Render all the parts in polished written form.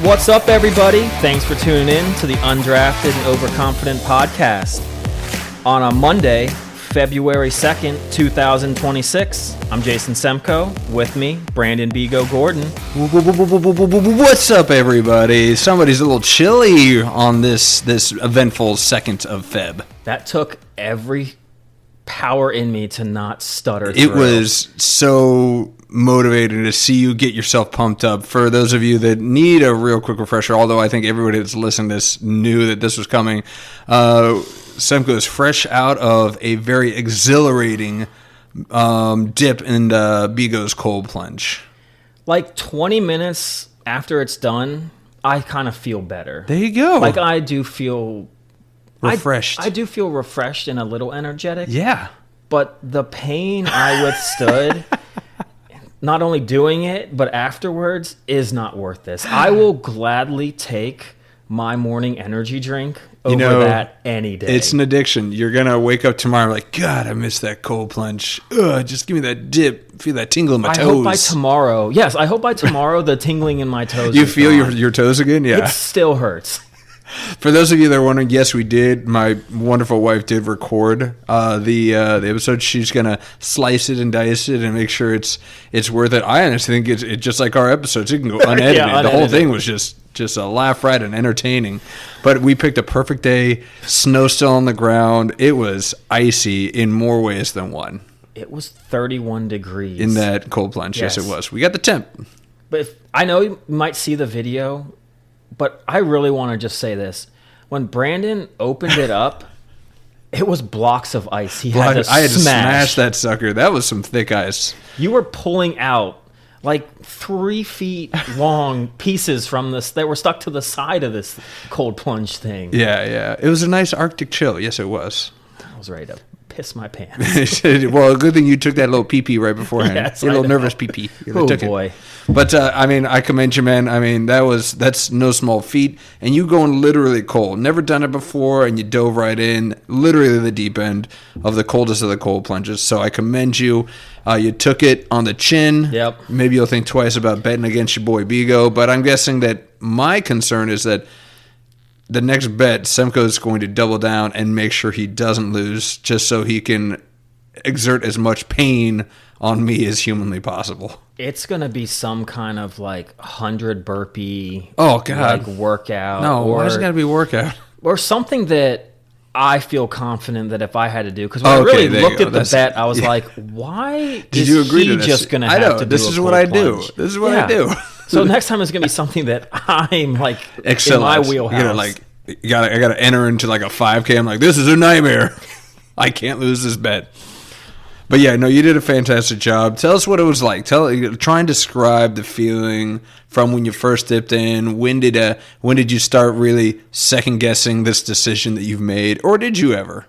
What's up, everybody? Thanks for tuning in to the Undrafted and Overconfident podcast. On a Monday, February 2nd, 2026, I'm Jason Semko. With me, Brandon Bigo Gordon. What's up, everybody? Somebody's a little chilly on this eventful 2nd of Feb. That took every power in me to not stutter through. It was so motivating to see you get yourself pumped up. For those of you that need a real quick refresher, although I think everybody that's listening to this knew that this was coming, Semko is fresh out of a very exhilarating dip in Bigo's Cold Plunge. Like 20 minutes after it's done, I kind of feel better. There you go. Like I do feel refreshed. I do feel refreshed and a little energetic. Yeah. But the pain I withstood, not only doing it, but afterwards, is not worth this. I will gladly take my morning energy drink over that any day. It's an addiction. You're going to wake up tomorrow like, God, I miss that cold plunge. Ugh, just give me that dip. Feel that tingle in my toes. I hope by tomorrow, the tingling in my toes You feel your toes again? Yeah. It still hurts. For those of you that are wondering, yes, we did. My wonderful wife did record the episode. She's gonna slice it and dice it and make sure it's worth it. I honestly think it's just like our episodes. It can go unedited. Yeah, the whole thing was just a laugh ride and entertaining. But we picked a perfect day. Snow still on the ground. It was icy in more ways than one. It was 31 degrees in that cold plunge. Yes, it was. We got the temp. But I know you might see the video. But I really want to just say this. When Brandon opened it up, it was blocks of ice. I had to smash that sucker. That was some thick ice. You were pulling out like 3 feet long pieces from this that were stuck to the side of this cold plunge thing. Yeah. It was a nice Arctic chill. Yes, it was. I was ready to piss my pants. Well, good thing you took that little pee-pee right beforehand. Yes, a little nervous pee-pee. Oh, boy. But, I commend you, man. I mean, that's no small feat. And you going literally cold. Never done it before, and you dove right in, literally the deep end of the coldest of the cold plunges. So I commend you. You took it on the chin. Yep. Maybe you'll think twice about betting against your boy Bigo. But I'm guessing that my concern is that the next bet, Semko is going to double down and make sure he doesn't lose just so he can exert as much pain on me as humanly possible. It's going to be some kind of 100 burpee workout. No, why is it got to be workout? Or something that I feel confident that if I had to do, because when I really looked at the bet, I was like, why did you agree to this? Just going to have to do this is what I do. This is what I do. So next time it's going to be something that I'm in my wheelhouse. I got to enter into a 5K. I'm like, this is a nightmare. I can't lose this bet. But yeah, no, you did a fantastic job. Tell us what it was like. Try and describe the feeling from when you first dipped in. When did you start really second guessing this decision that you've made, or did you ever?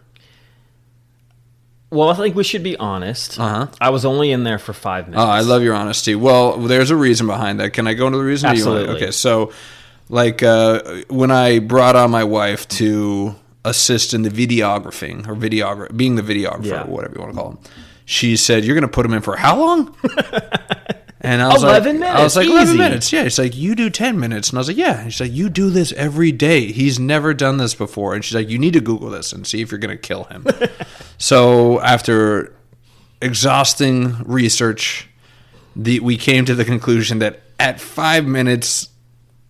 Well, I think we should be honest. I was only in there for 5 minutes. Oh, I love your honesty. Well, there's a reason behind that. Can I go into the reason? Absolutely. Okay, so when I brought on my wife to assist in the videographing, or being the videographer, or whatever you want to call him, she said, "You're going to put him in for how long?" And I was 11 minutes. I was like, easy. 11 minutes. Yeah. She's like, you do 10 minutes. And I was like, yeah. And she's like, you do this every day. He's never done this before. And she's like, you need to Google this and see if you're going to kill him. So after exhausting research, we came to the conclusion that at 5 minutes,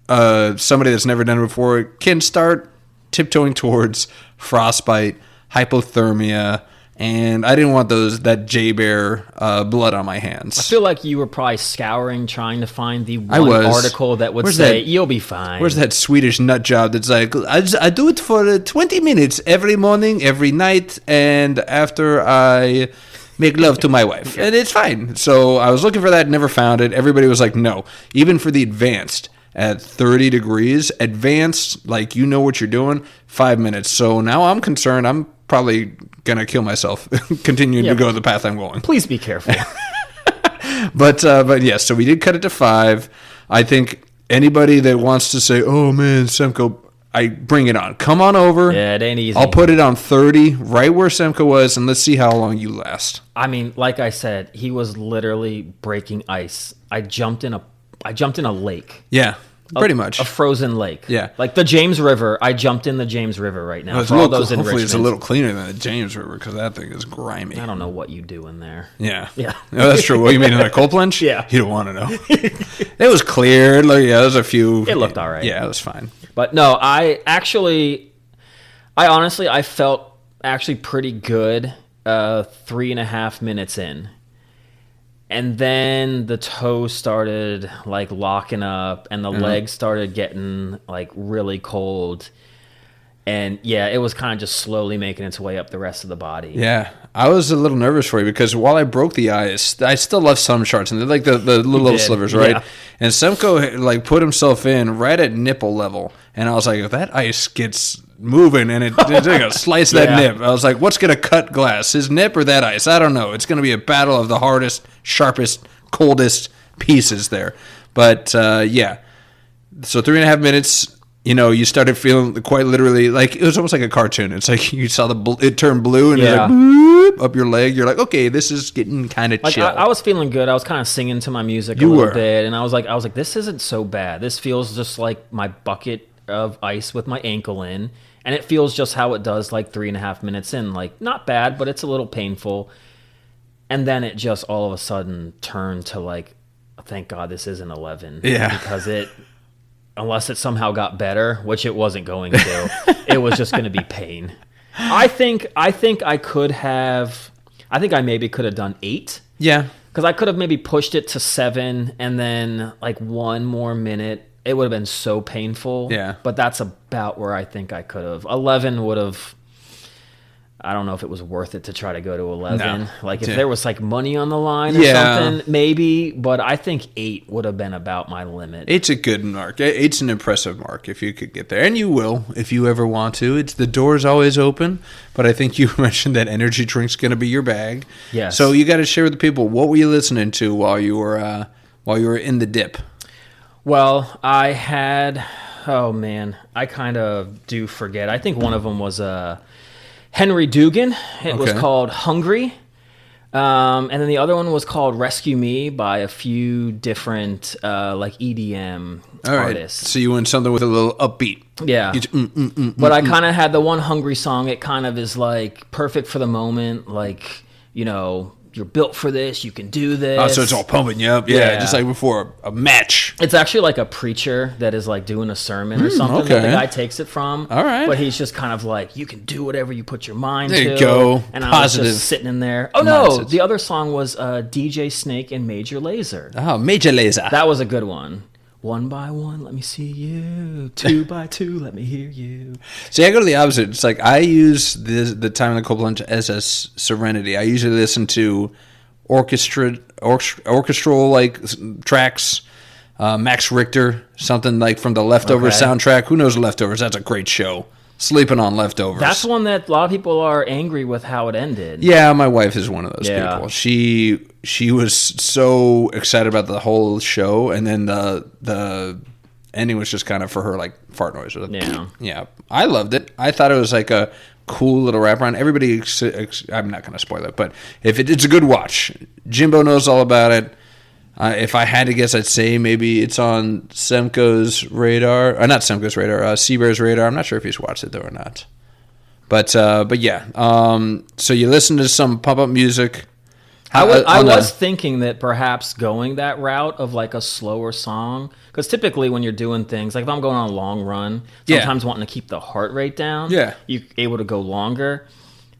somebody that's never done it before can start tiptoeing towards frostbite, hypothermia, and I didn't want that J-Bear blood on my hands. I feel like you were probably scouring, trying to find the one article that would say, you'll be fine. Where's that Swedish nut job that's like, I do it for 20 minutes every morning, every night, and after I make love to my wife. And it's fine. So I was looking for that, never found it. Everybody was like, no. Even for the advanced, at 30 degrees, advanced, you know what you're doing, 5 minutes. So now I'm concerned. I'm probably going to kill myself continuing to go the path I'm going. Please be careful. But yes, so we did cut it to 5. I think anybody that wants to say, oh, man, Semko, I bring it on. Come on over. Yeah, it ain't easy. I'll put it on 30, right where Semko was, and let's see how long you last. I mean, like I said, he was literally breaking ice. I jumped in a lake. Yeah. Pretty much. A frozen lake. Yeah. Like the James River. I jumped in the James River right now. Hopefully it's a little cleaner than the James River because that thing is grimy. I don't know what you do in there. Yeah. Yeah. No, that's true. What, you mean in that Cold Plunge? Yeah. You don't want to know. It was clear. Like, yeah, there was a few. It looked all right. Yeah, it was fine. But no, I honestly felt actually pretty good 3.5 minutes in. And then the toes started like locking up and the legs started getting like really cold. And yeah, it was kind of just slowly making its way up the rest of the body. Yeah. I was a little nervous for you because while I broke the ice, I still left some shards and they're like the little slivers, right? Yeah. And Semko like put himself in right at nipple level. And I was like, if that ice gets moving and it's like a slice of that nip, I was like, what's going to cut glass? His nip or that ice? I don't know. It's going to be a battle of the hardest, sharpest, coldest pieces there. But yeah. So 3.5 minutes. You know, you started feeling quite literally like it was almost like a cartoon. It's like you saw it turn blue and it's like boop, up your leg. You're like, okay, this is getting kind of chill. I was feeling good. I was kind of singing to my music a little bit, and I was like, this isn't so bad. This feels just like my bucket of ice with my ankle in, and it feels just how it does like 3.5 minutes in. Like not bad, but it's a little painful. And then it just all of a sudden turned to like, thank God this isn't 11. Yeah, because unless it somehow got better, which it wasn't going to, it was just going to be pain. I think I maybe could have done 8. Yeah. Because I could have maybe pushed it to 7 and then like 1 more minute. It would have been so painful. Yeah. But that's about where I think I could have. 11 would have... I don't know if it was worth it to try to go to 11. No. Like if there was like money on the line or something, maybe. But I think 8 would have been about my limit. 8's a good mark. 8's an impressive mark if you could get there, and you will if you ever want to. The door's always open. But I think you mentioned that energy drink's going to be your bag. Yes. So you got to share with the people, what were you listening to while you were in the dip? Well, I had. Oh man, I kind of do forget. I think one of them was Henry Dugan. It was called Hungry. And then the other one was called Rescue Me by a few different like EDM artists. So you went something with a little upbeat. Yeah. But I kind of had the one Hungry song. It kind of is like perfect for the moment. Like, you know, you're built for this. You can do this. Oh, so it's all pumping you up. Yeah, just like before a match. It's actually like a preacher that is like doing a sermon or something that the guy takes it from. All right. But he's just kind of like, you can do whatever you put your mind to. There you go. And Positive. I was just sitting in there. Oh, no. Mindsets. The other song was DJ Snake and Major Lazer. Oh, Major Lazer. That was a good one. 1 by 1, let me see you. 2 by 2, let me hear you. See, I go to the opposite. It's like I use the time in the Cold Plunge as a serenity. I usually listen to orchestral like tracks, Max Richter, something like from the Leftovers soundtrack. Who knows Leftovers? That's a great show. Sleeping on Leftovers. That's one that a lot of people are angry with how it ended. Yeah, my wife is one of those people. She was so excited about the whole show, and then the ending was just kind of for her like fart noise. Yeah. I loved it. I thought it was like a cool little wraparound. Everybody, I'm not going to spoil it, but it's a good watch. Jimbo knows all about it. If I had to guess, I'd say maybe it's on Semko's radar. Not Semko's radar, Seabear's radar. I'm not sure if he's watched it, though, or not. But yeah. So you listen to some pump-up music. I was thinking that perhaps going that route of like a slower song, because typically when you're doing things, like if I'm going on a long run, sometimes wanting to keep the heart rate down, you're able to go longer.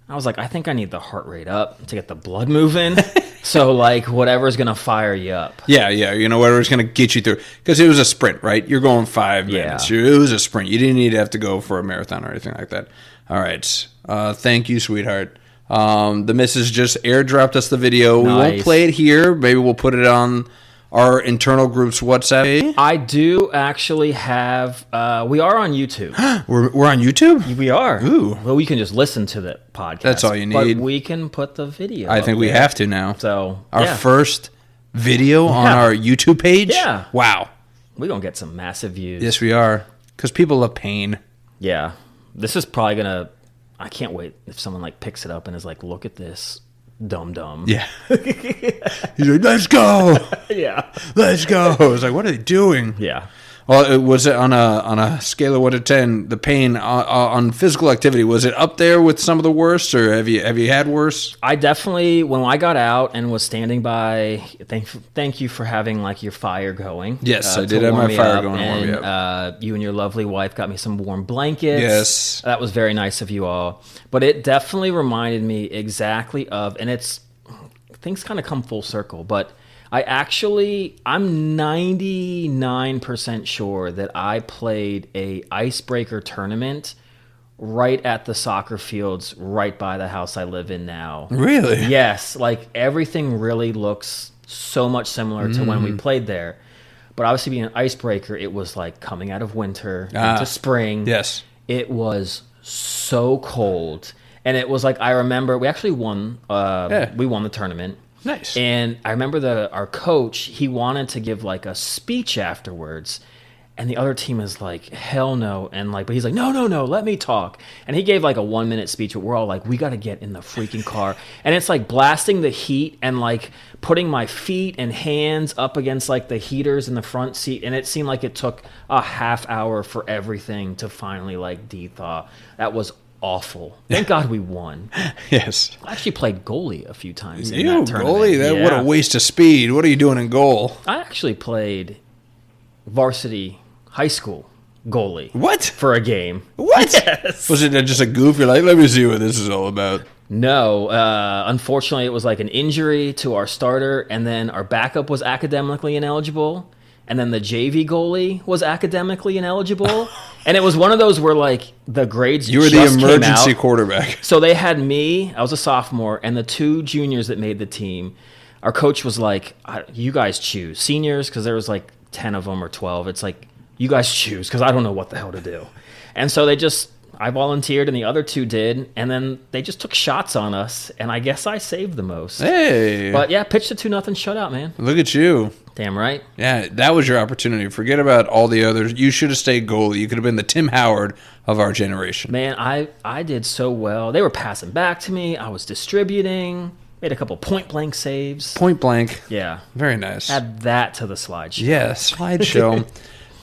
I was like, I think I need the heart rate up to get the blood moving. So, like, whatever's going to fire you up. Yeah. You know, whatever's going to get you through. Because it was a sprint, right? You're going 5 minutes. It was a sprint. You didn't need to have to go for a marathon or anything like that. All right. Thank you, sweetheart. The missus just airdropped us the video. Nice. We won't play it here. Maybe we'll put it on our internal group's WhatsApp. I do actually have. We are on YouTube. We're on YouTube? We are. Ooh. Well, we can just listen to the podcast. That's all you need. But we can put the video. I think we have to now. So our first video on our YouTube page. Yeah. Wow. We're gonna get some massive views. Yes, we are. Because people love pain. Yeah. This is probably gonna. I can't wait if someone like picks it up and is like, "Look at this." Dumb. Yeah. He's like, let's go. Yeah. Let's go. I was like, what are they doing? Yeah. Well, was it on a scale of 1 to 10? The pain on physical activity, was it up there with some of the worst, or have you had worse? I definitely, when I got out and was standing by, thank you for having like your fire going. Yes, I did have my fire going to warm me and up. you and your lovely wife got me some warm blankets. Yes, that was very nice of you all. But it definitely reminded me exactly of, and things kind of come full circle, but I'm 99% sure that I played a icebreaker tournament right at the soccer fields right by the house I live in now. Really? Yes, like everything really looks so much similar to when we played there. But obviously being an icebreaker, it was like coming out of winter into spring. Yes. It was so cold. And it was like, I remember we actually won. We won the tournament. Nice. And I remember our coach, he wanted to give like a speech afterwards. And the other team is like, hell no. And like, but he's like, no, let me talk. And he gave like a 1-minute speech, but we're all like, we got to get in the freaking car. And it's like blasting the heat and like putting my feet and hands up against like the heaters in the front seat. And it seemed like it took a half hour for everything to finally like de-thaw. That was awful. Thank God we won. Yes. I actually played goalie a few times in that tournament. Goalie? What a waste of speed. What are you doing in goal? I actually played varsity high school goalie. What? For a game. What? Yes. Was it just a goof? You're like, let me see what this is all about. No. Unfortunately, it was like an injury to our starter, and then our backup was academically ineligible, and then the JV goalie was academically ineligible. And it was one of those where like the grades you were just the emergency came out. Quarterback. So they had me, I was a sophomore, and the 2 juniors that made the team. Our coach was like, you guys choose. Seniors, because there was like 10 of them or 12. It's like, you guys choose, because I don't know what the hell to do. And so I volunteered and the other 2 did, and then they just took shots on us, and I guess I saved the most. Hey. But yeah, pitched a 2-0 shutout, man. Look at you. Damn right. Yeah, that was your opportunity. Forget about all the others. You should have stayed goalie. You could have been the Tim Howard of our generation. Man, I did so well. They were passing back to me. I was distributing. Made a couple point-blank saves. Point blank. Yeah. Very nice. Add that to the slideshow. Yeah, slideshow.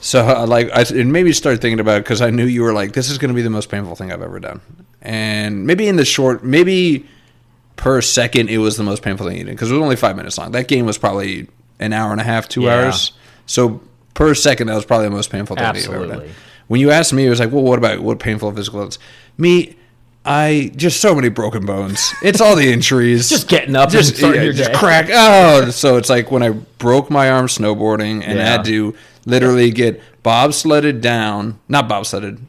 So, it made me start thinking about it because I knew you were like, this is going to be the most painful thing I've ever done. And maybe per second, it was the most painful thing you did because it was only 5 minutes long. That game was probably an hour and a half, 2 hours. So, per second, that was probably the most painful thing you've ever done. When you asked me, it was like, well, what painful physical is? Me, just so many broken bones. It's all the injuries. Just getting up and starting your day. Just crack. Oh, so it's like when I broke my arm snowboarding and I had to literally get bobsledded down. Not bobsledded.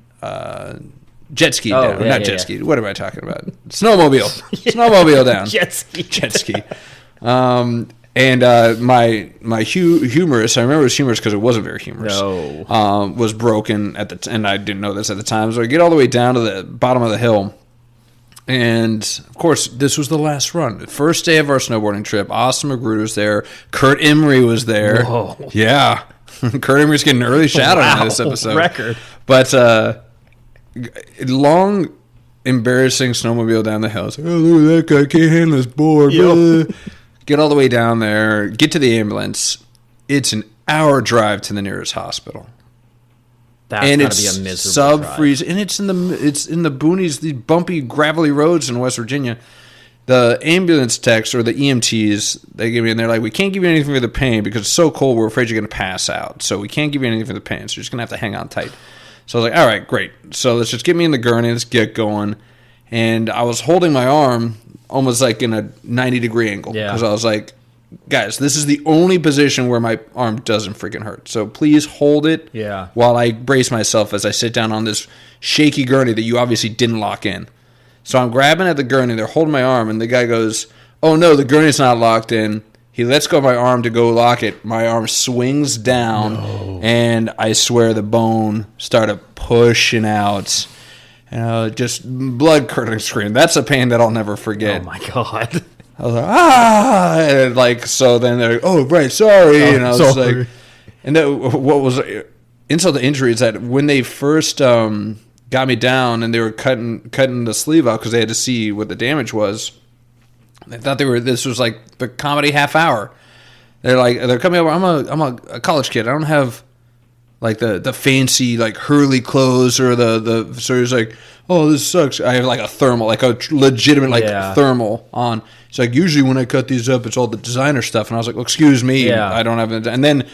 Jet ski down. Not jet ski. What am I talking about? Snowmobile. Snowmobile down. Jet ski. Jet ski. And my humerus, I remember it was humerus because it wasn't very humorous, was broken and I didn't know this at the time. So I get all the way down to the bottom of the hill. And, of course, this was the last run. The first day of our snowboarding trip, Austin Magruder was there. Kurt Emery was there. Whoa. Yeah. Kurt Emery's getting an early shout-out on this episode. Record. But long, embarrassing snowmobile down the hill. It's like, oh, look at that guy. Can't handle this board. Get all the way down there. Get to the ambulance. It's an hour drive to the nearest hospital. That's gotta be a miserable sub-freeze, and it's in the boonies, the bumpy, gravelly roads in West Virginia. The ambulance techs or the EMTs, they give me, and they're like, we can't give you anything for the pain because it's so cold. We're afraid you're going to pass out, so we can't give you anything for the pain. So you're just going to have to hang on tight. So I was like, all right, great. So let's just get me in the gurney. Let's get going. And I was holding my arm almost like in a 90-degree angle because I was like, guys, this is the only position where my arm doesn't freaking hurt. So please hold it while I brace myself as I sit down on this shaky gurney that you obviously didn't lock in. So I'm grabbing at the gurney. They're holding my arm, and the guy goes, oh, no, the gurney's not locked in. He lets go of my arm to go lock it. My arm swings down, and I swear the bone started pushing out. Just blood-curdling scream. That's a pain that I'll never forget. Oh, my God. I was like, and so then they're like, oh, right, sorry. And I was like, and then what was insult to injury is that when they first got me down and they were cutting the sleeve out because they had to see what the damage was, they thought this was like the comedy half hour. They're coming over. I'm a college kid. I don't have like the fancy like Hurley clothes or the so he's like, oh, this sucks. I have like a thermal, like a legitimate like thermal on. It's like, usually when I cut these up, it's all the designer stuff. And I was like, well, excuse me, I don't have it. And then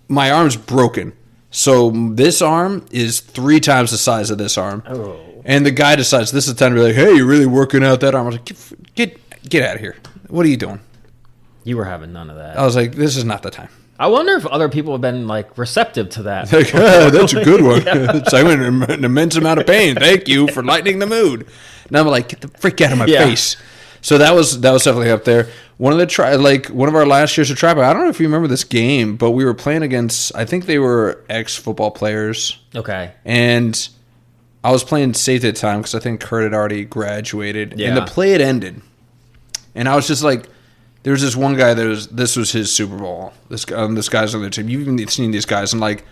my arm's broken. So this arm is 3 times the size of this arm. Oh. And the guy decides this is the time to be like, hey, you're really working out that arm. I was like, get out of here. What are you doing? You were having none of that. I was like, this is not the time. I wonder if other people have been like receptive to that. Like, that's a good one. So I'm in an immense amount of pain. Thank you for lightening the mood. And I'm like, get the freak out of my face. So that was definitely up there. One of our last years of trap. I don't know if you remember this game, but we were playing against, I think they were ex-football players. Okay. And I was playing safety at the time because I think Kurt had already graduated. Yeah. And the play had ended. And I was just like, there was this one guy this was his Super Bowl. This guy's on the team. You've even seen these guys and like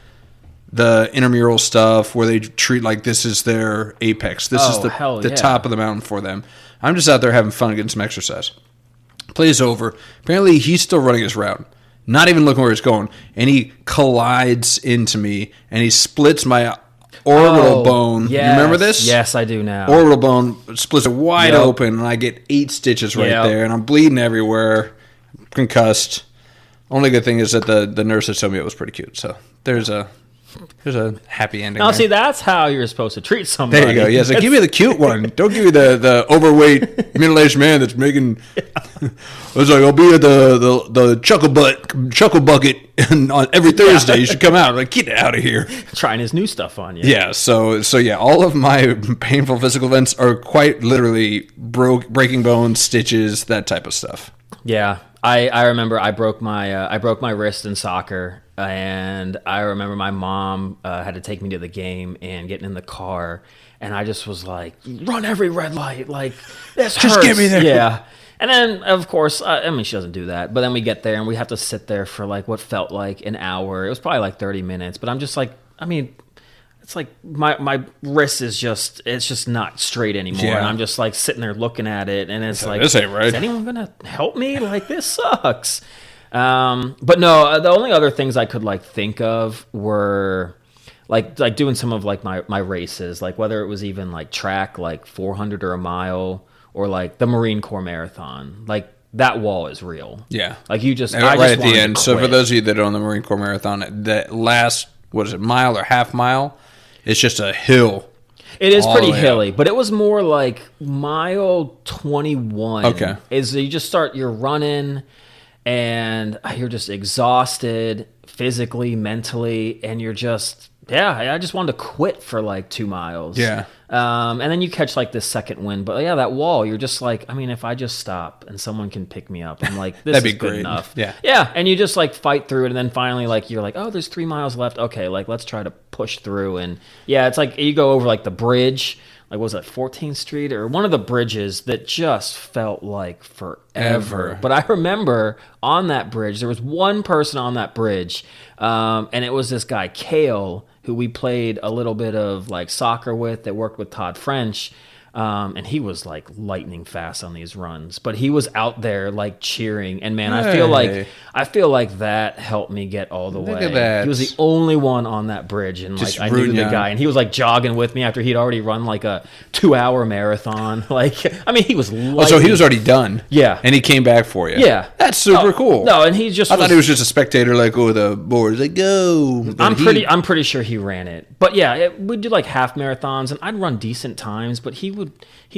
the intramural stuff where they treat like this is their apex. This is the top of the mountain for them. I'm just out there having fun, getting some exercise. Play's over. Apparently, he's still running his route, not even looking where he's going, and he collides into me, and he splits my orbital bone. Yes. You remember this? Yes, I do now. Orbital bone splits it wide open, and I get 8 stitches right there, and I'm bleeding everywhere, concussed. Only good thing is that the nurses told me it was pretty cute, so there's a happy ending. Now, see, that's how you're supposed to treat somebody. There you go. Yeah, so give me the cute one. Don't give me the overweight middle-aged man that's making. I was like, I'll be at the chuckle bucket on every Thursday. You should come out. I'm like, get out of here. Trying his new stuff on you. Yeah. So yeah, all of my painful physical events are quite literally breaking bones, stitches, that type of stuff. Yeah, I remember I broke my wrist in soccer. And I remember my mom had to take me to the game and getting in the car. And I just was like, run every red light. Like, this hurts. Just get me there. Yeah. And then, of course, I mean, she doesn't do that. But then we get there and we have to sit there for like what felt like an hour. It was probably like 30 minutes. But I'm just like, I mean, it's like my wrist is just not straight anymore. Yeah. And I'm just like sitting there looking at it. And it's like, this ain't right. Is anyone going to help me? Like, this sucks. But no, the only other things I could like think of were like doing some of like my races, like whether it was even like track, like 400 or a mile, or like the Marine Corps Marathon. Like that wall is real. Yeah. Like you just, right at the end. So for those of you that are on the Marine Corps Marathon, that last, what is it, mile or half mile? It's just a hill. It is pretty hilly, but it was more like mile 21. Okay. Is you're running and you're just exhausted physically, mentally, and you're just, I just wanted to quit for like 2 miles. Yeah. And then you catch like this second wind. But yeah, that wall, you're just like, I mean, if I just stop and someone can pick me up, I'm like, this is good enough. Yeah. Yeah. And you just like fight through it. And then finally, like, you're like, oh, there's 3 miles left. Okay, like, let's try to push through. And yeah, it's like you go over like the bridge. Like, what was that, 14th Street? Or one of the bridges that just felt like forever. But I remember on that bridge, there was one person on that bridge, and it was this guy, Kale, who we played a little bit of like soccer with, that worked with Todd French. And he was like lightning fast on these runs, but he was out there like cheering. And man, I feel like that helped me get all the way. Look at that. He was the only one on that bridge, and just like I knew the guy, and he was like jogging with me after he'd already run like a 2-hour marathon. Like, I mean, he was. So he was already done. Yeah, and he came back for you. Yeah, that's super cool. No, and he just. I thought he was just a spectator, like the boards, like go. I'm pretty sure he ran it, but yeah, we'd do like half marathons, and I'd run decent times, but he'd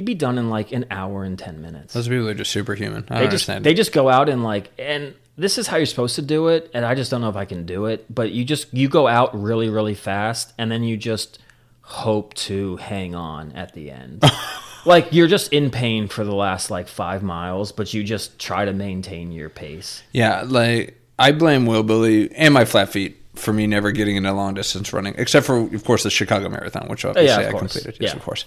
be done in like an hour and 10 minutes. Those people are just superhuman. I understand. They just go out and like, and this is how you're supposed to do it, and I just don't know if I can do it, but you go out really, really fast, and then you just hope to hang on at the end. Like, you're just in pain for the last like 5 miles, but you just try to maintain your pace. Yeah, like, I blame Will Billy and my flat feet for me never getting into long distance running, except for, of course, the Chicago Marathon, which obviously I completed. Yes, of course.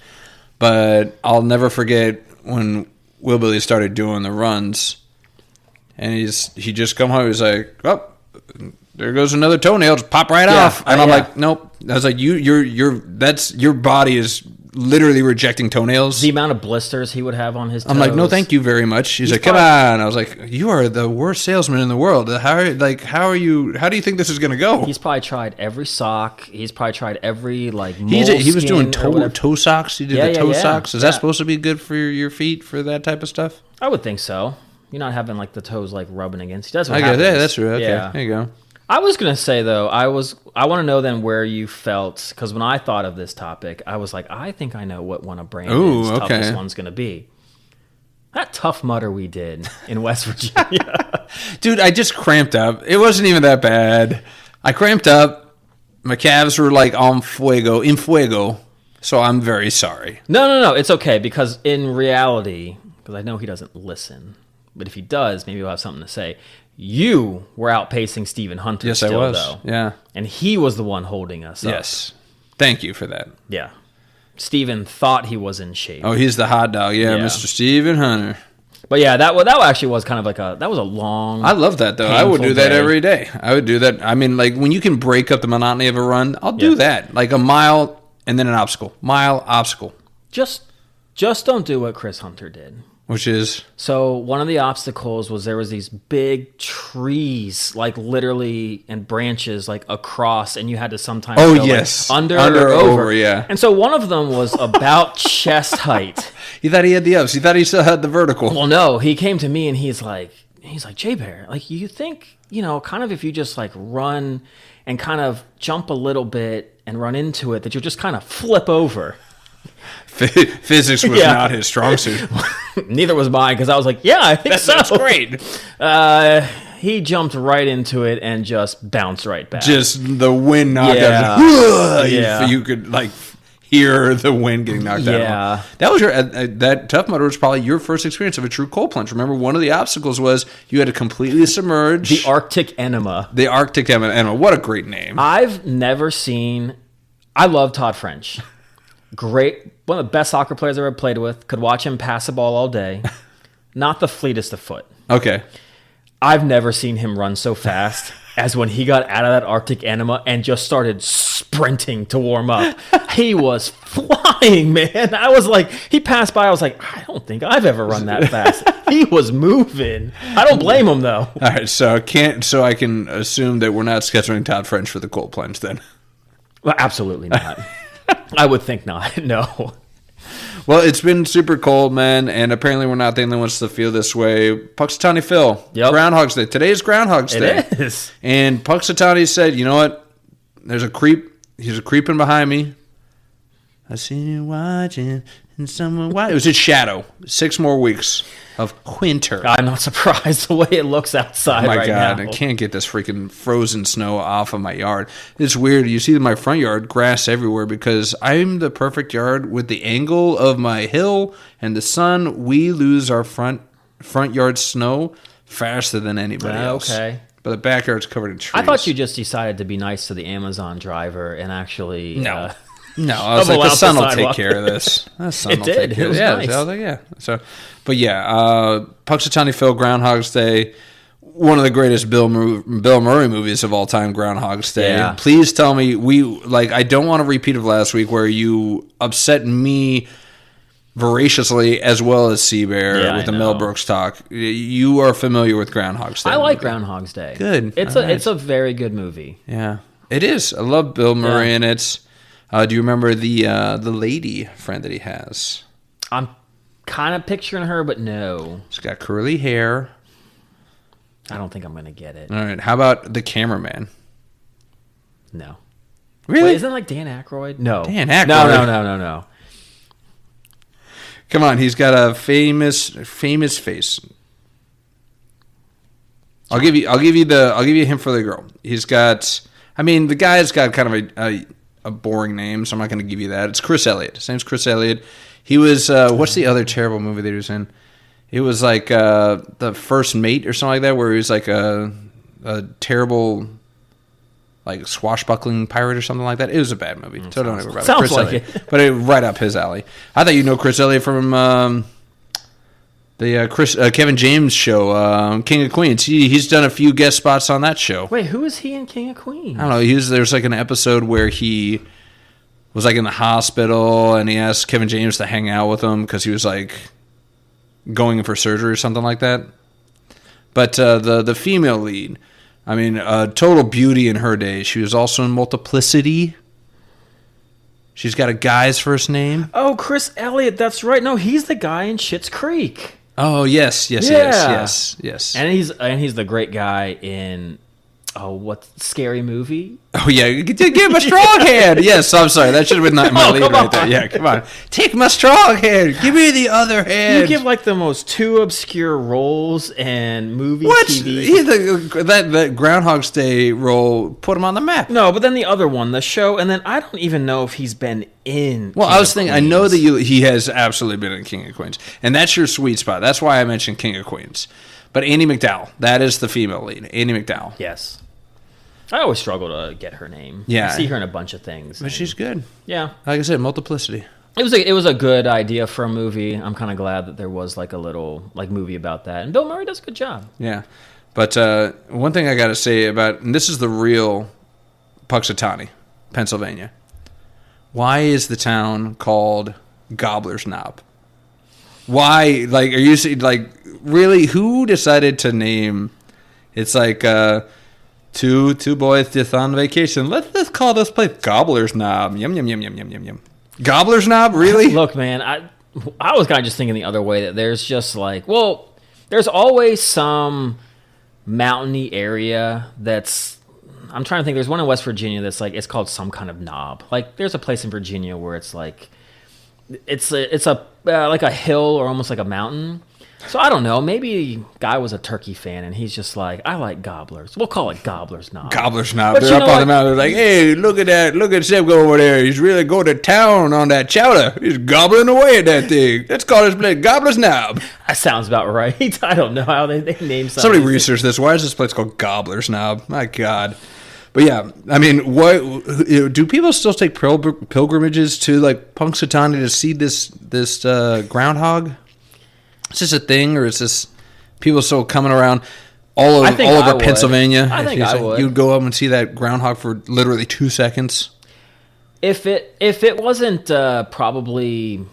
But I'll never forget when Will Billy started doing the runs, and he just come home. He was like, "Oh, there goes another toenail. Just pop right off." And I'm like, "Nope." I was like, "Your body is literally rejecting toenails. The amount of blisters he would have on his toes. I'm like, no, thank you very much. He's like, come on. I was like, you are the worst salesman in the world. How do you think this is going to go? He's probably tried every sock. He's probably tried every he was doing toe socks. He did the toe socks. Is that supposed to be good for your feet for that type of stuff? I would think so. You're not having the toes rubbing against. That's what happens. Yeah, that's true. Okay, yeah. There you go. I was gonna say though, I want to know then where you felt, because when I thought of this topic, I was like, I think I know what one of Brandon's toughest one's gonna be. That Tough Mudder we did in West Virginia. Dude, I just cramped up. It wasn't even that bad. I cramped up. My calves were en fuego. So I'm very sorry. No, it's okay, because in reality, because I know he doesn't listen, but if he does, maybe he'll have something to say. You were outpacing Stephen Hunter. Yes, still, I was. Though. Yeah. And he was the one holding us up. Yes. Thank you for that. Yeah. Stephen thought he was in shape. Oh, he's the hot dog. Yeah. Mr. Stephen Hunter. But yeah, that actually was kind of that was a long. I love that though. I would do that every day. I would do that. I mean, when you can break up the monotony of a run, I'll do that. Like a mile and then an obstacle. Mile, obstacle. Just don't do what Chris Hunter did. Which is? So one of the obstacles was there was these big trees, literally, and branches, across, and you had to sometimes go, under or over. Yeah. And so one of them was about chest height. He thought he had the ups. He thought he still had the vertical. Well, no. He came to me and he's like, Jay Bear, you think, kind of if you just run and kind of jump a little bit and run into it, that you'll just kind of flip over. Physics was not his strong suit. Neither was mine, because I was like, yeah, I think so. That's great. He jumped right into it and just bounced right back. Just the wind knocked out. Yeah. You could hear the wind getting knocked out. Yeah. That was that Tough Mudder was probably your first experience of a true cold plunge. Remember, one of the obstacles was you had to completely submerge. The Arctic Enema. The Arctic Enema. What a great name. I've never seen... I love Todd French. Great. One of the best soccer players I've ever played with. Could watch him pass a ball all day. Not the fleetest of foot. Okay. I've never seen him run so fast as when he got out of that Arctic Enema and just started sprinting to warm up. He was flying, man. I was like, he passed by. I was like, I don't think I've ever run that fast. He was moving. I don't blame him, though. All right, so I can assume that we're not scheduling Todd French for the cold plunge then. Well, absolutely not. I would think not. No. Well, it's been super cold, man, and apparently we're not the only ones to feel this way. Puxatawny Phil, Groundhog's Day. Today is Groundhog's Day. It is. And Puxatawny said, you know what? There's a creep. He's creeping behind me. I see you watching, and someone watching. It was his shadow. 6 more weeks of winter. I'm not surprised the way it looks outside right now. Oh my God, I can't get this freaking frozen snow off of my yard. It's weird. You see my front yard, grass everywhere, because I'm the perfect yard with the angle of my hill and the sun. We lose our front yard snow faster than anybody else. Okay. But the backyard's covered in trees. I thought you just decided to be nice to the Amazon driver and actually... No. No, I was like, the sun will take care of this. The sun will take care of this. Nice. I was like, yeah. So, but yeah, Puxatawny Phil, Groundhog's Day, one of the greatest Bill Murray movies of all time, Groundhog's Day. Yeah. Please tell me, I don't want a repeat of last week where you upset me voraciously as well as Seabear with the Mel Brooks talk. You are familiar with Groundhog's Day. I like Groundhog's Day. Good. It's a very good movie. Yeah, it is. I love Bill Murray in it. Do you remember the lady friend that he has? I'm kind of picturing her, but no. She's got curly hair. I don't think I'm going to get it. All right. How about the cameraman? No. Really? Wait, isn't it Dan Aykroyd? No. Dan Aykroyd? No. Come on. He's got a famous face. I'll give you a hint for the girl. He's got... I mean, the guy's got kind of a boring name, so I'm not going to give you that. It's Chris Elliott. His name's Chris Elliott. He was, what's the other terrible movie that he was in? It was like The First Mate or something like that, where he was like a terrible, swashbuckling pirate or something like that. It was a bad movie, so don't ever about it. Sounds Chris like Elliott. it. But right up his alley. I thought you know Chris Elliott from the Kevin James show, King of Queens. He's done a few guest spots on that show. Wait, who is he in King of Queens? I don't know. There's like an episode where he was like in the hospital, and he asked Kevin James to hang out with him because he was like going in for surgery or something like that. But the female lead, I mean, total beauty in her day. She was also in Multiplicity. She's got a guy's first name. Oh, Chris Elliott. That's right. No, he's the guy in Schitt's Creek. Oh, yes. And he's the great guy in what Scary Movie? Oh, yeah. Give him a strong hand. Yes, I'm sorry. That should have been my lead right there. Yeah, come on. Take my strong hand. Give me the other hand. You give like the most two obscure roles and movie TV. That Groundhog's Day role put him on the map. No, but then the other one, the show, and then I don't even know if he's been in Well, King I was thinking, Queens. I know that he has absolutely been in King of Queens. And that's your sweet spot. That's why I mentioned King of Queens. But Andie MacDowell, that is the female lead. Andie MacDowell. Yes. I always struggle to get her name. Yeah. I see her in a bunch of things. But she's good. Yeah. Like I said, Multiplicity. It was a good idea for a movie. I'm kind of glad that there was like a little like movie about that. And Bill Murray does a good job. Yeah. But one thing I got to say about, and this is the real Punxsutawney, Pennsylvania. Why is the town called Gobbler's Knob? Why? Like, are you like really? Who decided to name? It's like two boys just on vacation. Let's call this place Gobbler's Knob. Yum yum yum yum yum yum yum. Gobbler's Knob, really? Look, man, I was kind of just thinking the other way that there's just like, well, there's always some mountainy area that's. I'm trying to think. There's one in West Virginia that's like it's called some kind of knob. Like there's a place in Virginia where it's like it's like a hill or almost like a mountain. So I don't know. Maybe guy was a turkey fan and he's just like, I like gobblers. We'll call it Gobbler's Knob. Gobbler's Knob. They're up on the mountain. They're like, hey, look at that. Look at Semko over there. He's really going to town on that chowder. He's gobbling away at that thing. Let's call this place Gobbler's Knob. That sounds about right. I don't know how they name something. Somebody research this. Why is this place called Gobbler's Knob? My God. But yeah, I mean, what do people still take pilgrimages to like Punxsutawney to see this groundhog? Is this a thing, or is this people still coming around all over Pennsylvania? I think I would. You'd go up and see that groundhog for literally 2 seconds. If it wasn't probably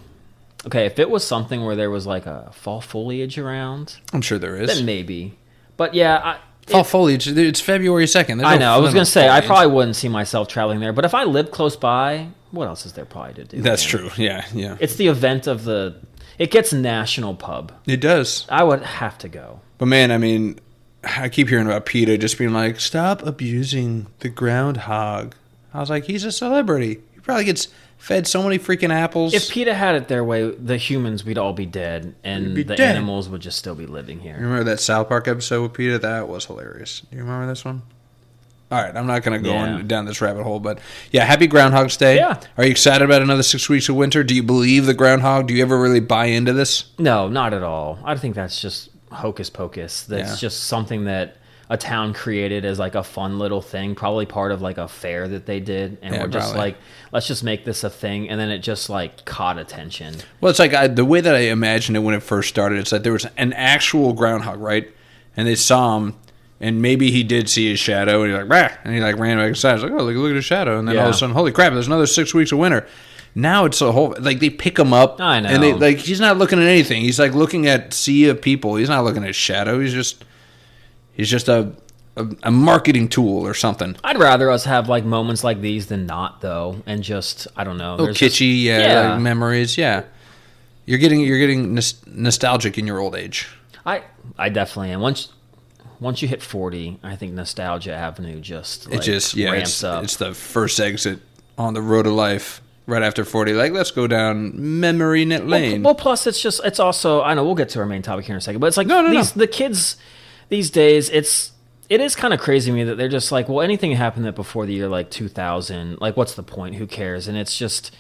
okay, if it was something where there was like a fall foliage around, I'm sure there is. Then maybe, but yeah. Fall foliage. It's February 2nd. I know. I was going to say, I probably wouldn't see myself traveling there. But if I lived close by, what else is there probably to do? That's true. Yeah. It's the event of the... It gets national pub. It does. I would have to go. But man, I mean, I keep hearing about PETA just being like, stop abusing the groundhog. I was like, he's a celebrity. He probably gets fed so many freaking apples. If PETA had it their way, the humans, we'd all be dead, and the animals would just still be living here. You remember that South Park episode with PETA? That was hilarious. Do you remember this one? All right, I'm not going to go down this rabbit hole, but yeah, happy Groundhog's Day. Yeah. Are you excited about another 6 weeks of winter? Do you believe the groundhog? Do you ever really buy into this? No, not at all. I think that's just hocus pocus. That's just something that a town created as like a fun little thing, probably part of like a fair that they did, and we're just like, let's just make this a thing, and then it just like caught attention. Well, it's like the way that I imagined it when it first started, it's like there was an actual groundhog, right? And they saw him, and maybe he did see his shadow, and he's like, bah! And he like ran back inside. It's like, oh, look at his shadow, and then all of a sudden, holy crap, there's another 6 weeks of winter. Now it's a whole like they pick him up. I know, and they like he's not looking at anything. He's like looking at sea of people. He's not looking at shadow. He's just a marketing tool or something. I'd rather us have like moments like these than not, though, and just I don't know, little kitschy, like memories. Yeah, you're getting nostalgic in your old age. I definitely am. Once you hit 40, I think Nostalgia Avenue just ramps up. It's the first exit on the road of life. Right after 40, like, let's go down memory lane. Well, plus, it's also, I know we'll get to our main topic here in a second, but it's like, the kids these days, it is kind of crazy to me that they're just like, well, anything happened that before the year, like, 2000, like, what's the point? Who cares? And it's just,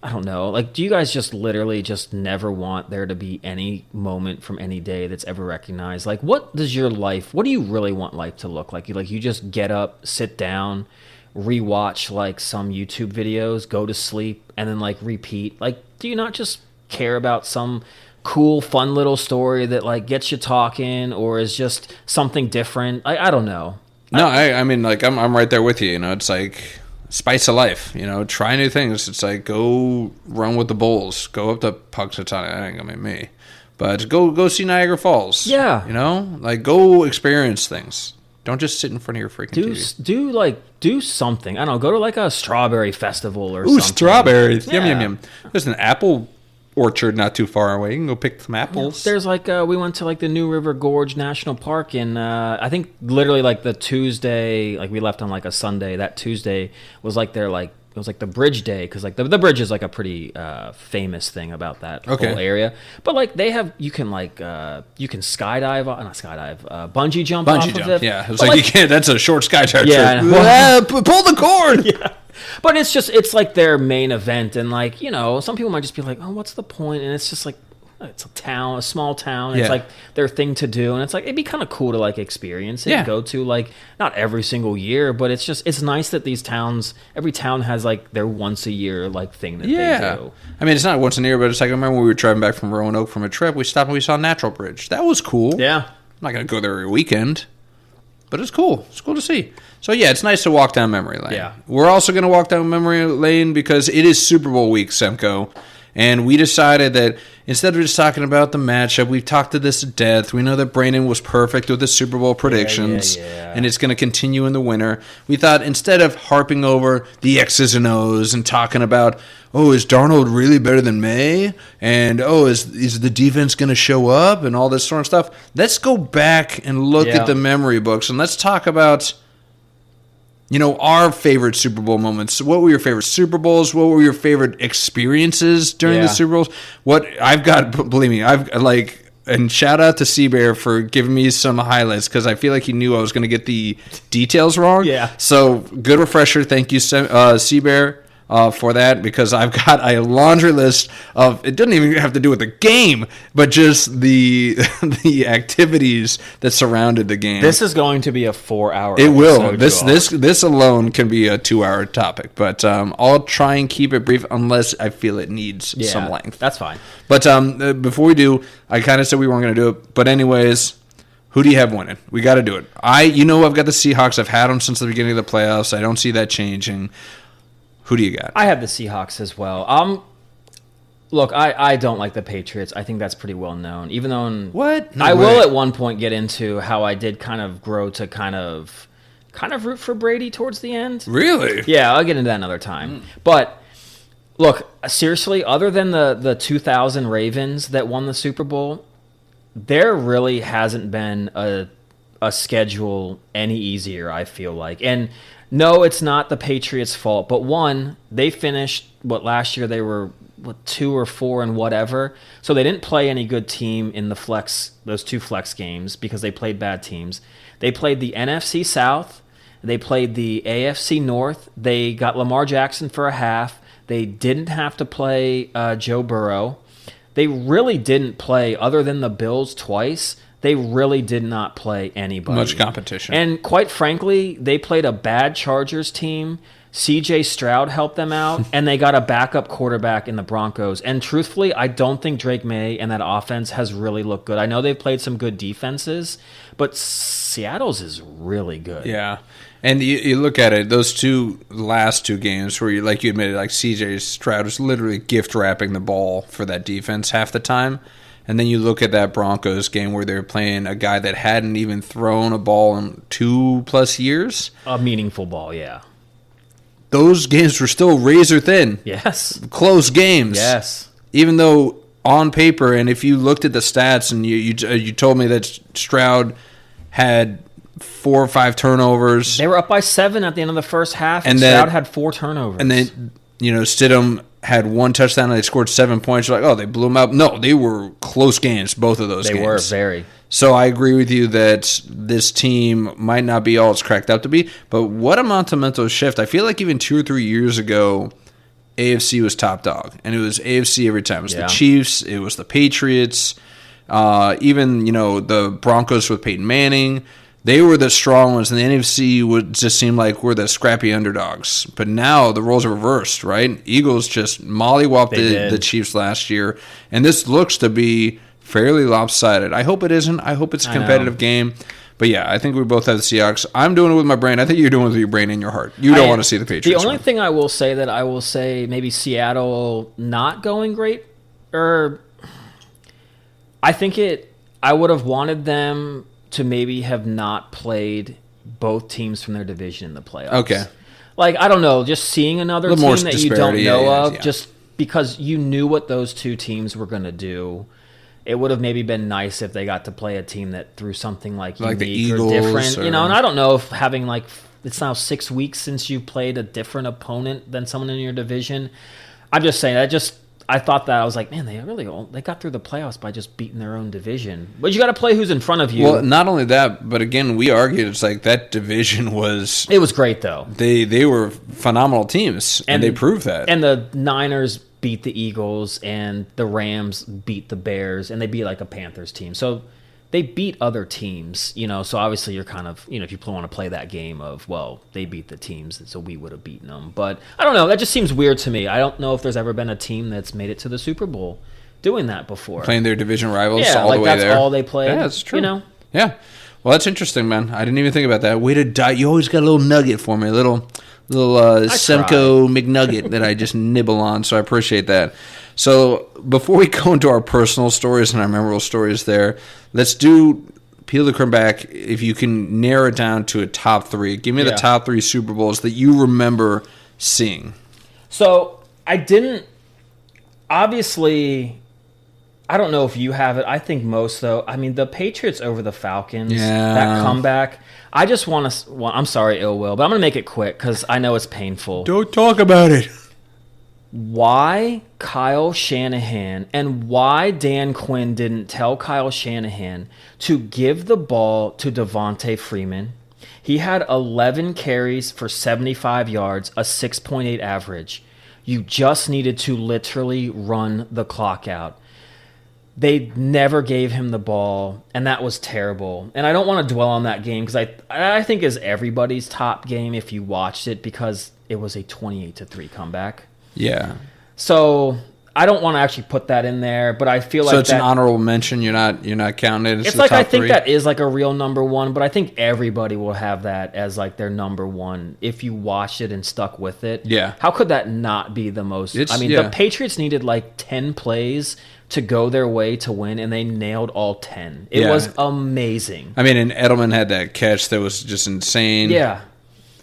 I don't know. Like, do you guys just literally just never want there to be any moment from any day that's ever recognized? Like, what do you really want life to look like? You just get up, sit down, rewatch like some YouTube videos, go to sleep, and then like repeat. Like, do you not just care about some cool, fun little story that like gets you talking, or is just something different? I don't know. No, I mean, like I'm right there with you. You know, it's like spice of life. Try new things. It's like go run with the Bulls, go up to Puxatawny. That ain't gonna be me, but go see Niagara Falls. Yeah, like go experience things. Don't just sit in front of your freaking TV. Do something. I don't know. Go to like a strawberry festival or something. Ooh, strawberries! Yeah. Yum yum yum. There's an apple orchard not too far away. You can go pick some apples. There's like we went to like the New River Gorge National Park in I think literally like the Tuesday, like we left on like a Sunday. That Tuesday was like their like it was like the bridge day because like the bridge is like a pretty famous thing about that whole area. But like they have you can skydive, not skydive, bungee jump off of it. Yeah, it's like you can't. That's a short skydive. Yeah, pull the cord. Yeah. But it's like their main event, and like some people might just be like, oh, what's the point? And it's just like it's a small town. It's like their thing to do, and it's like it'd be kind of cool to like experience it, and go to like not every single year, but it's nice that every town has like their once a year like thing that they do. I mean, it's not once a year, but it's like I remember when we were driving back from Roanoke from a trip, we stopped and we saw Natural Bridge. That was cool. Yeah, I'm not gonna go there every weekend, but it's cool. It's cool to see. So, yeah, it's nice to walk down memory lane. Yeah. We're also going to walk down memory lane because it is Super Bowl week, Semko. And we decided that instead of just talking about the matchup, we've talked to this to death. We know that Brandon was perfect with the Super Bowl predictions, and it's going to continue in the winter. We thought instead of harping over the X's and O's and talking about, is Darnold really better than May? And, is the defense going to show up? And all this sort of stuff. Let's go back and look at the memory books, and let's talk about our favorite Super Bowl moments. What were your favorite Super Bowls? What were your favorite experiences during the Super Bowls? Believe me, and shout out to Seabear for giving me some highlights because I feel like he knew I was going to get the details wrong. Yeah. So, good refresher. Thank you, Seabear. For that, because I've got a laundry list of, it doesn't even have to do with the game, but just the activities that surrounded the game. This is going to be a 4-hour It will. This alone can be a 2-hour topic, but I'll try and keep it brief unless I feel it needs some length. That's fine. But before we do, I kind of said we weren't going to do it, but anyways, who do you have winning? We got to do it. I've got the Seahawks. I've had them since the beginning of the playoffs. I don't see that changing. Who do you got? I have the Seahawks as well. Look, I don't like the Patriots. I think that's pretty well known. Even though I will at one point get into how I did kind of grow to kind of root for Brady towards the end. Really? Yeah, I'll get into that another time. But look, seriously, other than the 2000 Ravens that won the Super Bowl, there really hasn't been a schedule any easier, I feel like. And no, it's not the Patriots' fault, but one, they finished, last year they were, 2 or 4 and whatever, so they didn't play any good team in those 2 flex games because they played bad teams. They played the NFC South, they played the AFC North, they got Lamar Jackson for a half, they didn't have to play Joe Burrow, they really didn't play, other than the Bills twice, they really did not play anybody. Much competition. And quite frankly, they played a bad Chargers team. C.J. Stroud helped them out, and they got a backup quarterback in the Broncos. And truthfully, I don't think Drake May and that offense has really looked good. I know they've played some good defenses, but Seattle's is really good. Yeah. And you look at it, those last two games where you admitted, like C.J. Stroud was literally gift wrapping the ball for that defense half the time. And then you look at that Broncos game where they're playing a guy that hadn't even thrown a ball in 2+ years. A meaningful ball, yeah. Those games were still razor thin. Yes. Close games. Yes. Even though on paper, and if you looked at the stats and you told me that Stroud had 4 or 5 turnovers. They were up by 7 at the end of the first half, and then Stroud had 4 turnovers. And then, Stidham had 1 touchdown and they scored 7 points. You're like, oh, they blew them out. No, they were close games, both of those games. They were, very. So I agree with you that this team might not be all it's cracked up to be, but what a monumental shift. I feel like even 2 or 3 years ago, AFC was top dog, and it was AFC every time. It was the Chiefs, it was the Patriots, even, the Broncos with Peyton Manning. They were the strong ones, and the NFC would just seem like we're the scrappy underdogs. But now the roles are reversed, right? Eagles just mollywopped the Chiefs last year, and this looks to be fairly lopsided. I hope it isn't. I hope it's a competitive game. But yeah, I think we both have the Seahawks. I'm doing it with my brain. I think you're doing it with your brain and your heart. You don't want to see the Patriots. The only thing I will say maybe Seattle not going great, or I would have wanted them to maybe have not played both teams from their division in the playoffs. Okay. Like, I don't know, just seeing another team that you don't know of, just because you knew what those two teams were going to do. It would have maybe been nice if they got to play a team that threw something like unique the Eagles or different. And I don't know if having it's now 6 weeks since you played a different opponent than someone in your division. I'm just saying, I thought that I was like, man, they got through the playoffs by just beating their own division. But you got to play who's in front of you. Well, not only that, but again, we argued it's like that division was. It was great though. They were phenomenal teams, and they proved that. And the Niners beat the Eagles, and the Rams beat the Bears, and they beat like a Panthers team. So they beat other teams, so obviously you're kind of, if you want to play that game of, well, they beat the teams, so we would have beaten them. But I don't know. That just seems weird to me. I don't know if there's ever been a team that's made it to the Super Bowl doing that before. Playing their division rivals all the way there. Yeah, that's all they played. Yeah, that's true. Yeah. Well, that's interesting, man. I didn't even think about that. Way to die. You always got a little nugget for me, a little Semko McNugget that I just nibble on, so I appreciate that. So before we go into our personal stories and our memorable stories there, let's peel the curtain back. If you can narrow it down to a top 3, give me the top 3 Super Bowls that you remember seeing. So obviously, I don't know if you have it. I think most, though. I mean, the Patriots over the Falcons, that comeback. I just want to, I'm sorry, ill will, but I'm going to make it quick because I know it's painful. Don't talk about it. Why Kyle Shanahan and why Dan Quinn didn't tell Kyle Shanahan to give the ball to Devontae Freeman. He had 11 carries for 75 yards, a 6.8 average. You just needed to literally run the clock out. They never gave him the ball, and that was terrible. And I don't want to dwell on that game because I think is everybody's top game if you watched it because it was a 28-3 comeback. Yeah. So I don't want to actually put that in there, but I feel like it's an honorable mention. You're not counting it. It's like I think that is like a real number one, but I think everybody will have that as like their number one if you watched it and stuck with it. Yeah. How could that not be the most? The Patriots needed like 10 plays to go their way to win, and they nailed all 10. It was amazing. I mean, and Edelman had that catch that was just insane. Yeah.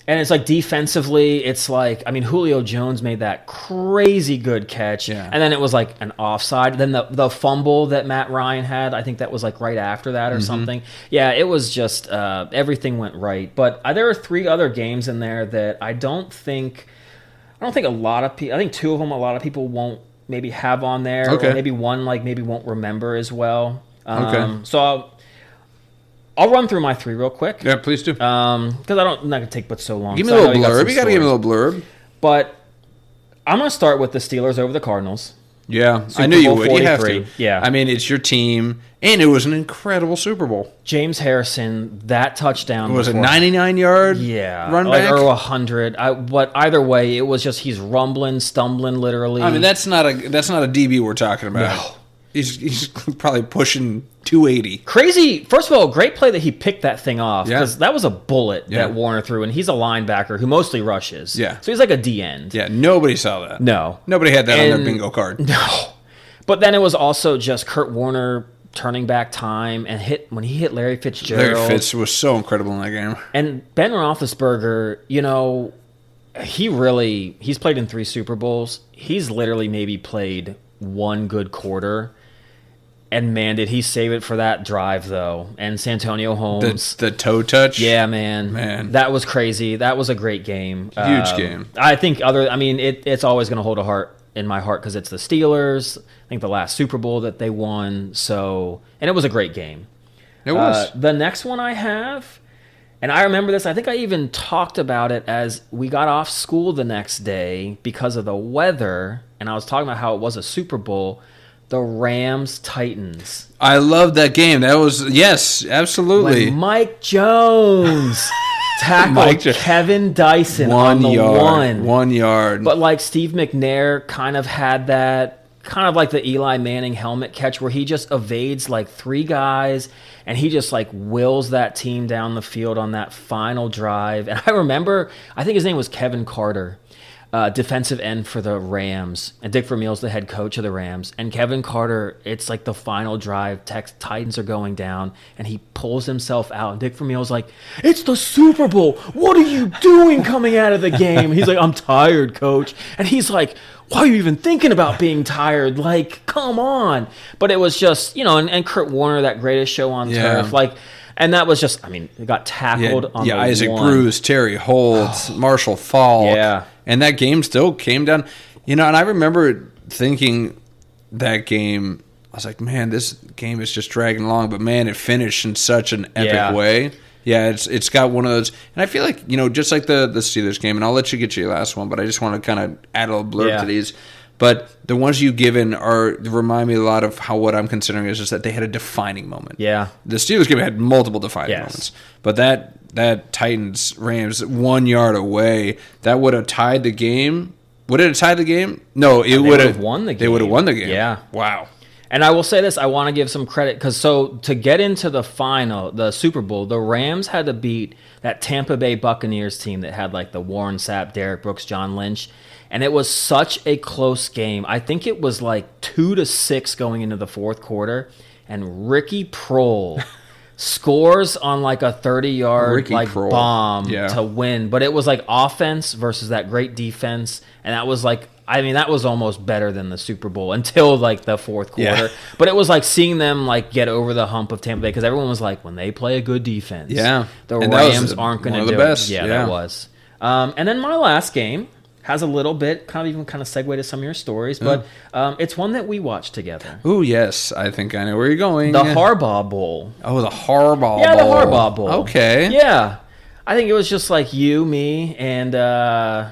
And it's like defensively, it's like, I mean, Julio Jones made that crazy good catch. Yeah. And then it was like an offside. Then the fumble that Matt Ryan had, I think that was like right after that or something. Yeah, it was just everything went right. But there are 3 other games in there that I don't think a lot of people, I think 2 of them a lot of people won't maybe have on there. Okay. Or maybe one maybe won't remember as well. Okay. So I'll run through my 3 real quick. Yeah, please do. Because I'm not going to take but so long. Give me a little blurb. You got to give me a little blurb. But I'm going to start with the Steelers over the Cardinals. Yeah, I knew you would. You have to. Yeah. I mean, it's your team, and it was an incredible Super Bowl. James Harrison, that touchdown. Was it 99-yard run back? Or 100. But either way, it was just he's rumbling, stumbling literally. I mean, that's not a DB we're talking about. No. He's probably pushing 280. Crazy. First of all, great play that he picked that thing off because that was a bullet that Warner threw, and he's a linebacker who mostly rushes. Yeah. So he's like a D-end. Yeah, nobody saw that. No. Nobody had that on their bingo card. No. But then it was also just Kurt Warner turning back time and when he hit Larry Fitzgerald. Larry Fitz was so incredible in that game. And Ben Roethlisberger, he's played in 3 Super Bowls. He's literally maybe played 1 good quarter. And, man, did he save it for that drive, though. And Santonio Holmes. The toe touch? Yeah, man. That was crazy. That was a great game. Huge game. I think it's always going to hold a heart in my heart because it's the Steelers. I think the last Super Bowl that they won. And it was a great game. It was. The next one I have, and I remember this, I think I even talked about it as we got off school the next day because of the weather. And I was talking about how it was a Super Bowl. The Rams-Titans. I love that game. That was, yes, absolutely. When Mike Jones tackled Kevin Dyson on the 1. 1 yard. But like Steve McNair kind of had that kind of like the Eli Manning helmet catch where he just evades like 3 guys and he just like wills that team down the field on that final drive. And I remember, I think his name was Kevin Carter, defensive end for the Rams, and Dick Vermeil's the head coach of the Rams. And Kevin Carter, it's like the final drive, Titans are going down, and he pulls himself out. And Dick Vermeil's like, "It's the Super Bowl. What are you doing coming out of the game?" He's like, "I'm tired, coach." And he's like, "Why are you even thinking about being tired? Like, come on." But it was just, and Kurt Warner, that greatest show on turf, like. And that was just, it got tackled on the Isaac one. Bruce, Terry Holt, Marshall Faulk. Yeah. And that game still came down. And I remember thinking that game, I was like, man, this game is just dragging along. But, man, it finished in such an epic way. Yeah, it's got one of those. And I feel like, just like the Steelers game, and I'll let you get to your last one, but I just want to kind of add a little blurb to these. But the ones you've given remind me a lot of what I'm considering is just that they had a defining moment. Yeah. The Steelers game had multiple defining moments. But that Titans-Rams 1 yard away, that would have tied the game. Would it have tied the game? No, it would have won the game. They would have won the game. Yeah. Wow. And I will say this, I want to give some credit, because to get into the final, the Super Bowl, the Rams had to beat that Tampa Bay Buccaneers team that had like the Warren Sapp, Derek Brooks, John Lynch. And it was such a close game. I think it was like 2-6 going into the fourth quarter. And Ricky Prohl scores on like a 30-yard bomb to win. But it was like offense versus that great defense. And that was like, that was almost better than the Super Bowl until like the fourth quarter. Yeah. But it was like seeing them like get over the hump of Tampa Bay, because everyone was like, when they play a good defense, the Rams aren't going to do it. Yeah, that was. And then my last game has a little bit, kind of segue to some of your stories, but it's one that we watched together. Oh, yes. I think I know where you're going. The Harbaugh Bowl. Oh, the Harbaugh Bowl. Yeah, the Harbaugh Bowl. Okay. Yeah. I think it was just like you, me, and the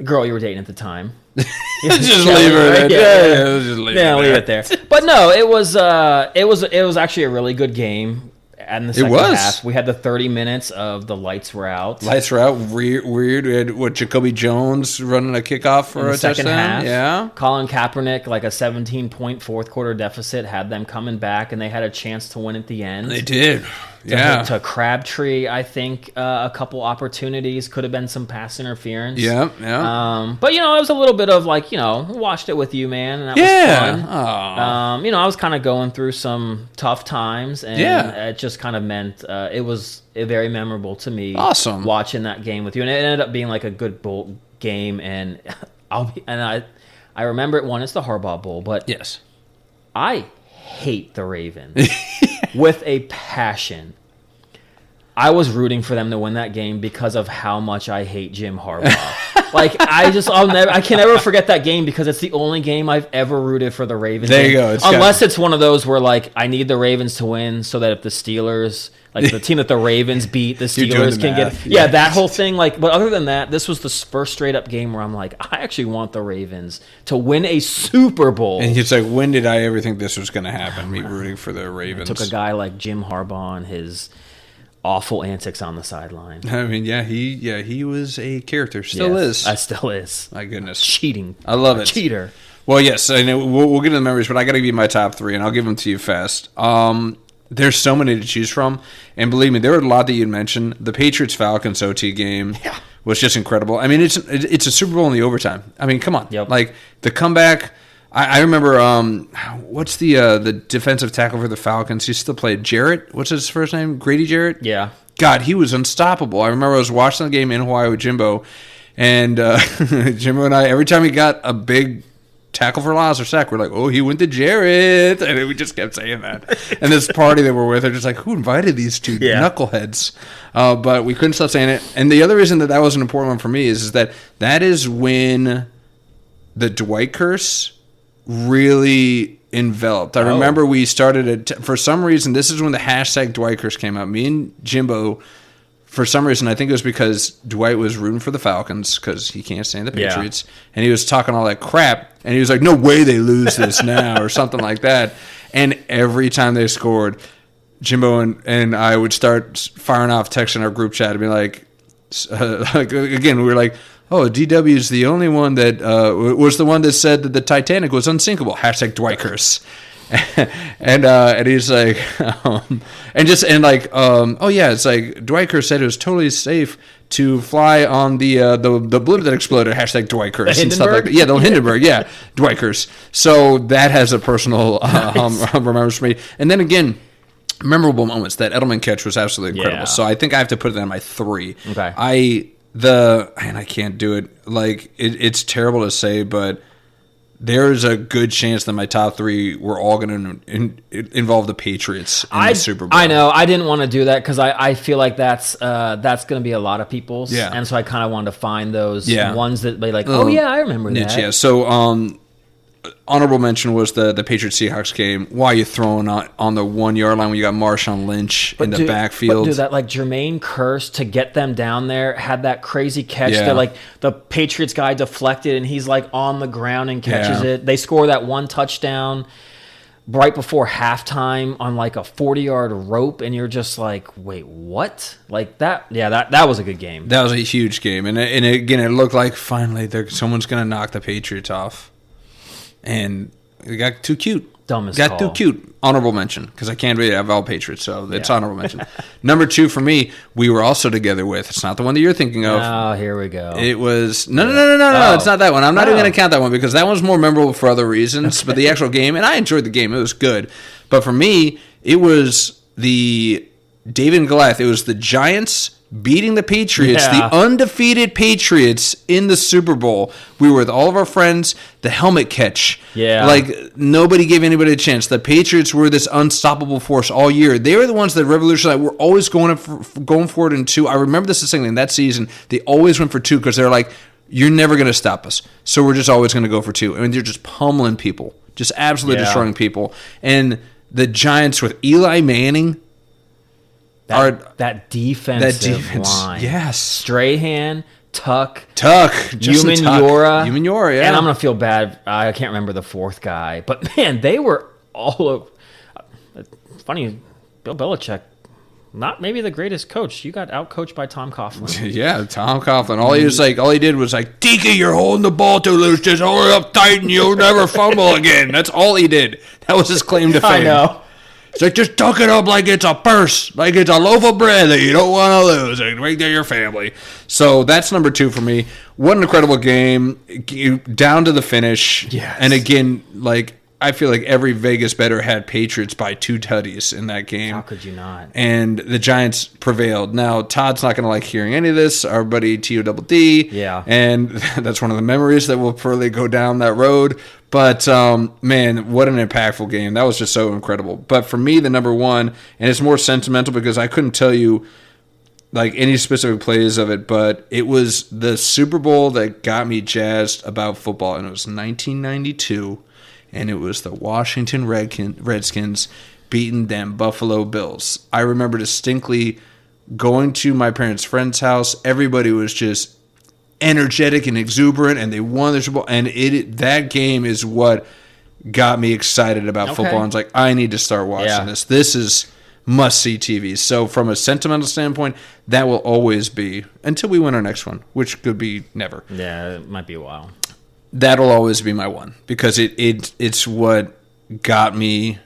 girl you were dating at the time. Just leave her there. Leave it there. But no, it was actually a really good game. And the second half, we had the 30 minutes of the lights were out. Lights were out. Weird. We had Jacoby Jones running a kickoff for a second touchdown. Half. Yeah. Colin Kaepernick, like a 17-point fourth quarter deficit, had them coming back, and they had a chance to win at the end. They did. Yeah. To Crabtree, I think a couple opportunities, could have been some pass interference. Yeah. But it was a little bit of like, watched it with you, man, and that was fun. I was kind of going through some tough times, and it just kind of meant it was very memorable to me. Awesome. Watching that game with you, and it ended up being like a good bowl game, and I remember it won. It's the Harbaugh Bowl, but yes, I hate the Ravens with a passion. I was rooting for them to win that game because of how much I hate Jim Harbaugh. Like, I can never forget that game, because it's the only game I've ever rooted for the Ravens. There you go. Unless it's one of those where, like, I need the Ravens to win so that if the Steelers, like the team that the Ravens beat, the Steelers can get... Yeah, that whole thing. Like, but other than that, this was the first straight-up game where I'm like, I actually want the Ravens to win a Super Bowl. And it's like, when did I ever think this was going to happen, me rooting for the Ravens? It took a guy like Jim Harbaugh and his awful antics on the sideline. I mean, he was a character. Still is. Still is. My goodness. Cheating. I love it. Cheater. Well, yes, I know we'll get into the memories, but I got to give you my top 3, and I'll give them to you fast. There's so many to choose from, and believe me, there were a lot that you'd mentioned. The Patriots-Falcons OT game was just incredible. I mean, it's a Super Bowl in the overtime. I mean, come on. Yep. Like, the comeback... I remember, what's the defensive tackle for the Falcons? He still played Jarrett. What's his first name? Grady Jarrett? Yeah. God, he was unstoppable. I remember I was watching the game in Hawaii with Jimbo, and Jimbo and I, every time he got a big tackle for loss or sack, we're like, oh, he went to Jarrett. And we just kept saying that. And this party that we're with, they're just like, who invited these two knuckleheads? But we couldn't stop saying it. And the other reason that was an important one for me is that is when the Dwight curse really enveloped. I remember we started for some reason, this is when the hashtag Dwight curse came out. Me and Jimbo, for some reason, I think it was because Dwight was rooting for the Falcons because he can't stand the Patriots, and he was talking all that crap, and he was like, no way they lose this now, or something like that. And every time they scored, Jimbo and I would start firing off texts in our group chat and be like, Again, we were like, oh, DW is the only one that was the one that said that the Titanic was unsinkable. Hashtag Dwikers. and he's like, oh yeah, it's like Dwiker said it was totally safe to fly on the blimp that exploded. Hashtag Dwikers and stuff like that. Yeah, the Hindenburg. Yeah, Dwikers. So that has a personal remembrance for me. And then again, memorable moments. That Edelman catch was absolutely incredible. So I think I have to put it on my 3. Okay. And I can't do it. Like it's terrible to say, but there's a good chance that my top 3 were all going to involve the Patriots in the Super Bowl. I know. I didn't want to do that because I feel like that's going to be a lot of people's. Yeah. And so I kind of wanted to find those ones that be like, oh, yeah, I remember that. Yeah. So honorable mention was the Patriots-Seahawks game. Why are you throwing on the 1-yard line when you got Marshawn Lynch in the backfield? But that, like, Jermaine Kearse to get them down there had that crazy catch that, like, the Patriots guy deflected and he's, like, on the ground and catches it. They score that 1 touchdown right before halftime on, like, a 40-yard rope, and you're just like, wait, what? Like, that was a good game. That was a huge game. And again, it looked like finally someone's going to knock the Patriots off. And it got too cute. Dumbest got call. too cute. Honorable mention, because I can't really have all Patriots, so it's honorable mention. Number 2 for me, we were also together with. It's not the one that you're thinking of. Oh, here we go. It was no. It's not that one. I'm not even going to count that one because that one's more memorable for other reasons. But the actual game, and I enjoyed the game. It was good. But for me, it was the David and Goliath. It was the Giants beating the Patriots, the undefeated Patriots in the Super Bowl. We were with all of our friends. The helmet catch. Yeah. Like, nobody gave anybody a chance. The Patriots were this unstoppable force all year. They were the ones that revolutionized. We're always going for it in 2. I remember this distinctly. In that season, they always went for 2 because they're like, you're never going to stop us. So we're just always going to go for 2. I mean, they're just pummeling people. Just absolutely destroying people. And the Giants with Eli Manning, that defensive line. Yes. Strahan, Tuck, Umenyiora, yeah. And I'm going to feel bad. I can't remember the 4th guy. But, man, they were all over. It's funny, Bill Belichick, not maybe the greatest coach. You got out-coached by Tom Coughlin. Yeah, Tom Coughlin. All he did was like, Tiki, you're holding the ball too loose. Just hold it up tight and you'll never fumble again. That's all he did. That was his claim to fame. I know. It's like, just tuck it up like it's a purse, like it's a loaf of bread that you don't want to lose and bring to your family. So that's number 2 for me. What an incredible game, down to the finish. Yes. And again, like, I feel like every Vegas bettor had Patriots by 2 tutties in that game. How could you not? And the Giants prevailed. Now, Todd's not going to like hearing any of this. Our buddy T.O.D.D. Yeah. And that's one of the memories that will probably go down that road. But, man, what an impactful game. That was just so incredible. But for me, the number 1, and it's more sentimental because I couldn't tell you, like, any specific plays of it, but it was the Super Bowl that got me jazzed about football, and it was 1992, and it was the Washington Redskins beating them Buffalo Bills. I remember distinctly going to my parents' friend's house. Everybody was just energetic and exuberant, and they won the Super Bowl. And that game is what got me excited about football. I was like, I need to start watching this. This is must-see TV. So from a sentimental standpoint, that will always be, until we win our next one, which could be never. Yeah, it might be a while. That'll always be my one, because it's what got me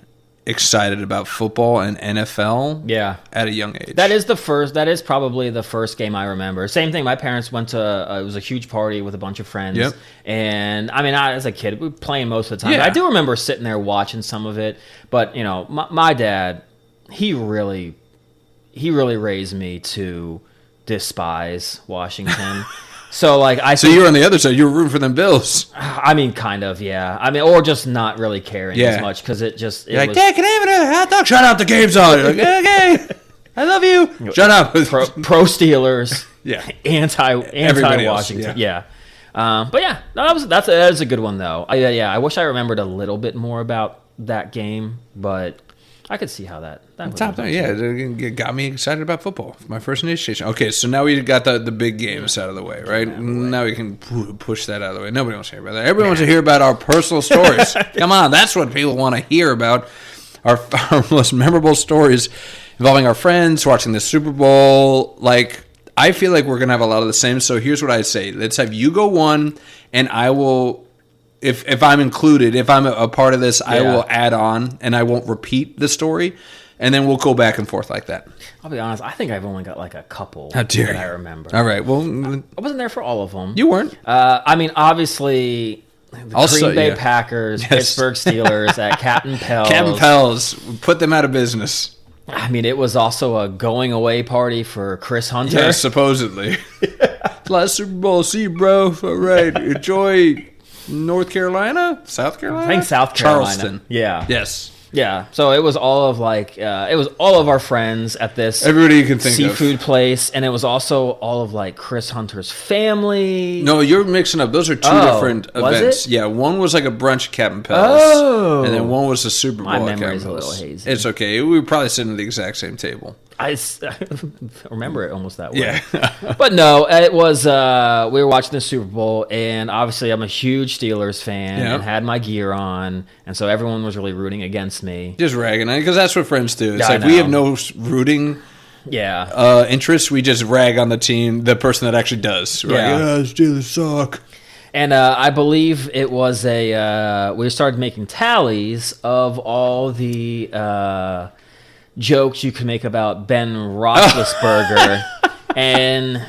excited about football and NFL at a young age. That is probably the first game I remember. Same thing, my parents went to it was a huge party with a bunch of friends. Yep. And I mean, as a kid, we were playing most of the time. I do remember sitting there watching some of it, but you know, my dad, he really raised me to despise Washington. So like so you were on the other side. You were rooting for them Bills. I mean, kind of, yeah. I mean, or just not really caring as much because it was like, Dad, can I have a hot dog? Shut up, the game's on. You're like, okay, I love you. Shut up. Pro Steelers. Yeah. Anti Washington. Yeah. But yeah, no, that is a good one though. I wish I remembered a little bit more about that game, but I could see how that top there. Yeah, it got me excited about football. My first initiation. Okay, so now we got the big games out of the way, right? Now we can push that out of the way. Nobody wants to hear about that. Everybody wants to hear about our personal stories. Come on, that's what people want to hear about. Our most memorable stories involving our friends, watching the Super Bowl. Like, I feel like we're going to have a lot of the same. So here's what I say. Let's have you go one, and I will, if I'm included, if I'm a part of this, I will add on, and I won't repeat the story. And then we'll go back and forth like that. I'll be honest. I think I've only got like a couple that I remember. All right. Well, I wasn't there for all of them. You weren't. I mean, obviously, the Also, Green Bay Packers, Pittsburgh Steelers at Captain Pell's. Captain Pell's. Put them out of business. I mean, it was also a going away party for Chris Hunter. Yeah, supposedly. Last Super Bowl. See you, bro. All right. Enjoy North Carolina? South Carolina? I think South Carolina. Charleston. Yeah. Yes. Yeah, so it was all of all of our friends at this everybody you can think seafood place, and it was also all of like Chris Hunter's family. No, you're mixing up. Those are two different events. It? Yeah, one was like a brunch at Captain Pell's, and then one was a Super Bowl. My at memory's Captain a little Pell's. hazy. It's okay. We were probably sitting at the exact same table. I remember it almost that way. Yeah. But no, it was, we were watching the Super Bowl, and obviously I'm a huge Steelers fan and had my gear on, and so everyone was really rooting against me. Just ragging on it, because that's what friends do. It's Yeah, like we have no rooting interests. We just rag on the person that actually does. Right? Yeah. Steelers suck. And I believe it was we started making tallies of all the jokes you could make about Ben Roethlisberger, and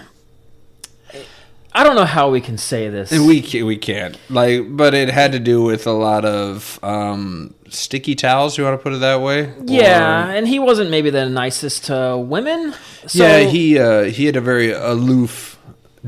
I don't know how we can say this. We can't. But it had to do with a lot of sticky towels. You want to put it that way? Yeah, and he wasn't maybe the nicest to women. So, yeah, he had a very aloof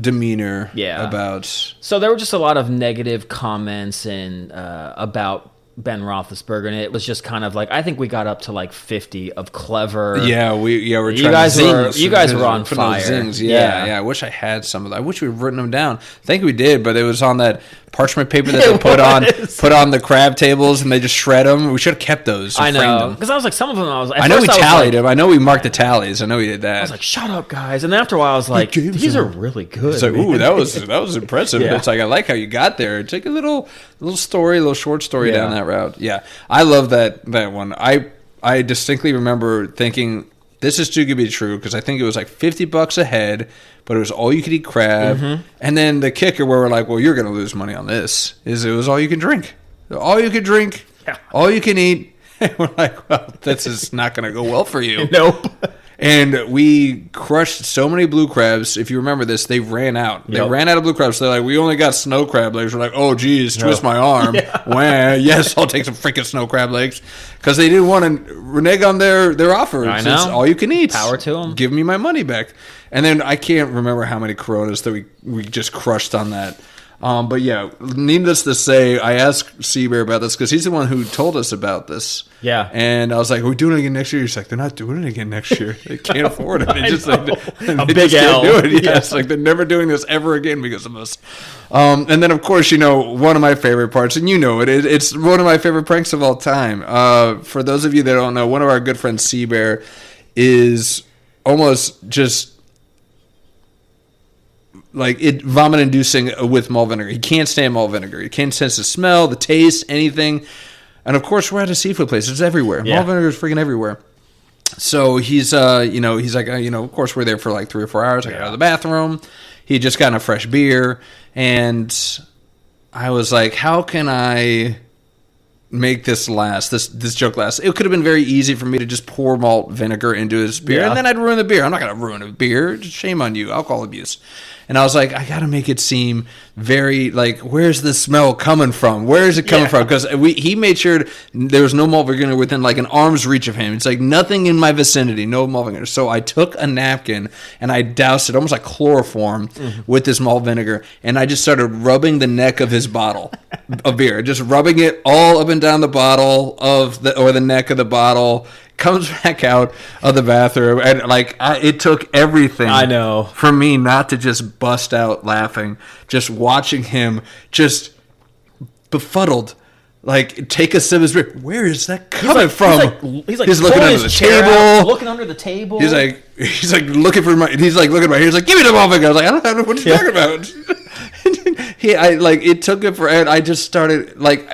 demeanor. Yeah. About. So there were just a lot of negative comments and about Ben Roethlisberger, and it was just kind of like, I think we got up to like 50 of clever. Yeah, we're trying you guys to zing. You guys were on putting fire. Zings. Yeah. I wish I had some of that. I wish we'd written them down. I think we did, but it was on that parchment paper that they put on the crab tables, and they just shred them. We should have kept those. I know, because I was like, some of them I know we tallied them. I know we marked the tallies. I know we did that. I was like, short up, guys. And then after a while, I was like, these are really good. It's like, ooh, that was impressive. It's like, I like how you got there. Take a little story, a little short story down that route. Yeah, I love that one. I distinctly remember thinking, this is too good to be true, because I think it was like $50 a head, but it was all you could eat crab. Mm-hmm. And then the kicker where we're like, well, you're going to lose money on this, is it was all you can drink. All you can drink, all you can eat. And we're like, well, this is not going to go well for you. Nope. And we crushed so many blue crabs. If you remember this, they ran out. They ran out of blue crabs. So they're like, we only got snow crab legs. We're like, oh, geez, twist my arm. Wah, yes, I'll take some freaking snow crab legs. Because they didn't want to renege on their offer. I know. It's all you can eat. Power to them. Give me my money back. And then I can't remember how many Coronas that we just crushed on that. But yeah, needless to say, I asked Seabear about this because he's the one who told us about this. Yeah. And I was like, are we doing it again next year? He's like, they're not doing it again next year. They can't afford it. They just like, a big L. Do it. Yeah. It's like they're never doing this ever again because of us. And then, of course, one of my favorite parts, and it's one of my favorite pranks of all time. For those of you that don't know, one of our good friends, Seabear, is almost just like vomit inducing with malt vinegar. He can't stand malt vinegar. He can't sense the smell, the taste, anything. And of course, we're at a seafood place. It's everywhere. Yeah. Malt vinegar is freaking everywhere. So he's like, of course, we're there for like 3 or 4 hours. I got out of the bathroom. He had just gotten a fresh beer. And I was like, how can I make this joke last? It could have been very easy for me to just pour malt vinegar into his beer, and then I'd ruin the beer. I'm not going to ruin a beer. Shame on you. Alcohol abuse. And I was like, I got to make it seem very, like, where's the smell coming from? Where is it coming from? Because he made sure there was no malt vinegar within, like, an arm's reach of him. It's like nothing in my vicinity, no malt vinegar. So I took a napkin, and I doused it, almost like chloroform, with this malt vinegar, and I just started rubbing the neck of his bottle of beer. Just rubbing it all up and down the bottle or the neck of the bottle. Comes back out of the bathroom, and it took everything. I know, for me not to just bust out laughing, just watching him just befuddled, like take a sip of his beer. Where is that coming from? He's looking under the table, looking under the table. He's like looking for my. He's like looking at my. He's like, give me the malt vinegar. I was like, I don't know what you're talking about. It took it for, and I just started like.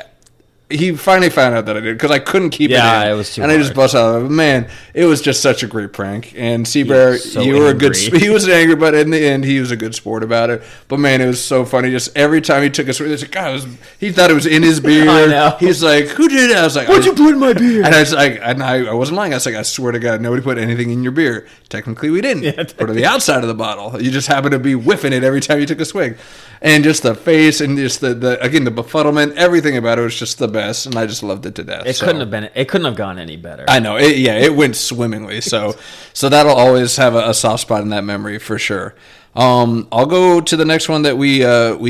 he finally found out that I did because I couldn't keep it in. Yeah, it was too and hard. I just bust out of it. Man, it was just such a great prank. And Seabear, So you were angry. he was angry, but in the end, he was a good sport about it. But man, it was so funny. Just every time he took a swig, like, God, he thought it was in his beer. I know. He's like, "Who did it?" I was like, What'd you put in my beer? And I was like, I wasn't lying. I was like, I swear to God, nobody put anything in your beer. Technically, we didn't. Put it on the outside of the bottle. You just happened to be whiffing it every time you took a swig. And just the face and just the again the befuddlement, everything about it was just the best, and I just loved it to death. It couldn't have gone any better. I know. It went swimmingly. So that'll always have a soft spot in that memory for sure. I'll go to the next one that we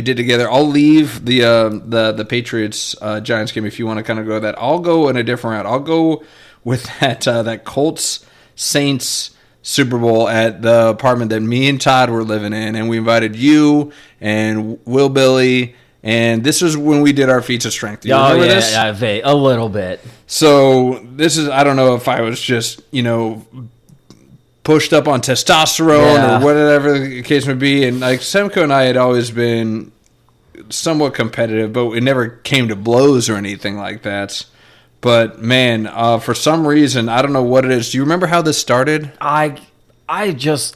did together. I'll leave the Patriots Giants game if you want to kind of go that. I'll go in a different route. I'll go with that Colts Saints Super Bowl at the apartment that me and Todd were living in, and we invited you and Will Billy, and this was when we did our feats of strength. Do you remember this? Yeah, a little bit. So this is, I don't know if I was just, pushed up on testosterone or whatever the case may be, and like Semko and I had always been somewhat competitive, but it never came to blows or anything like that. But man, for some reason, I don't know what it is. Do you remember how this started? I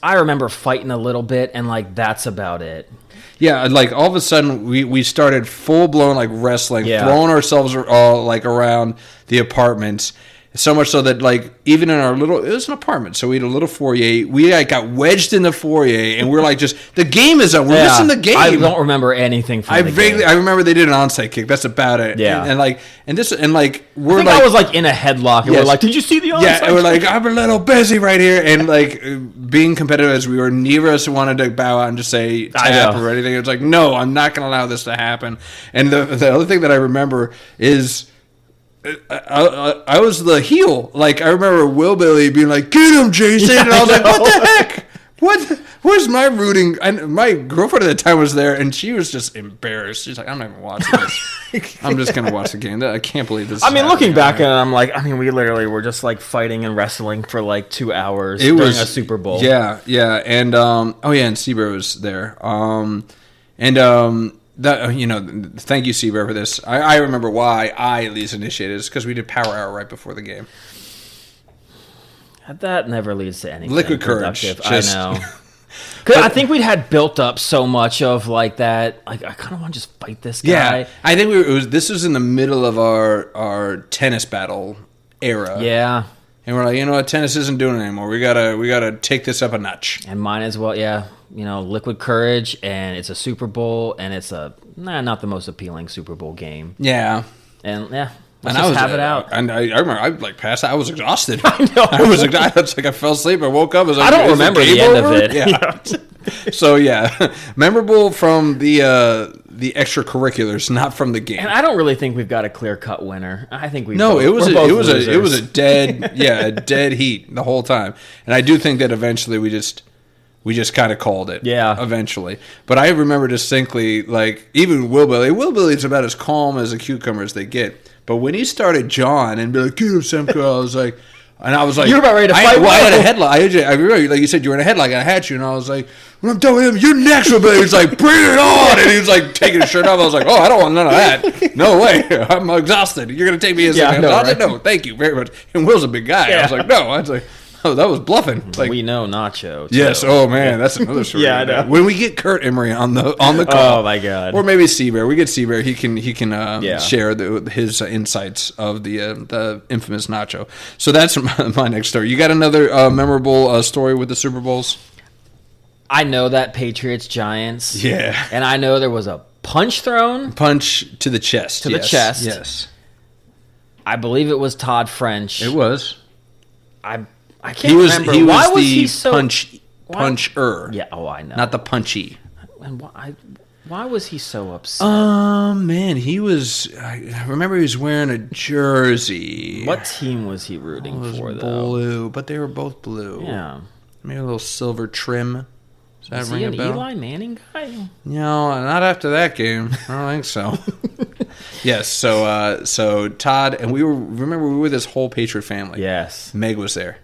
remember fighting a little bit, and like that's about it. Yeah, like all of a sudden we started full blown like wrestling, throwing ourselves all like around the apartments. So much so that, like, even in our it was an apartment, so we had a little foyer. We, like, got wedged in the foyer, and we're like, the game is up. We're missing the game. I don't remember anything from the game. I remember they did an onside kick. That's about it. Yeah. And we're I think I was, like, in a headlock, and we're like, did you see the onside Yeah, and we're kick? like, I'm a little busy right here. And, like, being competitive as we were, neither of us wanted to bow out and just say tap or anything. It was like, no, I'm not going to allow this to happen. And the other thing that I remember is... I was the heel. Like, I remember Will Billy being like, "Get him, Jason!" And I was like, "What the heck? Where's my rooting?" And my girlfriend at the time was there, and she was just embarrassed. She's like, "I'm not even watching this. I'm just gonna watch the game. I can't believe this." Looking back at it, I'm like, we literally were just like fighting and wrestling for like 2 hours during a Super Bowl. Yeah, and and Seabear was there. Thank you, Seabear, for this. I remember why I at least initiated this, because we did Power Hour right before the game. That never leads to anything Liquid courage. productive. I know. I think we'd had built up so much of like that. Like, I kind of want to just fight this guy. Yeah, I think this was in the middle of our tennis battle era. Yeah. And we're like, you know what, tennis isn't doing it anymore. We gotta take this up a notch. And might as well, liquid courage, and it's a Super Bowl, and it's not the most appealing Super Bowl game. Yeah. And let's just have it out. And I remember I like passed out. I was exhausted. I know. I was exhausted. It's like I fell asleep. I woke up. I was like, I don't remember the end of it. Yeah. So yeah, memorable from the extracurriculars, not from the game. And I don't really think we've got a clear-cut winner. I think it was a dead heat the whole time. And I do think that eventually we just kind of called it. Yeah. Eventually. But I remember distinctly, like, even Will Billy's about as calm as a cucumber as they get. But when he started John and be like, "Get him, Semko," I was like, you're about ready to fight. I had a headlock. I remember, like you said, you were in a headlock, and I had you, and I was like, when I'm done with him, you're next, Will Billy. He's like, "Bring it on!" And he was like taking his shirt off. I was like, "Oh, I don't want none of that. No way. I'm exhausted. You're gonna take me as no, thank you very much." And Will's a big guy. Yeah. I was like, "No." I was like, "Oh, that was bluffing." Like, we know Nacho. Too. Yes. Oh man, that's another story. Yeah, I know. When we get Kurt Emery on the call. Oh my God. Or maybe Seabear. We get Seabear. He can share his insights of the infamous Nacho. So that's my next story. You got another memorable story with the Super Bowls? I know that Patriots Giants. Yeah. And I know there was a punch thrown. Punch to the chest. The chest. Yes. I believe it was Todd French. It was. I can't remember. Why was he so puncher? Yeah. Oh, I know. Not the punchy. And why was he so upset? Man, he was. I remember he was wearing a jersey. What team was he rooting for? Blue, but they were both blue. Yeah. Maybe a little silver trim. Does that ring a bell? Eli Manning guy? No, not after that game. I don't think so. Yes. So Todd and we were with this whole Patriot family. Yes. Meg was there.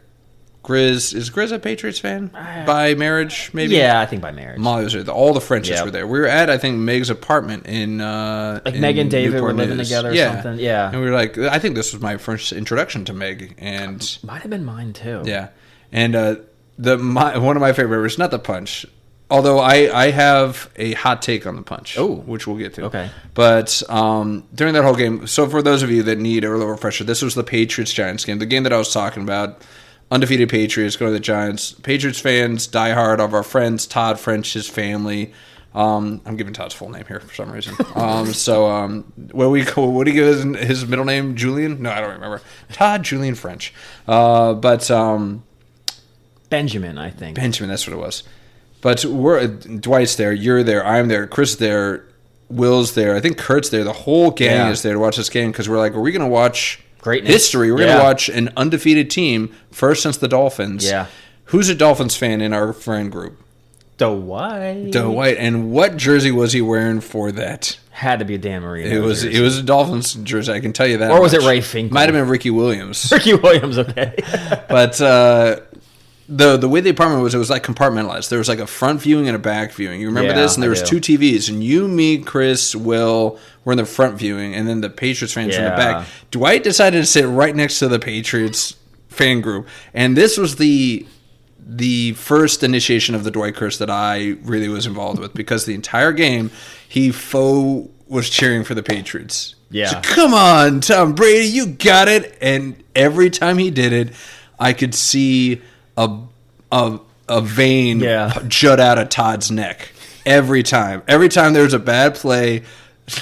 Grizz. Is Grizz a Patriots fan? By marriage, maybe? Yeah, I think by marriage. Molly was there. All the Frenches were there. We were at, I think, Meg's apartment in like Meg and David Newport were living News. together or something. Yeah. And we were like, I think this was my first introduction to Meg. And might have been mine too. yeah. And one of my favorite was not the punch. Although I have a hot take on the punch, which we'll get to. Okay. But during that whole game, so for those of you that need a little refresher, this was the Patriots-Giants game, the game that I was talking about. Undefeated Patriots go to the Giants. Patriots fans, diehard of our friends, Todd French, his family. I'm giving Todd's full name here for some reason. What do you give his middle name? Julian? No, I don't remember. Todd Julian French. Benjamin, I think. Benjamin, that's what it was. But Dwight's there, you're there, I'm there, Chris is there, Will's there, I think Kurt's there. The whole gang is there to watch this game because we're like, are we going to watch greatness? History? We're going to watch an undefeated team, first since the Dolphins. Yeah. Who's a Dolphins fan in our friend group? Dwight. And what jersey was he wearing for that? Had to be a Dan Marino. It was a Dolphins jersey, I can tell you that. Or was it Ray Finkel? Might have been Ricky Williams. Ricky Williams, okay. But the way the apartment was, it was like compartmentalized. There was like a front viewing and a back viewing. You remember this? And there was two TVs. And you, me, Chris, Will were in the front viewing, and then the Patriots fans in the back. Dwight decided to sit right next to the Patriots fan group. And this was the first initiation of the Dwight curse that I really was involved with, because the entire game he was cheering for the Patriots. Yeah. So, come on, Tom Brady, you got it. And every time he did it, I could see a vein jut out of Todd's neck every time. Every time there was a bad play,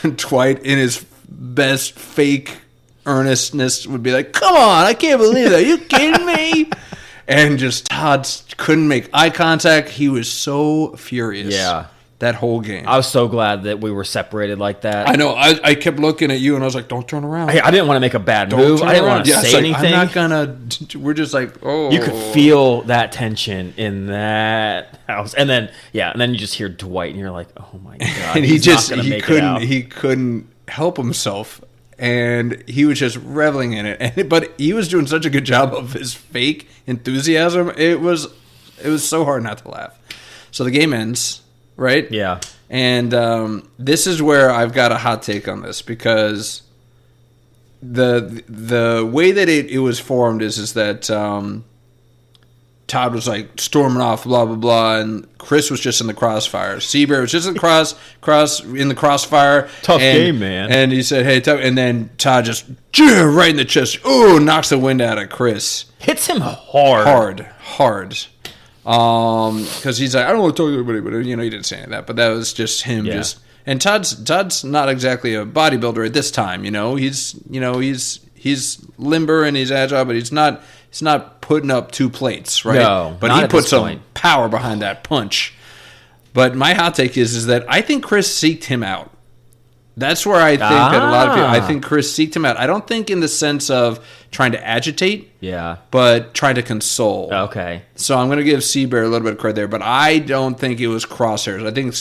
Dwight in his best fake earnestness would be like, "Come on, I can't believe that. Are you kidding me?" And just Todd couldn't make eye contact. He was so furious. Yeah. That whole game. I was so glad that we were separated like that. I know. I kept looking at you, and I was like, "Don't turn around." I didn't want to make a bad move. I didn't want to say anything. I'm not gonna. We're just like, oh. You could feel that tension in that house, and then you just hear Dwight, and you're like, "Oh my god!" And he couldn't help himself, and he was just reveling in it. But he was doing such a good job of his fake enthusiasm. It was so hard not to laugh. So the game ends. Right? Yeah. And this is where I've got a hot take on this, because the way that it was formed is that Todd was like storming off, blah blah blah, and Chris was just in the crossfire. Seabear was just in the crossfire. Tough game, man. And he said, "Hey, tough." And then Todd just right in the chest. Ooh, knocks the wind out of Chris. Hits him hard. Because he's like, I don't want to talk to everybody, but he didn't say any of that. But that was just him. Yeah. And Todd's not exactly a bodybuilder at this time. He's limber and he's agile, but he's not putting up two plates, right? No, but he put some power behind that punch. But my hot take is that I think Chris seeked him out. That's where I think that a lot of people. I think Chris seeked him out. I don't think in the sense of trying to agitate. Yeah. But trying to console. Okay. So I'm going to give Seabear a little bit of credit there, but I don't think it was crosshairs. I think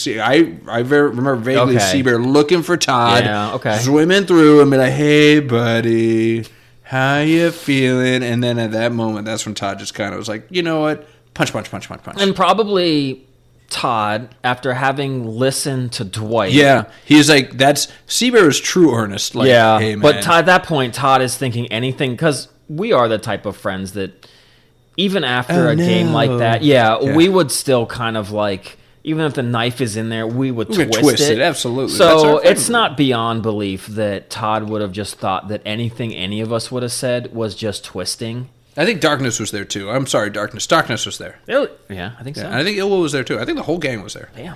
I remember vaguely Seabear looking for Todd, swimming through and be like, "Hey, buddy, how you feeling?" And then at that moment, that's when Todd just kind of was like, "You know what? Punch." And probably Todd, after having listened to Dwight. Yeah, he's like, that's Seabear's true earnest. Like, yeah, hey, man. But at that point, Todd is thinking anything, because we are the type of friends that even after a game like that, we would still kind of like, even if the knife is in there, we would twist it. Absolutely. So it's not beyond belief that Todd would have just thought that anything any of us would have said was just twisting. I think Darkness was there, too. I'm sorry, Darkness. Darkness was there. Yeah, I think so. And I think Ilwa was there, too. I think the whole gang was there. Yeah.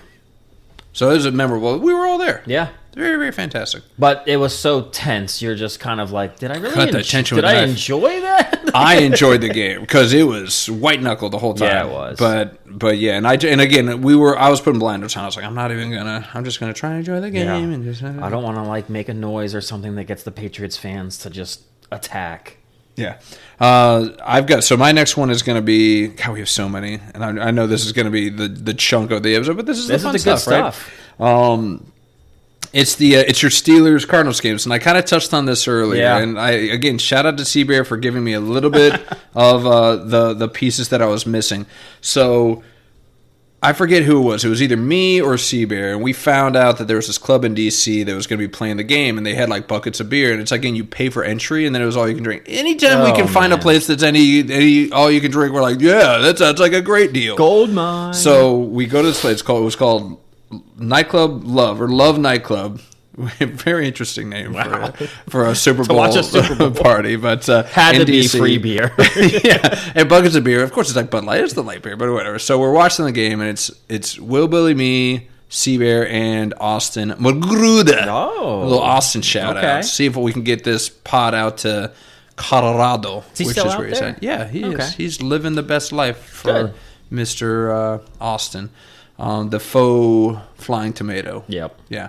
So it was memorable. We were all there. Yeah. Very, very fantastic. But it was so tense. You're just kind of like, did I really enjoy that? I enjoyed the game because it was white knuckle the whole time. Yeah, it was. But yeah, and again, I was putting blinders on. I was like, I'm just gonna try and enjoy the game. Yeah. And just, I don't want to like make a noise or something that gets the Patriots fans to just attack. Yeah. So my next one is going to be, God, we have so many, and I know this is going to be the chunk of the episode, but this is the fun good stuff, right? It's your Steelers Cardinals games, and I kind of touched on this earlier. Yeah. And again shout out to Seabear for giving me a little bit of the pieces that I was missing. So I forget who it was. It was either me or Seabear, and we found out that there was this club in DC that was going to be playing the game, and they had like buckets of beer, and it's like, again, you pay for entry, and then it was all you can drink. Anytime we can find a place that's any all you can drink, we're like, yeah, that sounds like a great deal. Gold mine. So we go to this place. It was called Nightclub Love or Love Nightclub. Very interesting name for a Super Bowl, watch a Super Bowl party, but had in to be DC. free beer. Yeah, and buckets of beer. Of course, it's like Bud Light. It's the light beer, but whatever. So we're watching the game, and it's Will, Billy, me, Seabear, and Austin Magruder. Oh, A little Austin shout okay. out. See if we can get this pod out to Colorado, Is he which still is out where he's there? at. Yeah, he Okay. is. He's living the best life for Good. Mr. Austin, the faux flying tomato. Yep. Yeah.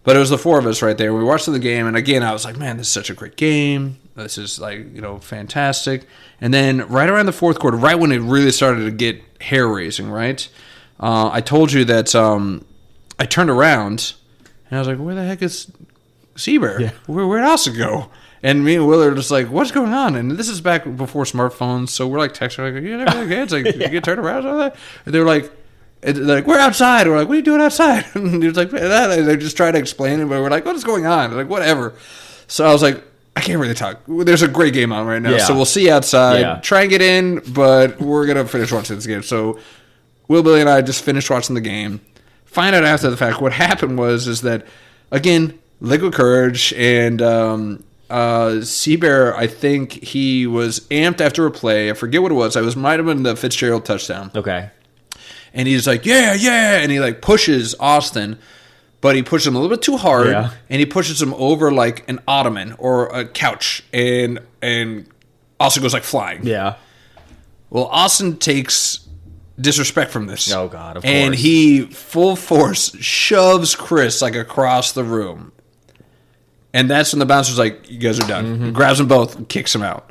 But it was the four of us right there. We watched the game, and again, I was like, man, this is such a great game. This is, like, fantastic. And then right around the fourth quarter, right when it really started to get hair-raising, right, I told you that I turned around, and I was like, where the heck is Seabear? Yeah. Where'd Austin go? And me and Will are just like, what's going on? And this is back before smartphones, so we're like texting, like, yeah, okay. It's like, you get turned around. And they're like, we're outside. We're like, what are you doing outside? And he was like, they're just trying to explain it, but we're like, what is going on? They're like, whatever. So I was like, I can't really talk. There's a great game on right now, Yeah. so we'll see you outside. Yeah. Try and get in, but we're going to finish watching this game. So Will, Billy, and I just finished watching the game. Find out after the fact what happened is that, again, liquid courage, and Seabear, I think he was amped after a play. I forget what it was. Might have been the Fitzgerald touchdown. Okay. And he's like, yeah, and he like pushes Austin, but he pushes him a little bit too hard, Yeah. and he pushes him over like an ottoman or a couch, and Austin goes like flying. Yeah. Well, Austin takes disrespect from this. Oh, God, of And course. he full force shoves Chris like across the room. And that's when the bouncer's like, you guys are done. Mm-hmm. Grabs them both and kicks them out.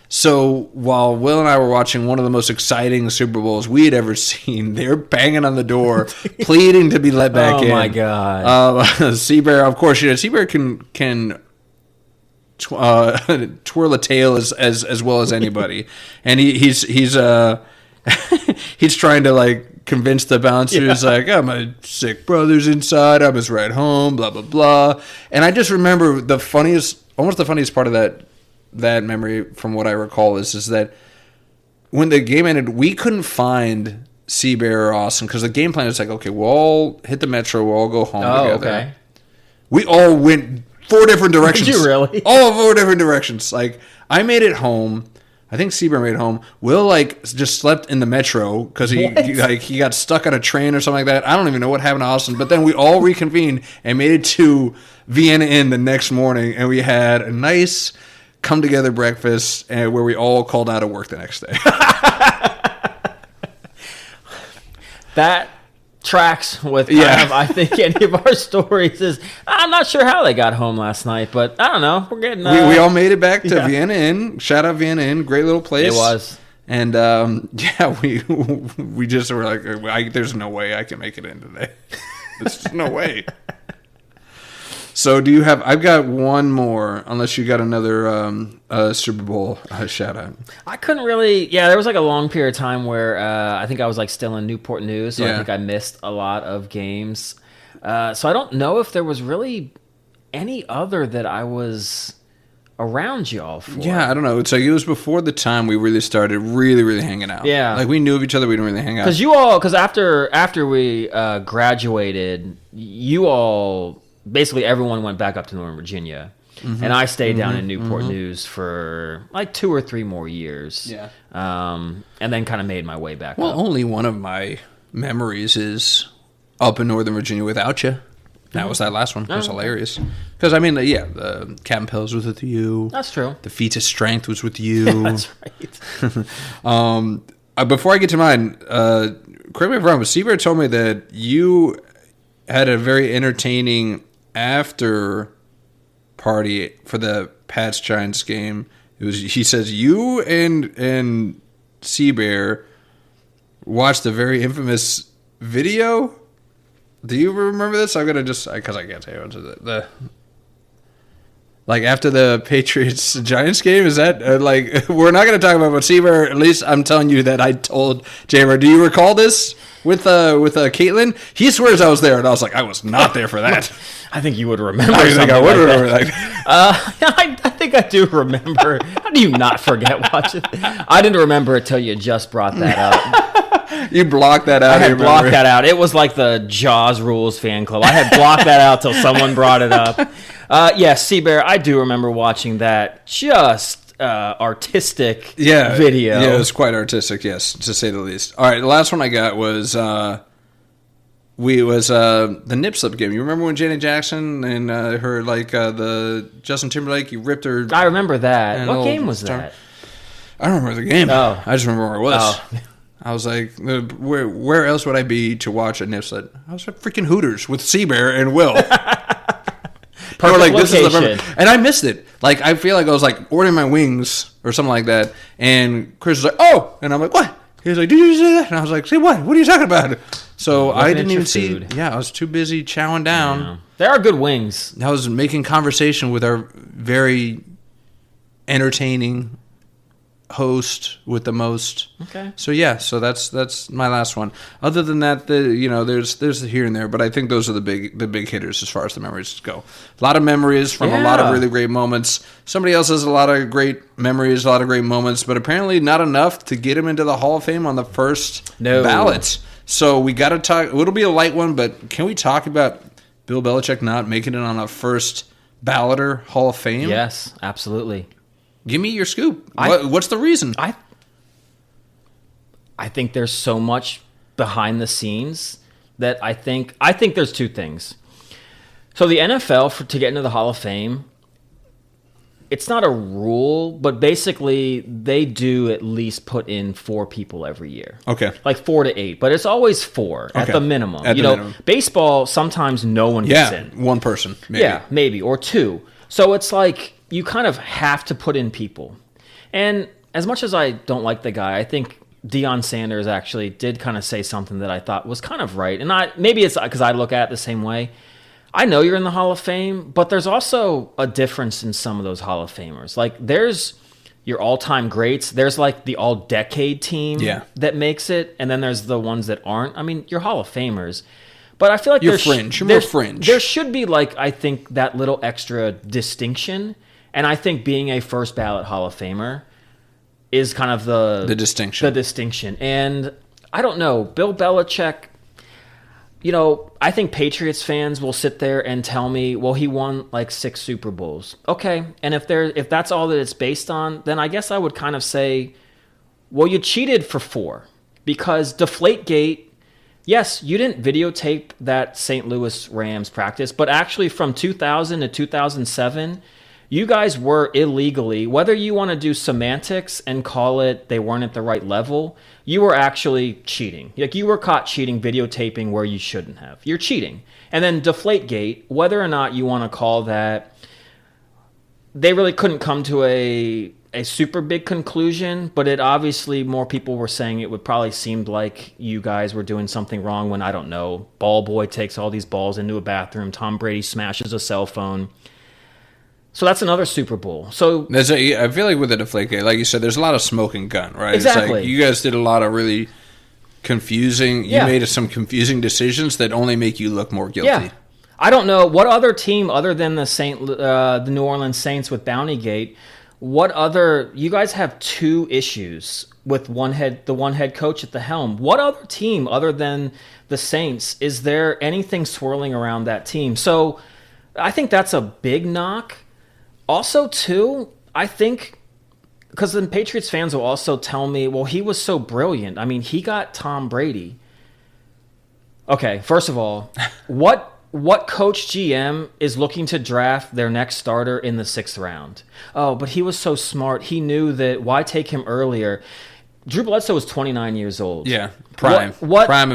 So while Will and I were watching one of the most exciting Super Bowls we had ever seen, they're banging on the door, pleading to be let back in. Oh, my God. Seabear, of course, Seabear can twirl a tail as well as anybody. And he's he's trying to like convince the bouncers, like, oh, my sick brother's inside, I'm his ride home, blah, blah, blah. And I just remember almost the funniest part of that memory from what I recall is that when the game ended, we couldn't find Seabear or Austin because the game plan was like, okay, we'll all hit the metro, we'll all go home together. Okay. We all went 4 different directions. Did you really? All 4 different directions. Like, I made it home. I think Seabear made it home. Will, like, just slept in the metro because he got stuck on a train or something like that. I don't even know what happened to Austin. But then we all reconvened and made it to Vienna Inn the next morning, and we had a nice come-together breakfast where we all called out of work the next day. That tracks with kind of, I think, any of our stories. Is I'm not sure how they got home last night, but I don't know. We're getting We all made it back to Vienna Inn. Shout out Vienna Inn. Great little place. It was. And, we just were like, there's no way I can make it in today. There's just no way. So I've got one more, unless you got another Super Bowl shout out. I couldn't really, there was like a long period of time where I think I was like still in Newport News, so I think I missed a lot of games. So I don't know if there was really any other that I was around y'all for. Yeah, I don't know. It's like it was before the time we really started really hanging out. Yeah. Like we knew of each other, we didn't really hang out. Because after we graduated, you all, basically everyone went back up to Northern Virginia. Mm-hmm. And I stayed down in Newport News for like 2 or 3 more years. Yeah. And then kind of made my way back up. Well, only one of my memories is up in Northern Virginia without you. That was that last one. It was hilarious. Because, I mean, the Captain Pills was with you. That's true. The Feats of Strength was with you. That's right. Before I get to mine, correct me if I'm wrong, but Seabear told me that you had a very entertaining after party for the Pats Giants game. He says you and Seabear watched a very infamous video. Do you remember this? I'm gonna just because I can't tell you what the like after the Patriots Giants game. Is that like we're not gonna talk about what Seaver? At least I'm telling you that I told Jamer. Do you recall this with Caitlin? He swears I was there, and I was like, I was not there for that. I think you would remember. I think I would remember that. I think I do remember. How do you not forget watching? I didn't remember it till you just brought that up. You blocked that out. I had blocked that out. It was like the Jaws Rules fan club. I had blocked that out till someone brought it up. Yes, Seabear, I do remember watching that. Just artistic video. Yeah, it was quite artistic, yes, to say the least. All right, the last one I got was the nip slip game. You remember when Janet Jackson and her the Justin Timberlake, you ripped her. I remember that. What game was that? I don't remember the game. Oh. I just remember where it was. Oh. I was like, where else would I be to watch a nip slip? I was at freaking Hooters with Seabear and Will. Perfect like, location. This is and I missed it. Like, I feel like I was like ordering my wings or something like that, and Chris was like, "Oh," and I'm like, "What?" He was like, "Did you say that?" And I was like, "Say what? What are you talking about?" So I didn't even see. Yeah, I was too busy chowing down. Yeah. There are good wings. I was making conversation with our very entertaining host with the most. Okay. So yeah, so that's my last one. Other than that, there's the here and there, but I think those are the big hitters as far as the memories go. A lot of memories from a lot of really great moments. Somebody else has a lot of great memories, a lot of great moments, but apparently not enough to get him into the Hall of Fame on the first ballot. So we got to talk. It'll be a light one, but can we talk about Bill Belichick not making it on a first balloter Hall of Fame? Yes, absolutely. Give me your scoop. What's the reason? I think there's so much behind the scenes that I think there's two things. So the NFL, to get into the Hall of Fame, it's not a rule, but basically they do at least put in 4 people every year. Okay. Like 4 to 8, but it's always 4 at the minimum. Minimum. Baseball, sometimes no one gets in. One person, maybe. Yeah, maybe, or 2. So it's like you kind of have to put in people. And as much as I don't like the guy, I think Deion Sanders actually did kind of say something that I thought was kind of right. And maybe it's because I look at it the same way. I know you're in the Hall of Fame, but there's also a difference in some of those Hall of Famers. Like, there's your all-time greats. There's, like, the all-decade team that makes it, and then there's the ones that aren't. I mean, you're Hall of Famers. But I feel like you're fringe. You're more fringe. There should be, like, I think, that little extra distinction. And I think being a first ballot Hall of Famer is kind of the distinction. The distinction. And I don't know, Bill Belichick, I think Patriots fans will sit there and tell me, well, he won like 6 Super Bowls. Okay. And if that's all that it's based on, then I guess I would kind of say, well, you cheated for 4. Because Deflategate, yes, you didn't videotape that St. Louis Rams practice, but actually from 2000 to 2007, you guys were illegally, whether you want to do semantics and call it they weren't at the right level, you were actually cheating. Like, you were caught cheating, videotaping where you shouldn't have. You're cheating. And then Deflategate, whether or not you want to call that, they really couldn't come to a super big conclusion, but it obviously, more people were saying it would probably seemed like you guys were doing something wrong when, I don't know, ball boy takes all these balls into a bathroom, Tom Brady smashes a cell phone. So that's another Super Bowl. So I feel like with the Deflategate, like you said, there's a lot of smoke and gun, right? Exactly. It's like you guys did a lot of really confusing. You made some confusing decisions that only make you look more guilty. Yeah. I don't know what other team other than the New Orleans Saints with Bountygate. You guys have 2 issues with the one head coach at the helm. What other team other than the Saints is there anything swirling around that team? So I think that's a big knock. Also, too, I think, because the Patriots fans will also tell me, well, he was so brilliant. I mean, he got Tom Brady. Okay, first of all, what coach GM is looking to draft their next starter in the 6th round? Oh, but he was so smart. He knew that, why take him earlier? Drew Bledsoe was 29 years old. Yeah, prime of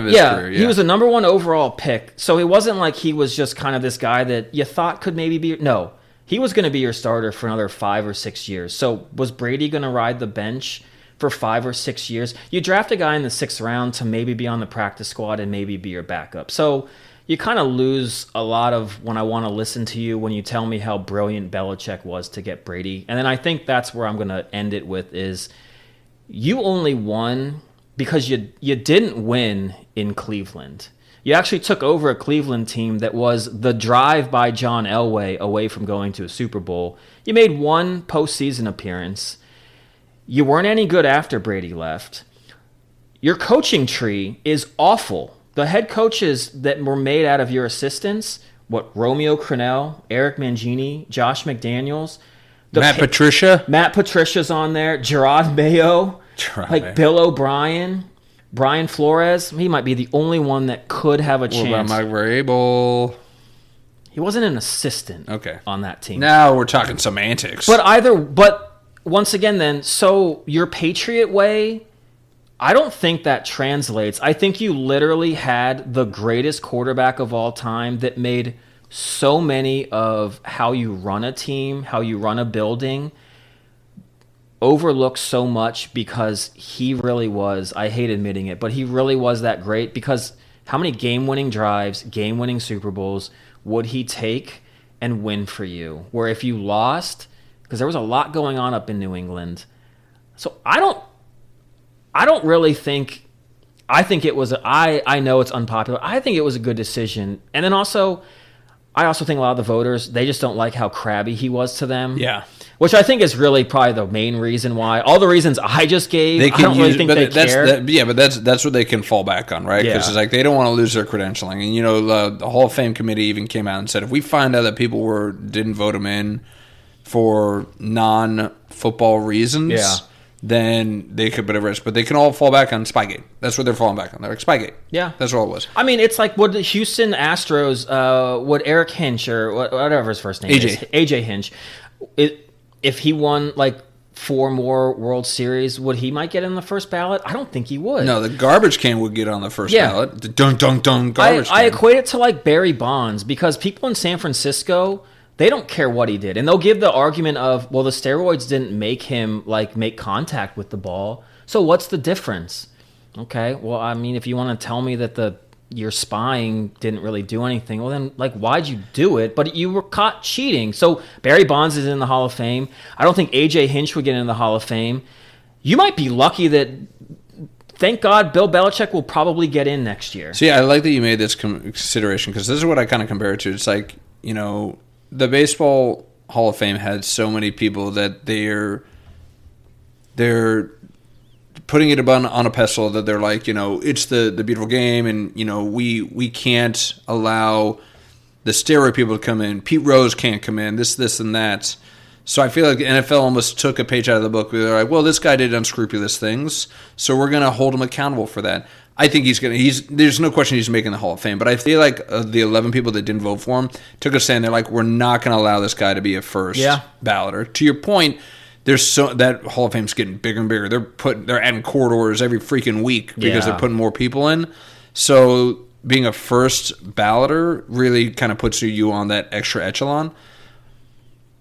his career. Yeah. He was a number 1 overall pick. So it wasn't like he was just kind of this guy that you thought could maybe be. No, he was going to be your starter for another 5 or 6 years. So was Brady going to ride the bench for 5 or 6 years? You draft a guy in the 6th round to maybe be on the practice squad and maybe be your backup. So you kind of lose a lot of when I want to listen to you when you tell me how brilliant Belichick was to get Brady. And then I think that's where I'm going to end it with is you only won because you didn't win in Cleveland. You actually took over a Cleveland team that was the drive by John Elway away from going to a Super Bowl. You made one postseason appearance. You weren't any good after Brady left. Your coaching tree is awful. The head coaches that were made out of your assistants, Romeo Crennel, Eric Mangini, Josh McDaniels. Matt Patricia. Matt Patricia's on there. Gerard Mayo. Bill O'Brien. Brian Flores. He might be the only one that could have a chance. What about Mike Vrabel? He wasn't an assistant on that team. Now we're talking semantics. But once again then, so your Patriot way, I don't think that translates. I think you literally had the greatest quarterback of all time that made so many of how you run a team, how you run a building, overlooked so much because he really was, I hate admitting it, but he really was that great because how many game-winning drives, game-winning Super Bowls would he take and win for you? Where if you lost, because there was a lot going on up in New England. So I don't really think, I think it was, I know it's unpopular. I think it was a good decision. And then also, I also think a lot of the voters, they just don't like how crabby he was to them. Yeah. Which I think is really probably the main reason why. All the reasons I just gave, I don't really think they care. But that's what they can fall back on, right? Because it's like they don't want to lose their credentialing. And, the Hall of Fame committee even came out and said, if we find out that people didn't vote him in for non-football reasons, then they could put a risk. But they can all fall back on Spygate. That's what they're falling back on. They're like, Spygate. Yeah. That's all it was. I mean, it's like, would the Houston Astros, would Eric Hinch, or whatever his first name is, AJ Hinch, if he won, 4 more World Series, would he might get in the first ballot? I don't think he would. No, the garbage can would get on the first ballot. The dunk garbage can. I equate it to, Barry Bonds, because people in San Francisco, they don't care what he did. And they'll give the argument of, well, the steroids didn't make him, make contact with the ball. So what's the difference? Okay, well, I mean, if you want to tell me that your spying didn't really do anything, well, then, why'd you do it? But you were caught cheating. So Barry Bonds is in the Hall of Fame. I don't think A.J. Hinch would get in the Hall of Fame. You might be lucky that, thank God, Bill Belichick will probably get in next year. So, yeah, I like that you made this consideration, because this is what I kind of compare it to. It's like, the Baseball Hall of Fame had so many people that they're putting it on a pedestal that they're like, it's the beautiful game, and we can't allow the steroid people to come in. Pete Rose can't come in. This, and that. So I feel like the NFL almost took a page out of the book where they're like, well, this guy did unscrupulous things, so we're going to hold him accountable for that. I think there's no question he's making the Hall of Fame, but I feel like the 11 people that didn't vote for him took a stand. They're like, we're not going to allow this guy to be a first balloter. To your point, that Hall of Fame's getting bigger and bigger. They're adding corridors every freaking week because they're putting more people in. So being a first balloter really kind of puts you on that extra echelon.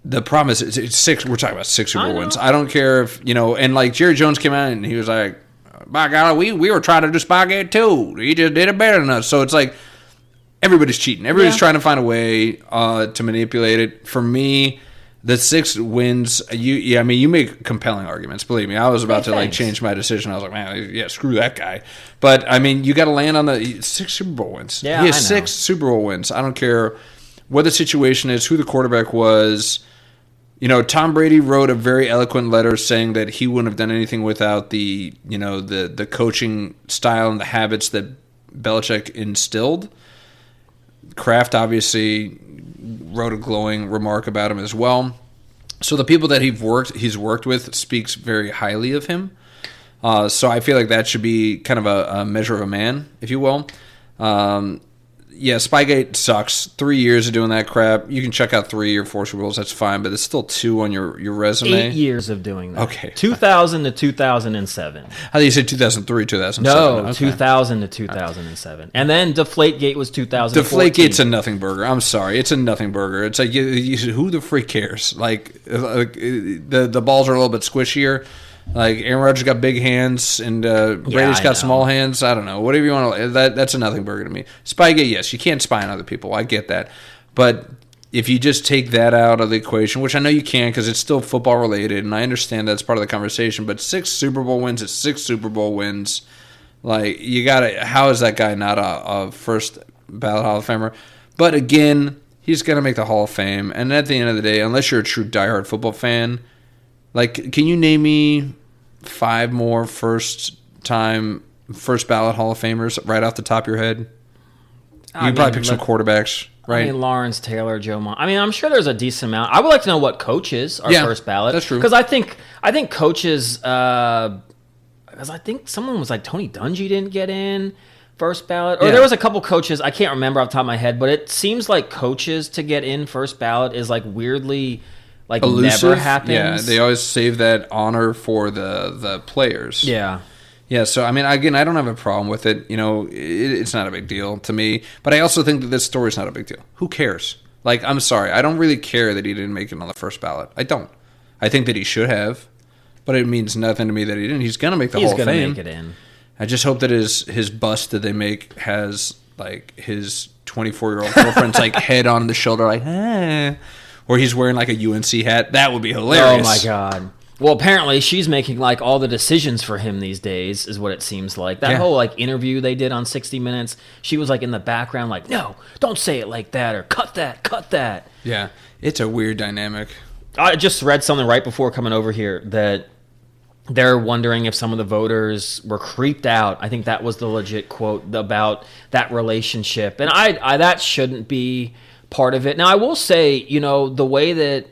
The problem is it's 6. We're talking about 6 Super Bowl wins. I don't care if and Jerry Jones came out and he was like, by God, we were trying to do Spygate too. He just did it better than us. So it's like everybody's cheating. Everybody's trying to find a way to manipulate it. For me, the 6 wins, you make compelling arguments. Believe me, I was about to change my decision. I was like, man, screw that guy. But you got to land on the 6 Super Bowl wins. Yeah, he has 6 Super Bowl wins. I don't care what the situation is, who the quarterback was. Tom Brady wrote a very eloquent letter saying that he wouldn't have done anything without the coaching style and the habits that Belichick instilled. Kraft obviously wrote a glowing remark about him as well. So the people that he's worked with speaks very highly of him. So I feel like that should be kind of a measure of a man, if you will. Spygate sucks. 3 years of doing that crap. You can check out 3 or 4 Super Bowls. That's fine, but it's still 2 on your resume. 8 years of doing that. Okay. 2000 to 2007. How do you say 2003, 2007? No, okay. 2000 to 2007. And then Deflategate was 2014. Deflategate's a nothing burger. I'm sorry. It's a nothing burger. It's like, who the freak cares? The balls are a little bit squishier. Like Aaron Rodgers got big hands and Brady's got small hands. I don't know. Whatever you want to. That's a nothing burger to me. Spygate, yes, you can't spy on other people. I get that, but if you just take that out of the equation, which I know you can because it's still football related, and I understand that's part of the conversation. But 6 Super Bowl wins is 6 Super Bowl wins. Like you gotta. How is that guy not a first ballot Hall of Famer? But again, he's gonna make the Hall of Fame. And at the end of the day, unless you're a true diehard football fan, like, can you name me 5 more first ballot Hall of Famers right off the top of your head? You can probably pick some quarterbacks, right? I mean, Lawrence Taylor, Joe Mon. I mean, I'm sure there's a decent amount. I would like to know what coaches are first ballot. That's true. Because I think coaches. Because I think someone was like Tony Dungy didn't get in first ballot, or there was a couple coaches I can't remember off the top of my head, but it seems like coaches to get in first ballot is like weirdly. Like elusive. Never happens. Yeah, they always save that honor for the players. Yeah. Yeah, so, I mean, again, I don't have a problem with it. You know, it's not a big deal to me. But I also think that this story's not a big deal. Who cares? Like, I'm sorry. I don't really care that he didn't make it on the first ballot. I don't. I think that he should have. But it means nothing to me that he didn't. He's going to make the Hall of Fame. He's going to make it in. I just hope that his bust that they make has, like, his 24-year-old girlfriend's, like, head on the shoulder, like, or he's wearing, like, a UNC hat. That would be hilarious. Oh, my God. Well, apparently she's making, like, all the decisions for him these days, is what it seems like. That whole, like, interview they did on 60 Minutes, she was, like, in the background, like, no, don't say it like that, or cut that. Yeah, it's a weird dynamic. I just read something right before coming over here that they're wondering if some of the voters were creeped out. I think that was the legit quote about that relationship. And I that shouldn't be part of it. Now, I will say, you know, the way that...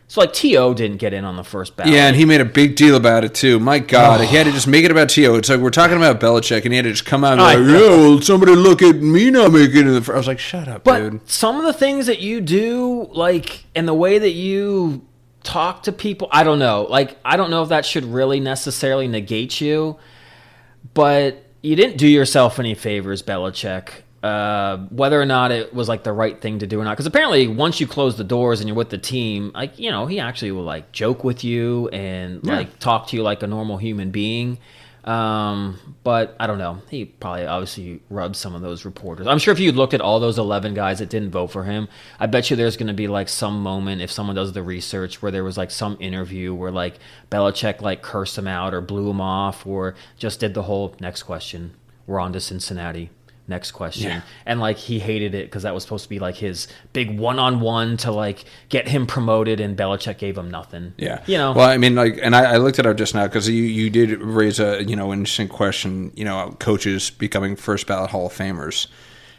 So, like, T.O. didn't get in on the first ballot. Yeah, and he made a big deal about it, too. My God, he had to just make it about T.O. It's like we're talking about Belichick, and he had to just come out and be like, well, somebody look at me not making it in the first. I was like, shut up, dude. But some of the things that you do, like, and the way that you talk to people, I don't know. Like, I don't know if that should really necessarily negate you, but you didn't do yourself any favors, Belichick. Whether or not it was like the right thing to do or not, because apparently once you close the doors and you're with the team, like, you know, he actually will like joke with you and like talk to you like a normal human being. But I don't know. He probably obviously rubbed some of those reporters. I'm sure if you looked at all those 11 guys that didn't vote for him, I bet you there's going to be like some moment if someone does the research where there was like some interview where like Belichick like cursed him out or blew him off or just did the whole next question. We're on to Cincinnati. Next question. Yeah. And like he hated it because that was supposed to be like his big one-on-one to like get him promoted, and Belichick gave him nothing. Yeah. You know. Well, I mean, like, and I looked it up just now because you did raise a, you know, interesting question, you know, coaches becoming first ballot Hall of Famers.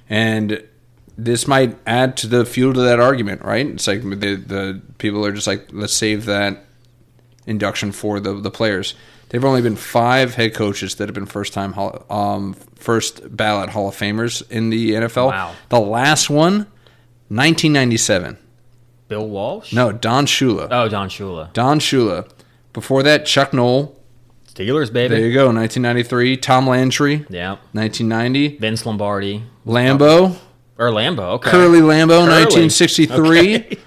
And this might add to the fuel to that argument, right? It's like the people are just like, let's save that induction for the players. There have only been 5 head coaches that have been first ballot Hall of Famers in the NFL. Wow. The last one, 1997. Bill Walsh? No, Don Shula. Oh, Don Shula. Don Shula. Before that, Chuck Noll. Steelers, baby. There you go, 1993. Tom Landry. Yeah. 1990. Vince Lombardi. Lambeau. Or Lambeau, okay. Curly Lambeau, 1963. Okay.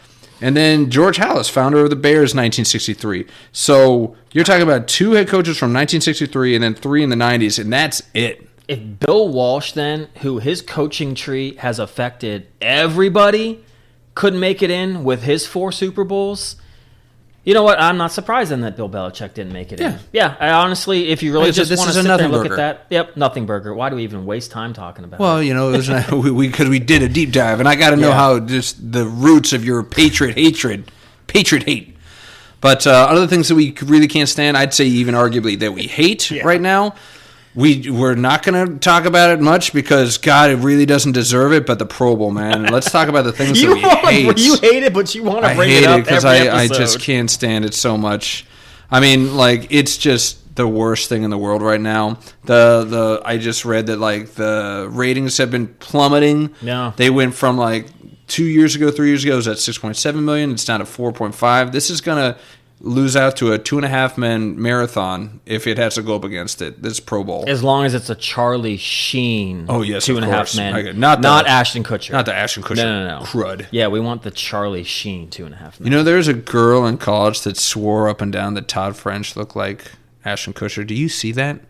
And then George Halas, founder of the Bears, 1963. So you're talking about 2 head coaches from 1963 and then 3 in the 90s, and that's it. If Bill Walsh, then, who his coaching tree has affected everybody, couldn't make it in with his 4 Super Bowls, you know what? I'm not surprised then that Bill Belichick didn't make it in. Yeah, I honestly, if you really just want to sit there and look at that, yep, nothing burger. Why do we even waste time talking about it? Well, you know, it was because we did a deep dive, and I got to know how just the roots of your patriot hate. But other things that we really can't stand, I'd say even arguably that we hate right now, we're not going to talk about it much because, God, it really doesn't deserve it, but the Pro Bowl, man. Let's talk about the things that we hate. You hate it, but you want to bring it up because every episode. I just can't stand it so much. I mean, like, it's just the worst thing in the world right now. I just read that, like, the ratings have been plummeting. Yeah. They went from, like, 3 years ago, it was at 6.7 million. It's down to 4.5. This is going to lose out to a 2.5 men marathon if it has to go up against it. This Pro Bowl. As long as it's a Charlie Sheen. Oh, yes, 2.5 men. Okay. Not Ashton Kutcher. Not the Ashton Kutcher. No. Crud. Yeah, we want the Charlie Sheen 2.5 men. You know, there's a girl in college that swore up and down that Todd French looked like Ashton Kutcher. Do you see that?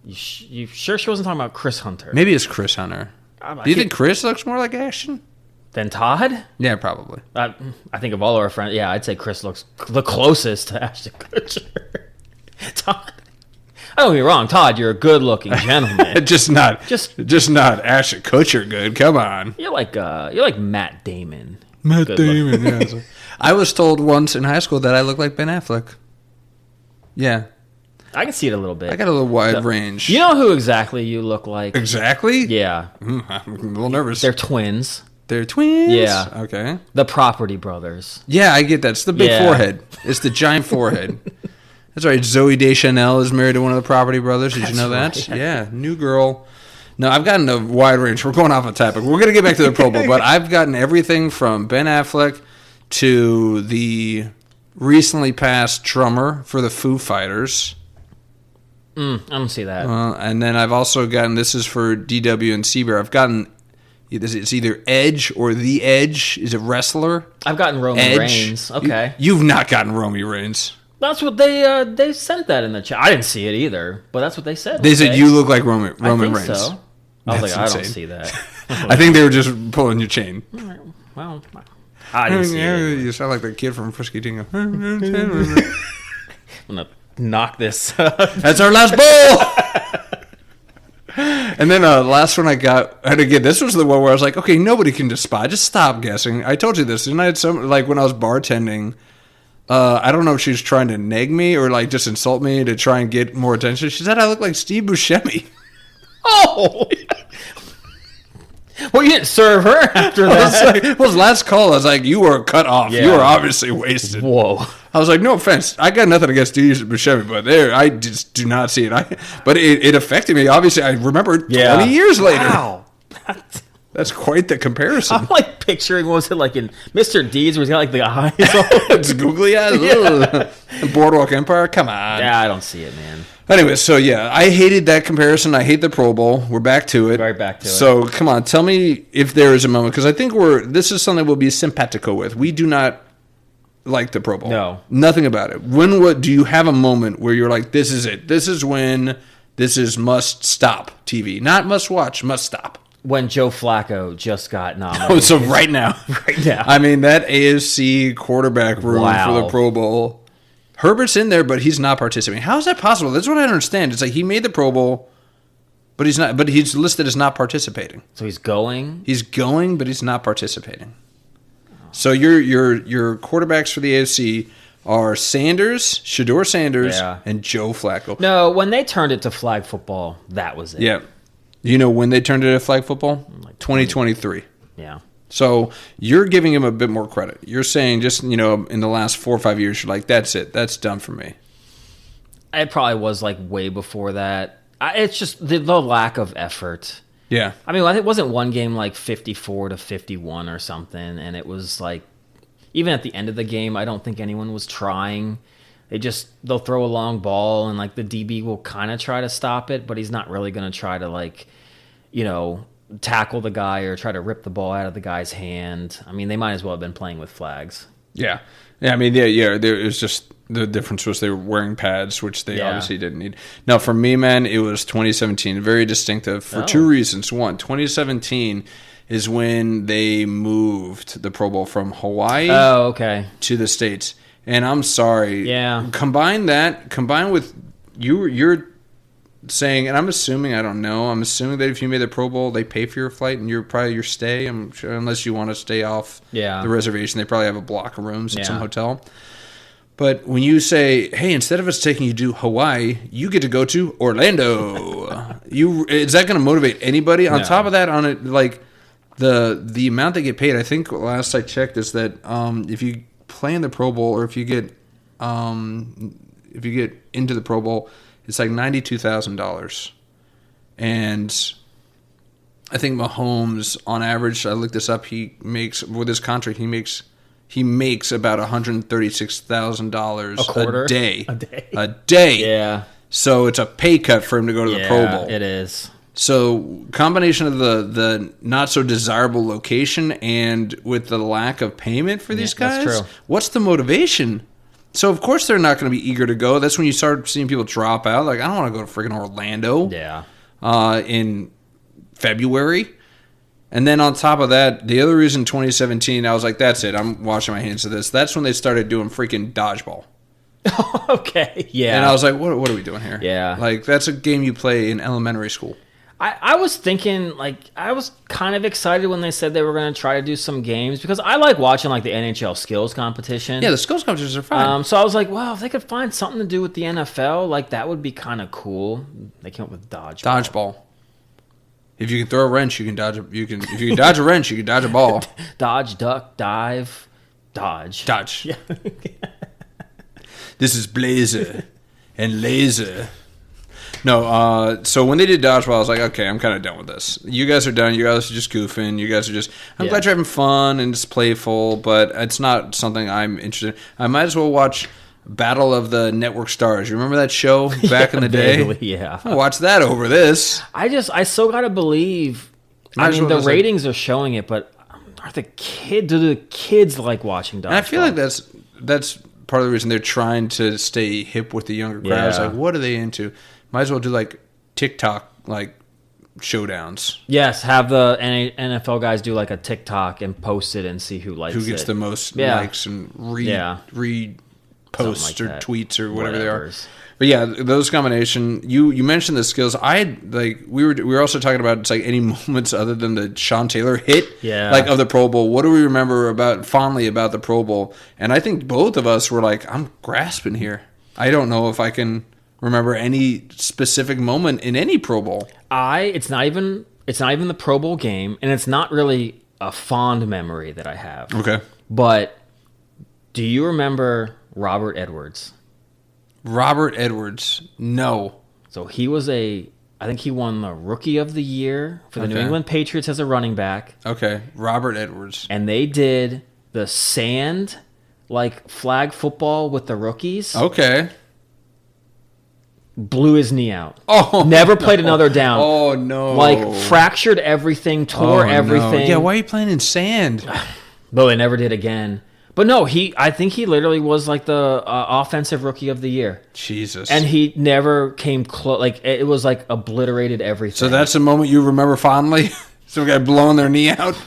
You sure she wasn't talking about Chris Hunter? Maybe it's Chris Hunter. Do you think Chris looks more like Ashton? Than Todd? Yeah, probably. I think of all our friends, yeah, I'd say Chris looks the closest to Ashton Kutcher. Todd. Don't get me wrong, Todd, you're a good-looking gentleman. just not Ashton Kutcher good. Come on. You're like Matt Damon. Matt Damon, yeah. I was told once in high school that I look like Ben Affleck. Yeah. I can see it a little bit. I got a little wide range. You know who exactly you look like? Exactly? Yeah. I'm a little nervous. They're twins. They're twins? Yeah. Okay. The Property Brothers. Yeah, I get that. It's the big forehead. It's the giant forehead. That's right. Zoe Deschanel is married to one of the Property Brothers. Did you know that? Right. Yeah. New girl. No, I've gotten a wide range. We're going off the topic. We're going to get back to the Pro Bowl, but I've gotten everything from Ben Affleck to the recently passed drummer for the Foo Fighters. I don't see that. And then I've also gotten, this is for DW and Seabear, I've gotten, it's either Edge or The Edge is a wrestler. I've gotten Roman Edge. Reigns. Okay. You've not gotten Roman Reigns. That's what they sent that in the chat. I didn't see it either, but that's what they said. They said you look like Roman Reigns. So. I was That's like, insane. I don't see that. I think they were just pulling your chain. Well, I didn't see it. You sound like the kid from Frisky Dingo. I'm gonna knock this. That's our last bowl. And then last one I got, and again, this was the one where I was like, okay, nobody can just spy. Just stop guessing. I told you this, and I had some, like when I was bartending, I don't know if she was trying to neg me or like just insult me to try and get more attention. She said I look like Steve Buscemi. Oh! Well, you didn't serve her after that. Well, last call, I was like, you were cut off. Yeah. You were obviously wasted. Whoa. I was like, no offense. I got nothing against Steve Buscemi, but there, I just do not see it. But it affected me. Obviously, I remember 20 years later. Wow. That's quite the comparison. I'm like picturing, what was it like in Mr. Deeds where he's got like the eyes? It's googly eyes. Yeah. Boardwalk Empire. Come on. Yeah, I don't see it, man. Anyway, so yeah, I hated that comparison. I hate the Pro Bowl. We're back to it. Right back to it. So come on, tell me if there is a moment, because I think this is something we'll be simpatico with. We do not like the Pro Bowl. No. Nothing about it. Do you have a moment where you're like, this is it. This is when this is must stop TV. Not must watch, must stop. When Joe Flacco just got nominated. Oh, so right now. Right now. I mean, that AFC quarterback room for the Pro Bowl. Herbert's in there, but he's not participating. How is that possible? That's what I don't understand. It's like he made the Pro Bowl, but he's not. But he's listed as not participating. So he's going. He's going, but he's not participating. So your quarterbacks for the AFC are Shedeur Sanders, and Joe Flacco. No, when they turned it to flag football, that was it. Yeah. You know when they turned it to flag football? Like 2023. Yeah. So you're giving him a bit more credit. You're saying just, in the last 4 or 5 years, you're like, that's it. That's done for me. It probably was like way before that. It's just the lack of effort. Yeah. I mean, it wasn't one game like 54-51 or something, and it was like, even at the end of the game, I don't think anyone was trying. They'll throw a long ball, and like the DB will kind of try to stop it, but he's not really going to try to tackle the guy or try to rip the ball out of the guy's hand. I mean, they might as well have been playing with flags. Yeah. Yeah, I mean, yeah. There was just the difference was they were wearing pads, which they obviously didn't need. Now, for me, man, it was 2017. Very distinctive for two reasons. One, 2017 is when they moved the Pro Bowl from Hawaii to the States. And I'm sorry. Yeah. Combine with you're saying, and I'm assuming, I don't know, I'm assuming that if you made the Pro Bowl, they pay for your flight and probably your stay. I'm sure, unless you want to stay off the reservation, they probably have a block of rooms at some hotel. But when you say, hey, instead of us taking you to Hawaii, you get to go to Orlando. Is that going to motivate anybody? On top of that, on it, like the amount they get paid, I think last I checked is that if you play in the Pro Bowl or if you get into the Pro Bowl, it's like $92,000. And I think Mahomes, on average, I looked this up, he makes, with his contract, he makes he makes about $136,000 quarter? a day. A day. Yeah. So it's a pay cut for him to go to the Pro Bowl. It is. So combination of the not so desirable location and with the lack of payment for these guys, that's true. What's the motivation? So of course they're not going to be eager to go. That's when you start seeing people drop out. Like, I don't want to go to freaking Orlando. Yeah. In February. And then on top of that, the other reason 2017, I was like, that's it. I'm washing my hands of this. That's when they started doing freaking dodgeball. Okay. Yeah. And I was like, what are we doing here? Yeah. Like, that's a game you play in elementary school. I was thinking, like, I was kind of excited when they said they were going to try to do some games because I like watching, like, the NHL skills competition. Yeah, the skills competitions are fun. So I was like, wow, if they could find something to do with the NFL, like, that would be kind of cool. They came up with dodgeball. Dodgeball. If you can throw a wrench, you can dodge if you can dodge a wrench, you can dodge a ball. Dodge, duck, dive, dodge. Dodge. Yeah. This is Blazer and Laser. No, so when they did dodgeball, I was like, okay, I'm kind of done with this. You guys are done. You guys are just goofing. You guys are just, I'm glad you're having fun and it's playful, but it's not something I'm interested in. I might as well watch Battle of the Network Stars. You remember that show back in the day? Vaguely, yeah. I'll watch that over this. I still got to believe, I mean, the ratings are showing it, but do the kids like watching dodgeball? And I feel like that's part of the reason they're trying to stay hip with the younger crowds. Yeah. Like, what are they into? Might as well do like TikTok like showdowns. Yes, have the NFL guys do like a TikTok and post it and see who likes it. Who gets the most likes and reposts like or that. tweets or whatever they are. Whatevers. But yeah, those combination. You mentioned the skills. We were also talking about it's like any moments other than the Sean Taylor hit, like of the Pro Bowl. What do we remember fondly about the Pro Bowl? And I think both of us were like, I'm grasping here. I don't know if I can remember any specific moment in any Pro Bowl. It's not even the Pro Bowl game, and it's not really a fond memory that I have. Okay, but do you remember Robert Edwards? Robert Edwards, no. So he was I think he won the Rookie of the Year for the New England Patriots as a running back. Okay, Robert Edwards. And they did the sand, like flag football with the rookies. Okay. Blew his knee out. Oh, never played another down. Oh no! Like fractured everything, tore everything. No. Yeah, why are you playing in sand? But they never did again. But no, I think he literally was like the offensive rookie of the year. Jesus. And he never came close. Like it was like obliterated everything. So that's a moment you remember fondly. Some guy blowing their knee out.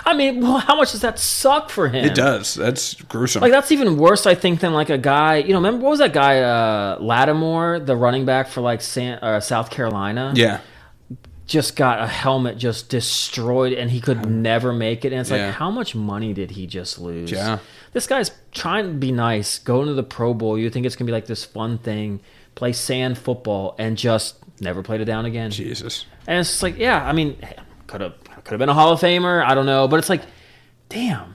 I mean, how much does that suck for him? It does. That's gruesome. Like, that's even worse, I think, than like a guy. Remember what was that guy, Lattimore, the running back for like South Carolina? Yeah. Just got a helmet just destroyed, and he could never make it. And it's like, how much money did he just lose? Yeah. This guy's trying to be nice, go into the Pro Bowl. You think it's gonna be like this fun thing, play sand football, and just never played it down again. Jesus. And it's just like, I mean, could have been a Hall of Famer. I don't know, but it's like, damn.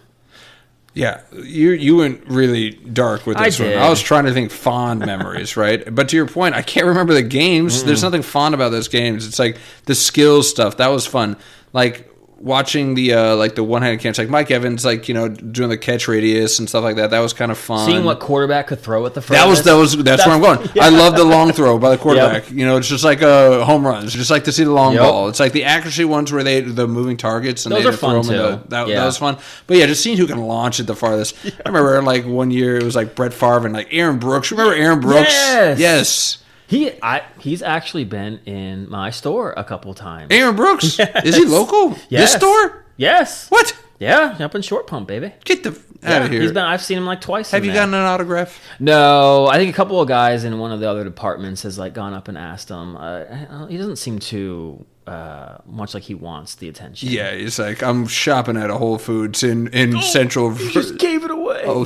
Yeah, you went really dark with this one. I was trying to think fond memories, right? But to your point, I can't remember the games. Mm-mm. There's nothing fond about those games. It's like the skills stuff. That was fun. Like watching the one-handed catch, like Mike Evans, like, doing the catch radius and stuff like that. That was kind of fun. Seeing what quarterback could throw at the furthest. That's where I'm going. Yeah. I love the long throw by the quarterback. Yep. It's just like a home run. It's just like to see the long ball. It's like the accuracy ones where the moving targets and those they are fun too. That was fun. But yeah, just seeing who can launch it the farthest. Yeah. I remember like one year it was like Brett Favre and like Aaron Brooks. Remember Aaron Brooks? Yes. He's actually been in my store a couple times. Aaron Brooks? Yes. Is he local? Yes. This store? Yes. What? Yeah, up in Short Pump, baby. Get the out of here. I've seen him like twice. Have you gotten an autograph? No, I think a couple of guys in one of the other departments has like gone up and asked him. He doesn't seem too much like he wants the attention. Yeah, he's like, I'm shopping at a Whole Foods in Central. He just gave it away. Oh,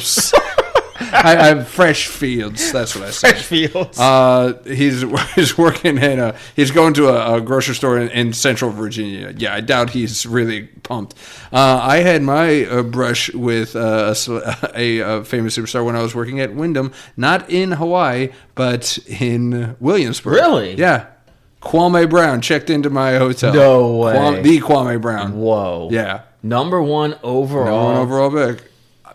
I have fresh fields. That's what I said. Fresh fields. He's working in he's going to a grocery store in Central Virginia. Yeah, I doubt he's really pumped. I had my brush with a famous superstar when I was working at Wyndham, not in Hawaii, but in Williamsburg. Really? Yeah. Kwame Brown checked into my hotel. No way. The Kwame Brown. Whoa. Yeah. Number one overall. Number one overall pick.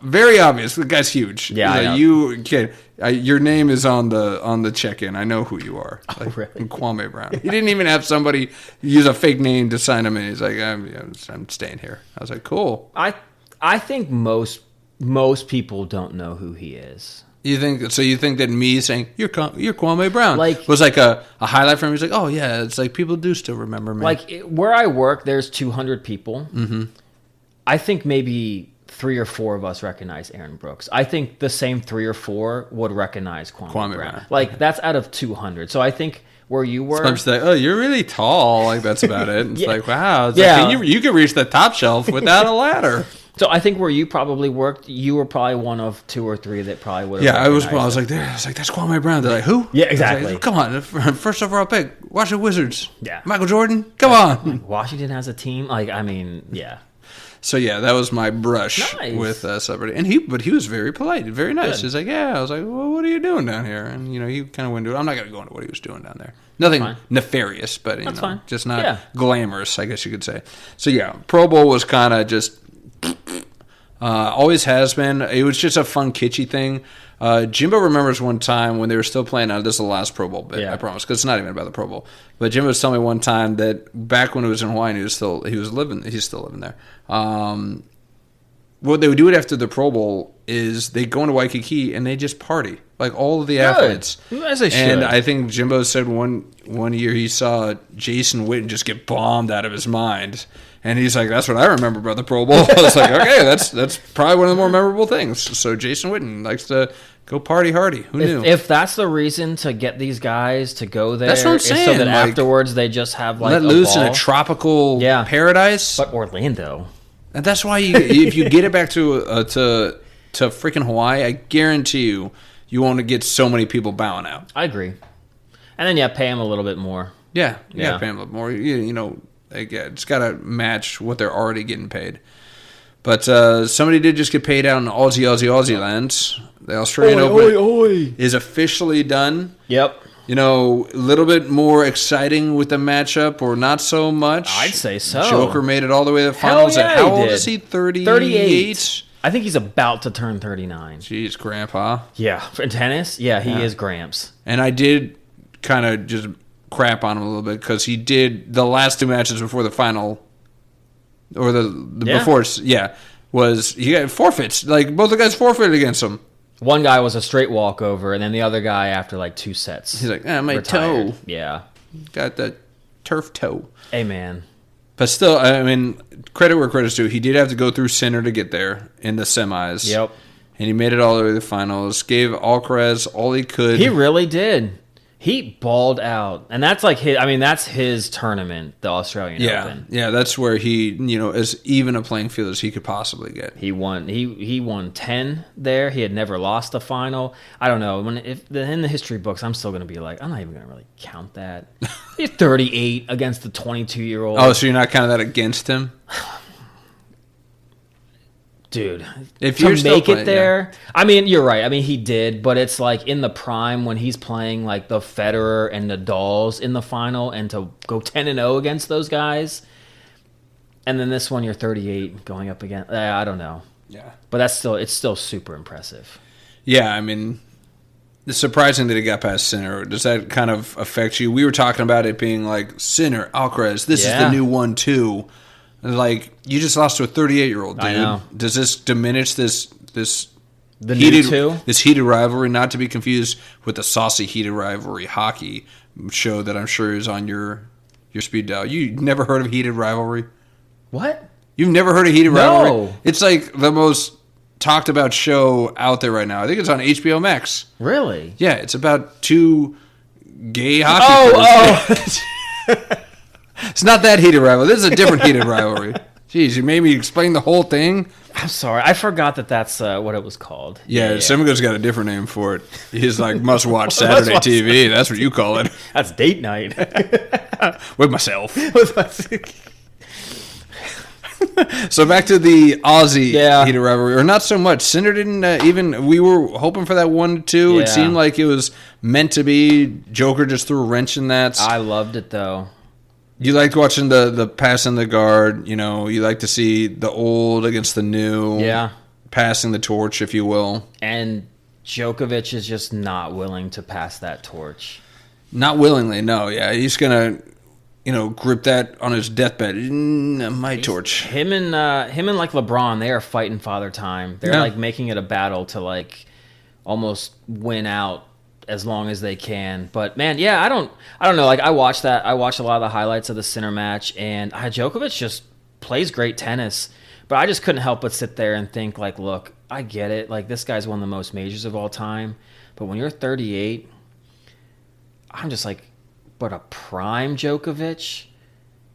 very obvious. The guy's huge. Yeah, I know. You kid. Your name is on the check-in. I know who you are. Oh, really? Kwame Brown. He didn't even have somebody use a fake name to sign him in. He's like, I'm staying here. I was like, cool. I think most people don't know who he is. You think so? You think that me saying you're Kwame Brown like was like a highlight for him? He's like, oh yeah, it's like people do still remember me. Like where I work, there's 200 people. Mm-hmm. I think maybe 3 or 4 of us recognize Aaron Brooks. I think the same 3 or 4 would recognize Kwame Brown. Like that's out of 200. So I think where you work, I'm just like, oh, you're really tall. Like that's about it. It's like, wow. It's yeah. like, you can reach the top shelf without a ladder. So I think where you probably worked, you were probably one of 2 or 3 that probably would have. Yeah, I was like, that's Kwame Brown. They're like, who? Yeah, exactly. Like, come on, first overall pick, Washington Wizards. Yeah, Michael Jordan. Come on. Washington has a team. Like, I mean, yeah. So yeah, that was my brush with celebrity, and he was very polite, very nice. He's like, yeah. I was like, well, what are you doing down here? And he kind of went into it. I'm not going to go into what he was doing down there. Nothing nefarious, but That's fine. Just not glamorous, I guess you could say. So yeah, Pro Bowl was kind of just. Always has been. It was just a fun, kitschy thing. Jimbo remembers one time when they were still playing. This is the last Pro Bowl bit, I promise, because it's not even about the Pro Bowl. But Jimbo was telling me one time that back when he was in Hawaii, he's still living there. What they would do it after the Pro Bowl is they go into Waikiki and they just party, like all of the athletes. As they should. And I think Jimbo said one year he saw Jason Witten just get bombed out of his mind. And he's like, that's what I remember about the Pro Bowl. I was like, okay, that's probably one of the more memorable things. So Jason Witten likes to go party hardy. Who knew? If that's the reason to get these guys to go there, that's what I'm saying. So that afterwards they just have like let loose in a tropical paradise. But Orlando. And that's why if you get it back to freaking Hawaii, I guarantee you won't get so many people bowing out. I agree. And then pay them a little bit more. Yeah, pay them a little more. You know. It's got to match what they're already getting paid. But somebody did just get paid out in Aussie lands. The Australian Open is officially done. Yep. A little bit more exciting with the matchup, or not so much. I'd say so. Joker made it all the way to the finals. Hell yeah, how old is he? 38? I think he's about to turn 39. Jeez, Grandpa. Yeah. In tennis? Yeah, he is Gramps. And I did kind of just crap on him a little bit because he did the last 2 matches before the final, or before, was he got forfeits. Like both the guys forfeited against him. One guy was a straight walkover, and then the other guy after like 2 sets. He's like, my retired. toe. Yeah, got the turf toe. Hey man, but still, I mean, credit where credit's due. He did have to go through Sinner to get there in the semis. Yep, and he made it all the way to the finals. Gave Alcaraz all he could. He really did. He balled out, and that's like that's his tournament, the Australian Open. Yeah, that's where he, as even a playing field as he could possibly get. He won. He won 10 there. He had never lost a final. I don't know. In the history books, I'm still going to be like, I'm not even going to really count that. He's 38 against the 22-year-old. Oh, so you're not counting that against him? Dude, if you make it there, I mean, you're right. I mean, he did, but it's like in the prime when he's playing like the Federer and Nadals in the final, and to go 10-0 against those guys, and then this one you're 38 going up again. I don't know. Yeah, but it's still super impressive. Yeah, I mean, it's surprising that he got past Sinner. Does that kind of affect you? We were talking about it being like Sinner, Alcaraz. This is the new 1-2. Like, you just lost to a 38-year-old dude. I know. Does this diminish this the heated rivalry, not to be confused with the saucy heated rivalry hockey show that I'm sure is on your speed dial? You never heard of heated rivalry? What? You've never heard of heated rivalry? No. It's like the most talked about show out there right now. I think it's on HBO Max. Really? Yeah, it's about 2 gay hockey players. Oh. It's not that heated rivalry. This is a different heated rivalry. Jeez, you made me explain the whole thing. I'm sorry. I forgot that's what it was Semko's Yeah, Semko's got a different name for it. He's like must-watch Saturday TV. That's what you call it. That's date night. With myself. So back to the Aussie heated rivalry. Or not so much. Sinner didn't even... We were hoping for that 1-2. It seemed like it was meant to be. Joker just threw a wrench in that. I loved it, though. You liked watching the pass in the guard, you like to see the old against the new. Yeah. passing the torch, if you will. And Djokovic is just not willing to pass that torch. Not willingly, no. Yeah, he's gonna, grip that on his deathbed. My torch. Him and like LeBron, they are fighting father time. They're like making it a battle to like almost win out as long as they can. But man, yeah, I don't know. Like I watched a lot of the highlights of the Sinner match, and Djokovic just plays great tennis. But I just couldn't help but sit there and think, like, look, I get it. Like, this guy's won the most majors of all time. But when you're 38, I'm just like, but a prime Djokovic?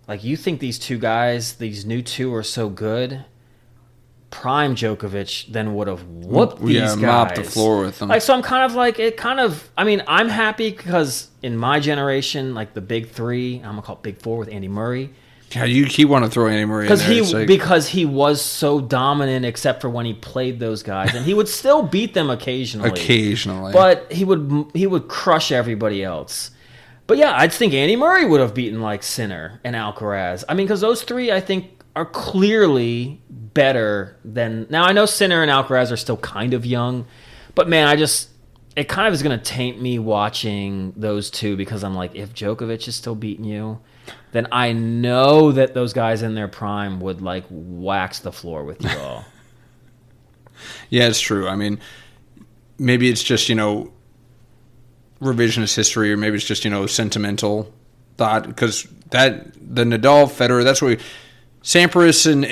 Like, you think these two guys, these new two, are so good? Prime Djokovic then would have whooped these guys. Mopped the floor with them. Like, so I'm kind of like, I'm happy because in my generation, like the big three, I'm going to call it big four with Andy Murray. Yeah, you keep wanting to throw Andy Murray in there. Because he was so dominant, except for when he played those guys, and he would still beat them occasionally. But he would crush everybody else. But yeah, I think Andy Murray would have beaten like Sinner and Alcaraz. I mean, because those three, I think, are clearly better than. Now I know Sinner and Alcaraz are still kind of young, but man, it kind of is going to taint me watching those two because I'm like, if Djokovic is still beating you, then I know that those guys in their prime would like wax the floor with you all. Yeah, it's true. I mean, maybe it's just, revisionist history, or maybe it's just, sentimental thought, because the Nadal, Federer, that's what Sampras and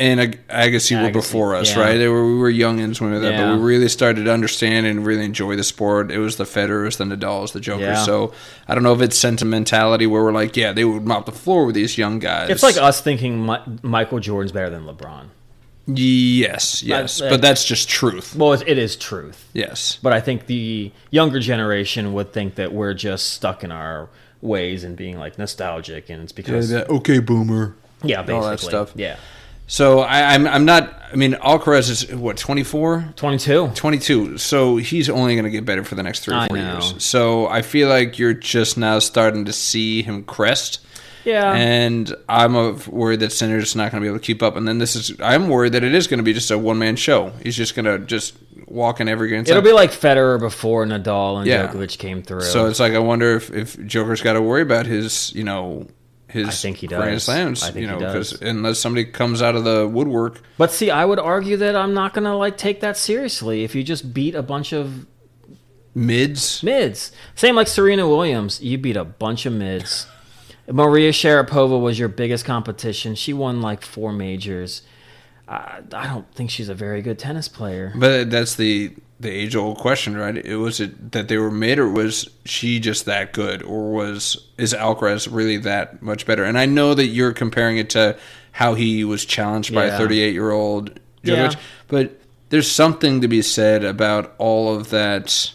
Agassi were before us, right? We were youngins when we were there, but we really started to understand and really enjoy the sport. It was the Federers, the Nadals, the Jokers. Yeah. So I don't know if it's sentimentality where we're like, they would mop the floor with these young guys. It's like us thinking Michael Jordan's better than LeBron. Yes, but that's just truth. Well, it is truth. Yes. But I think the younger generation would think that we're just stuck in our ways and being like nostalgic, and it's because okay, boomer. Yeah, basically. All that stuff. Yeah. So I'm not. I mean, Alcaraz is what, 24? 22. 22. So he's only going to get better for the next 3 or 4 years. So I feel like you're just now starting to see him crest. Yeah. And I'm worried that Sinner's not going to be able to keep up. And then I'm worried that it is going to be just a one-man show. He's just going to just walk in every game. It'll be like Federer before Nadal and Djokovic came through. So it's like, I wonder if Joker's got to worry about his, his I think he does. Grand Slams, I think he does. Because unless somebody comes out of the woodwork. But see, I would argue that I'm not going to like take that seriously if you just beat a bunch of mids. Same like Serena Williams. You beat a bunch of mids. Maria Sharapova was your biggest competition. She won like 4 majors. I don't think she's a very good tennis player. But that's the age-old question, right? Was it that they were mid, or was she just that good, or is Alcaraz really that much better? And I know that you're comparing it to how he was challenged by a 38-year-old Djokovic, but there's something to be said about all of that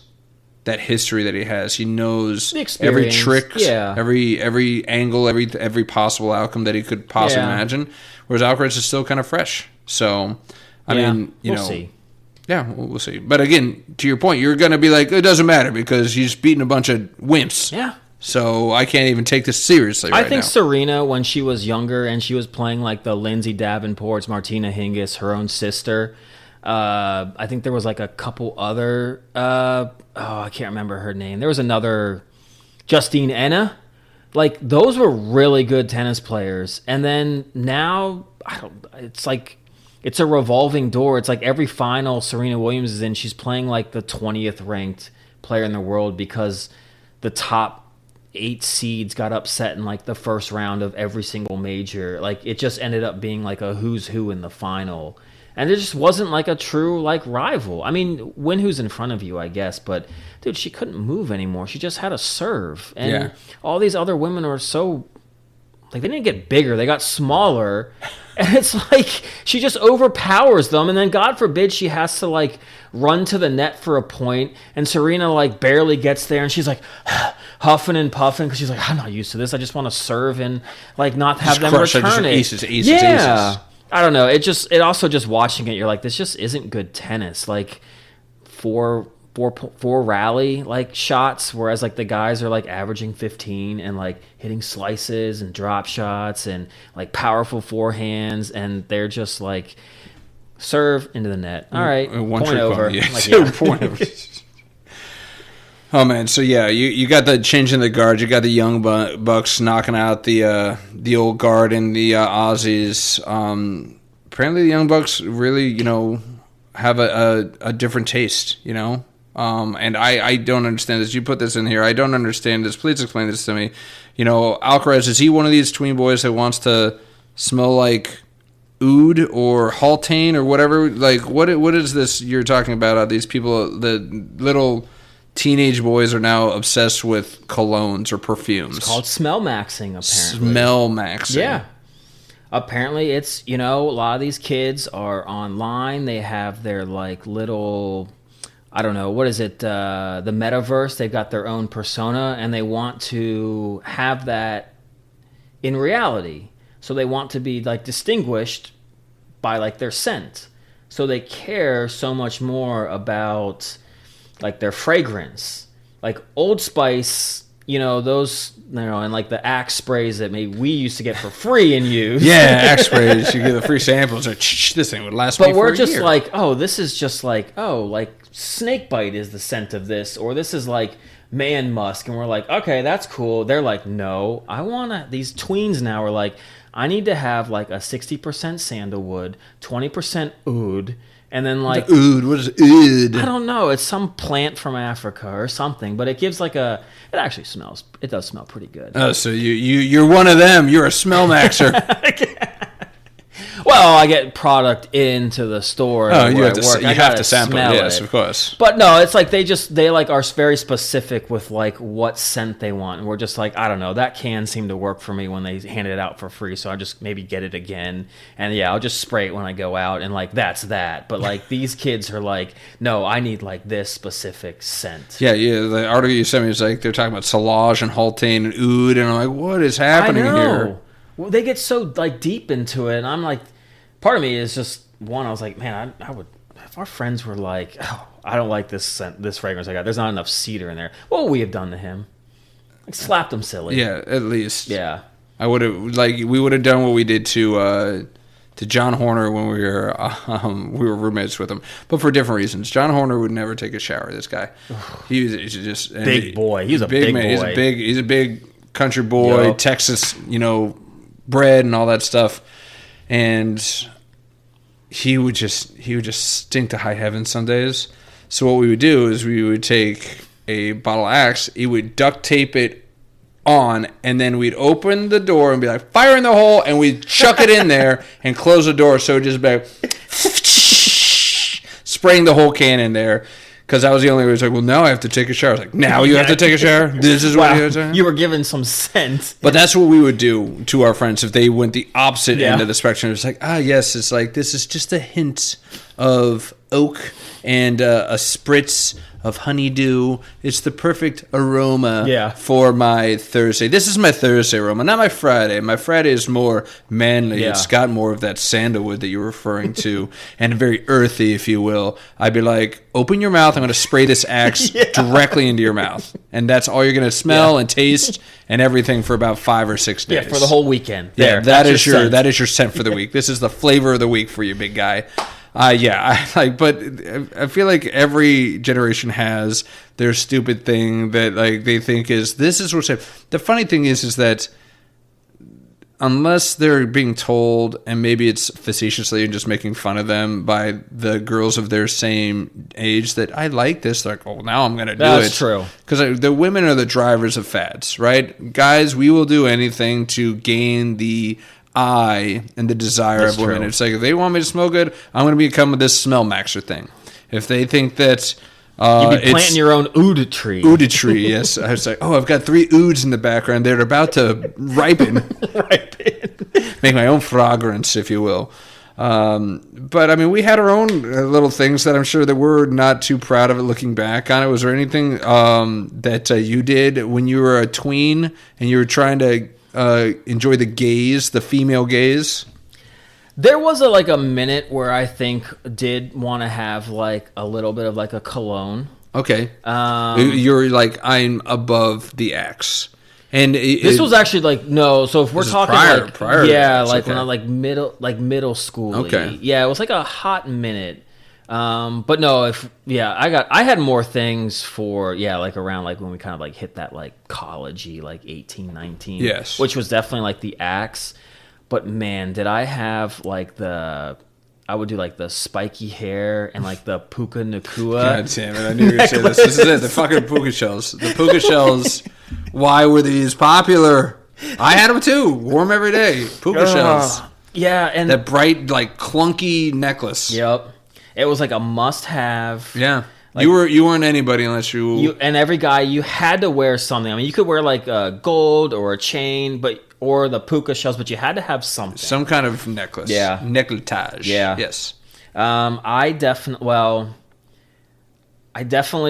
history that he has. He knows every trick, every angle, every possible outcome that he could possibly imagine. Whereas Alcaraz is still kind of fresh. So, I mean, we'll see. Yeah, we'll see. But again, to your point, you're going to be like, it doesn't matter because he's beating a bunch of wimps. Yeah. So I can't even take this seriously right now. I think Serena, when she was younger and she was playing like the Lindsay Davenports, Martina Hingis, her own sister, I think there was like a couple other, I can't remember her name. There was another, Justine Enna. Like, those were really good tennis players. And then now, it's like, it's a revolving door. It's like every final Serena Williams is in, she's playing like the 20th ranked player in the world because the top 8 seeds got upset in like the first round of every single major. Like, it just ended up being like a who's who in the final. And there just wasn't like a true like rival. I mean, win who's in front of you, I guess. But, dude, she couldn't move anymore. She just had a serve. And all these other women are so, like, they didn't get bigger. They got smaller. And it's like she just overpowers them. And then, God forbid, she has to, like, run to the net for a point. And Serena, like, barely gets there. And she's, like, huffing and puffing because she's like, I'm not used to this. I just want to serve and, like, not have them return it. Aces. I don't know. It also just watching it, you're like, this just isn't good tennis. Like, four rally like shots, whereas like the guys are like averaging 15 and like hitting slices and drop shots and like powerful forehands, and they're just like Serve into the net. All right. One Point over. Yeah. Like, yeah. Point over. Oh man, so yeah, you got the change in the guard. You got the young bucks knocking out the old guard and the Aussies. Apparently, the young bucks really, have a different taste. And I don't understand this. You put this in here. I don't understand this. Please explain this to me. Alcaraz, is he one of these tween boys that wants to smell like oud or haltane or whatever? Like, what is this you're talking about? These people, the little teenage boys, are now obsessed with colognes or perfumes. It's called Smellmaxxing, apparently. Smellmaxxing. Yeah. Apparently, it's, a lot of these kids are online. They have their, little, I don't know, what is it, the metaverse. They've got their own persona, and they want to have that in reality. So they want to be, distinguished by, their scent. So they care so much more about, their fragrance. Like Old Spice, those, and the Axe sprays that maybe we used to get for free and use. Yeah, Axe sprays. You get the free samples. This thing would last me for a year. But we're just this is just snake bite is the scent of this, or this is man musk. And we're like, okay, that's cool. They're like, no, I want to, these tweens now are like, I need to have a 60% sandalwood, 20% oud, and then oud. What is oud? I don't know. It's some plant from Africa or something, but it gives it actually smells. It does smell pretty good. Oh, so you're one of them. You're a smell maxer. Well, I get product into the store. Oh, you have to sample it. Yes, of course. But no, it's they are very specific with what scent they want. And we're just I don't know. That can seem to work for me when they handed it out for free. So I just maybe get it again. And yeah, I'll just spray it when I go out. And that's that. But these kids are no, I need this specific scent. Yeah. The article you sent me is they're talking about Salage and Haltane and oud. And I'm like, what is happening here? Well, they get so deep into it, and I'm part of me is just one. I was like, man, I would if our friends were like, oh, I don't like this scent, this fragrance I got. There's not enough cedar in there. What would we have done to him? Slapped him silly. Yeah, at least. Yeah, I would have we would have done what we did to John Horner when we were roommates with him, but for different reasons. John Horner would never take a shower. This guy, he's just big boy. He's a big man. Boy. He's a big country boy, yep. Texas, bred and all that stuff, and he would just stink to high heaven some days. So what we would do is we would take a bottle of Axe, he would duct tape it on, and then we'd open the door and be like, fire in the hole, and we'd chuck it in there and close the door, so it just be spraying the whole can in there. Because that was the only way. It was like, well, now I have to take a shower. I was like, now you have to take a shower? This is what you have to do? You were given some sense. But that's what we would do to our friends if they went the opposite end of the spectrum. It's like, yes, it's this is just a hint of oak and a spritz of honeydew. It's the perfect aroma for my Thursday. This is my Thursday aroma, not my Friday. My Friday is more manly. Yeah. It's got more of that sandalwood that you're referring to, and very earthy, if you will. I'd be like, open your mouth. I'm going to spray this Axe directly into your mouth. And that's all you're going to smell and taste and everying for about 5 or 6 days. Yeah, for the whole weekend. There, that is your scent for the week. This is the flavor of the week for you, big guy. But I feel like every generation has their stupid thing that they think this is what's safe. The funny thing is that unless they're being told, and maybe it's facetiously and just making fun of them by the girls of their same age, that I like this, they're like, oh, now I'm going to do it. That's true. Because the women are the drivers of fads, right? Guys, we will do anything to gain the eye and the desire of women. True. It's like, if they want me to smell good, I'm going to become this smell maxer thing. If they think that you'd be planting your own oud tree. Oud tree, yes. I was like, oh, I've got 3 ouds in the background. They're about to ripen. Make my own fragrance, if you will. But I mean, we had our own little things that I'm sure that we're not too proud of it looking back on it. Was there anything that you did when you were a tween and you were trying to enjoy the gaze, the female gaze? There was a minute where I think did want to have a little bit of a cologne. Okay. You're like, I'm above the Axe. And this was actually like no. So if we're talking prior, yeah, like okay. when I middle school. Okay. Yeah, it was like a hot minute. But no, I had more things for like around like when we kind of like hit that like college-y like 18, 19. Yes. Which was definitely like the Axe. But man, did I have like I would do like the spiky hair and like the puka nakua. God damn it! I knew you were going to say this. This is it. The fucking puka shells. The puka shells. Why were these popular? I had them too. Wore them every day. Puka shells. Yeah, and that bright, like clunky necklace. Yep, it was like a must-have. Yeah, like, you weren't anybody unless you. And every guy you had to wear something. I mean, you could wear like a gold or a chain, or the puka shells, but you had to have something. Some kind of necklace. Yeah, necletage. Yeah. Yes. I definitely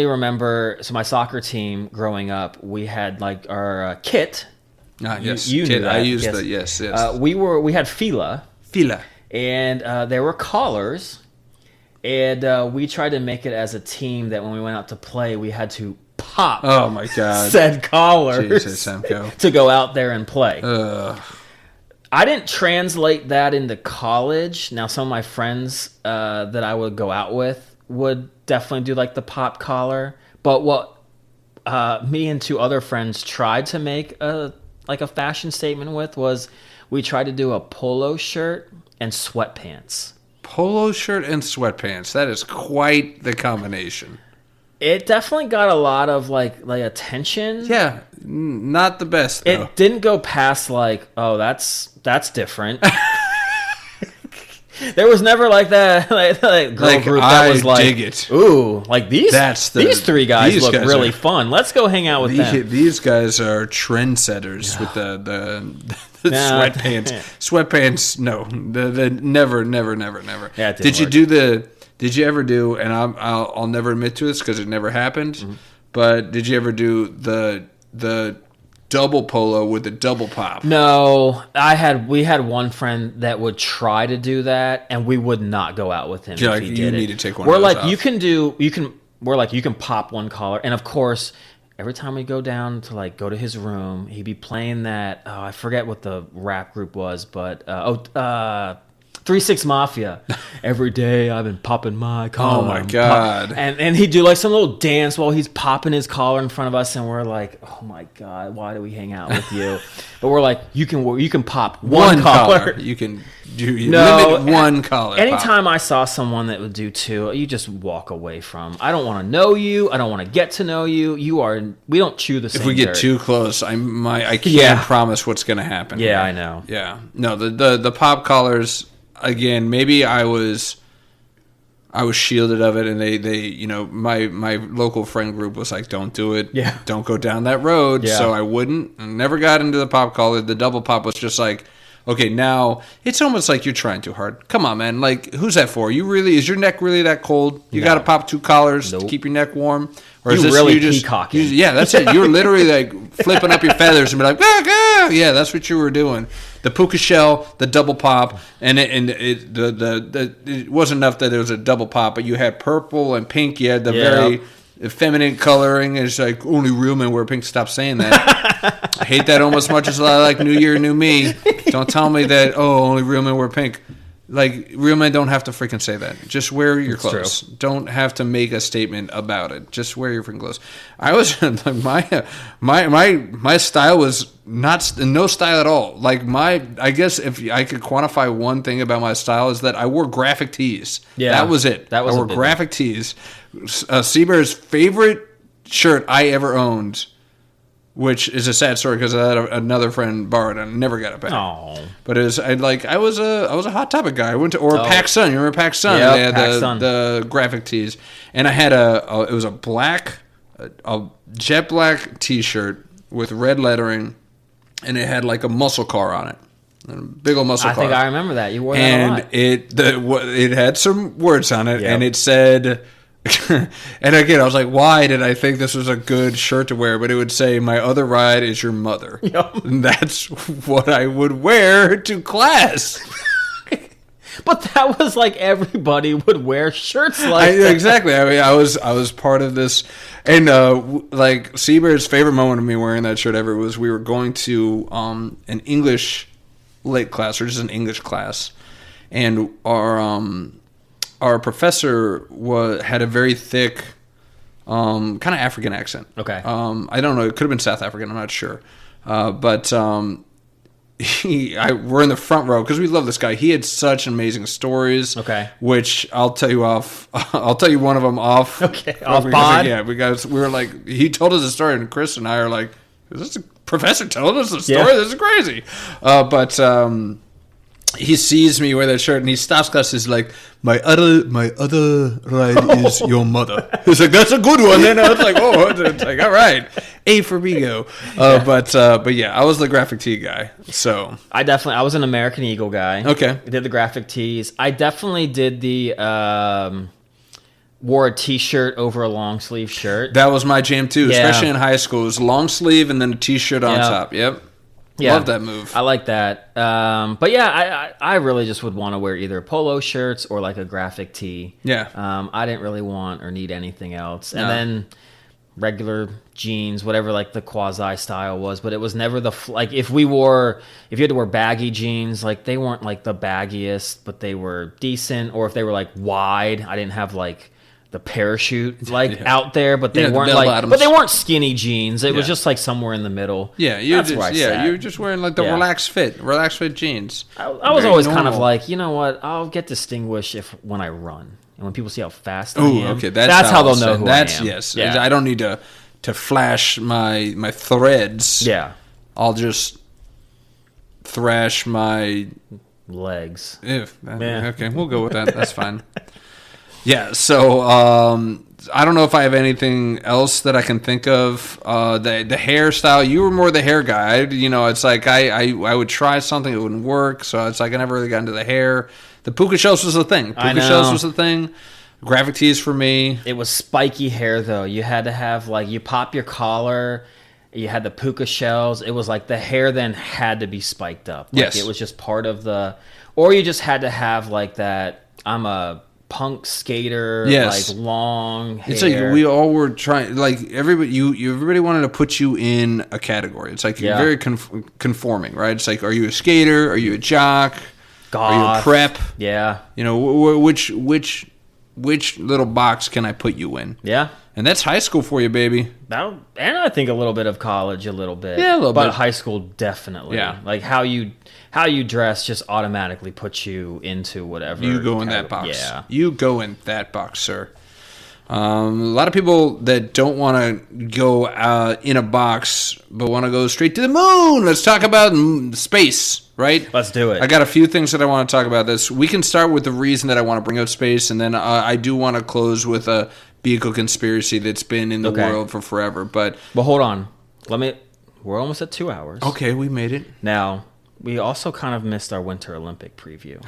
remember. So my soccer team growing up, we had like our kit. Yes, you kit. Knew that. I used the yes. We had fila, and there were collars, and we tried to make it as a team that when we went out to play, we had to pop. Oh my god! Said collars Jesus, Semko. To go out there and play. Ugh. I didn't translate that into college. Now, some of my friends that I would go out with would definitely do like the pop collar. But what me and two other friends tried to make a fashion statement with was we tried to do a polo shirt and sweatpants. Polo shirt and sweatpants. That is quite the combination. It definitely got a lot of like attention. Yeah, not the best though. It didn't go past like, oh, that's different. There was never like that like girl group that was like, dig it. Ooh, like these three guys look really fun. Let's go hang out with them. These guys are trendsetters with the sweatpants. Sweatpants, no, the never. Yeah, Did you ever do? And I'll never admit to this because it never happened. Mm-hmm. But did you ever do the double polo with the double pop? No, we had one friend that would try to do that, and we would not go out with him. Yeah, if he did need to take one. We're of those like, off. you can pop one collar, and of course, every time we go down to like go to his room, he'd be playing that. Oh, I forget what the rap group was, but 3-6 Mafia. Every day I've been popping my collar. Oh my god! And he'd do like some little dance while he's popping his collar in front of us, and we're like, oh my god, why do we hang out with you? But we're like, you can pop one collar. You can limit one collar. Anytime I saw someone that would do two, you just walk away from. I don't want to know you. I don't want to get to know you. We don't chew the same. If we get dirt. too close, I can't promise what's going to happen. Yeah, here. I know. Yeah, no, the pop collars. Again, maybe I was shielded of it, and they my local friend group was like, don't do it, don't go down that road. Yeah. So I wouldn't. I never got into the pop collar. The double pop was just like, okay, now it's almost like you're trying too hard. Come on, man. Like, who's that for? Is your neck really that cold? You got to pop two collars to keep your neck warm, or is this really you just peacocking? Yeah, that's it. You're literally like flipping up your feathers and be like, yeah, that's what you were doing. The puka shell, the double pop, and it wasn't enough that there was a double pop, but you had purple and pink. You had the very feminine coloring. It's like only real men wear pink. Stop saying that. I hate that almost as much as I like New Year, New Me. Don't tell me that, only real men wear pink. Like, real men don't have to freaking say that. Just wear your clothes. True. Don't have to make a statement about it. Just wear your freaking clothes. I was my style was no style at all. Like, I guess if I could quantify one thing about my style is that I wore graphic tees. Yeah, that was it. I wore graphic tees. Seabear's favorite shirt I ever owned, which is a sad story because I had another friend borrow it and I never got it back. Oh, but I was a Hot Topic guy. I went to Pac Sun. You remember Pac Sun? Yep, they had the graphic tees, and I had it was a jet black T-shirt with red lettering, and it had like a muscle car on it. A big old muscle car. I think I remember that. You wore that a lot. And it had some words on it, and it said. And again, I was like, why did I think this was a good shirt to wear? But it would say, my other ride is your mother. Yep. And that's what I would wear to class. But that was like everybody would wear shirts like that. Exactly. I mean, I was part of this, and like Seabird's favorite moment of me wearing that shirt ever was we were going to an English lit class, or just an English class, and our professor had a very thick, kind of African accent. Okay. I don't know. It could have been South African. I'm not sure. But we're in the front row because we love this guy. He had such amazing stories. Okay. Which I'll tell you I'll tell you one of them off. Okay. Off pod. Yeah, because we were like, he told us a story, and Chris and I are like, is this a professor telling us a story? Yeah. This is crazy. But he sees me wear that shirt, and he stops class. He's like, my other ride is your mother. He's like, that's a good one. And I was like, oh, it's like, all right, A for Vigo. But yeah, I was the graphic tee guy. So I was an American Eagle guy. Okay. I did the graphic tees. I definitely did the wore a T-shirt over a long sleeve shirt. that was my jam too, Yeah. especially in high school. It was long sleeve and then a t-shirt on Yeah. top. Yep. Yeah. Love that move. I like that. But yeah, I really just would want to wear either polo shirts or like a graphic tee. Yeah. I didn't really want or need anything else. And No. then regular jeans, whatever like the quasi style was, but it was never like if you had to wear baggy jeans, like they weren't like the baggiest, but they were decent. Or if they were like wide, I didn't have like the parachute out there, but they Yeah, the weren't bell like, bottoms. but they weren't skinny jeans. It was Yeah. just like somewhere in the middle. Yeah, you're That's where I sat. you're just wearing like the Yeah. relaxed fit jeans. I was Very always kind of normal. like, you know what? I'll get distinguished when I run, and when people see how fast I Oh, am. okay. That's how they'll I'll know say. who That's I am. yes. Yeah. I don't need to flash my threads. Yeah. I'll just thrash my. Legs. Yeah. Yeah. Okay, we'll go with that. That's fine. Yeah. So I don't know if I have anything else that I can think of. The hairstyle. You were more the hair guy. It's like I would try something, it wouldn't work. So it's like I never really got into the hair. The puka shells was the thing. I Puka shells know. was the thing. Graphic tees for me. It was spiky hair though. You had to have like you pop your collar. You had the puka shells. It was like the hair then had to be spiked up. Like Yes. It was just part of or you just had to have like that. I'm a punk skater. Yes. Like long hair. It's like we all were trying, like everybody, everybody wanted to put you in a category. It's like you're Yeah. very conforming, right? It's like, are you a skater? Are you a jock? Are you a Goth. prep? Yeah. Which little box can I put you in? Yeah. And that's high school for you, baby. And I think a little bit of college, a little bit. Yeah, a little but bit. high school, definitely. Yeah. Like how you dress just automatically puts you into whatever. You go in that box. Yeah. You go in that box, sir. A lot of people that don't want to go in a box, but want to go straight to the moon. Let's talk about space, right? Let's do it. I got a few things that I want to talk about this. We can start with the reason that I want to bring up space, and then I do want to close with a vehicle conspiracy that's been in the Okay. world for forever. But Well, hold on. We're almost at 2 hours. okay, we made it. Now, we also kind of missed our Winter Olympic preview.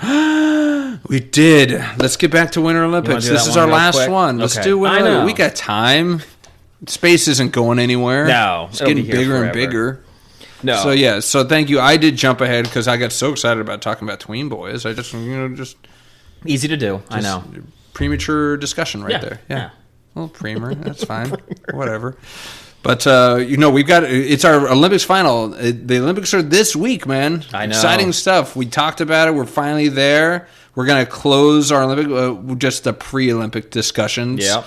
We did. Let's get back to Winter Olympics. do This that is one our real last quick? one. Let's Okay. do Winter I know. Olympics. We got time. Space isn't going anywhere. No, It's it'll getting be here bigger and forever. bigger. No. So yeah, so thank you. I did jump ahead because I got so excited about talking about Tween Boys. I just Easy to do. I know. premature discussion right Yeah, there. yeah. Well, premer, that's fine. Whatever. But we've got it's our Olympics final. The Olympics are this week, man. I know. Exciting stuff. We talked about it. We're finally there. We're gonna close our Olympic, just the pre-Olympic discussions. Yep.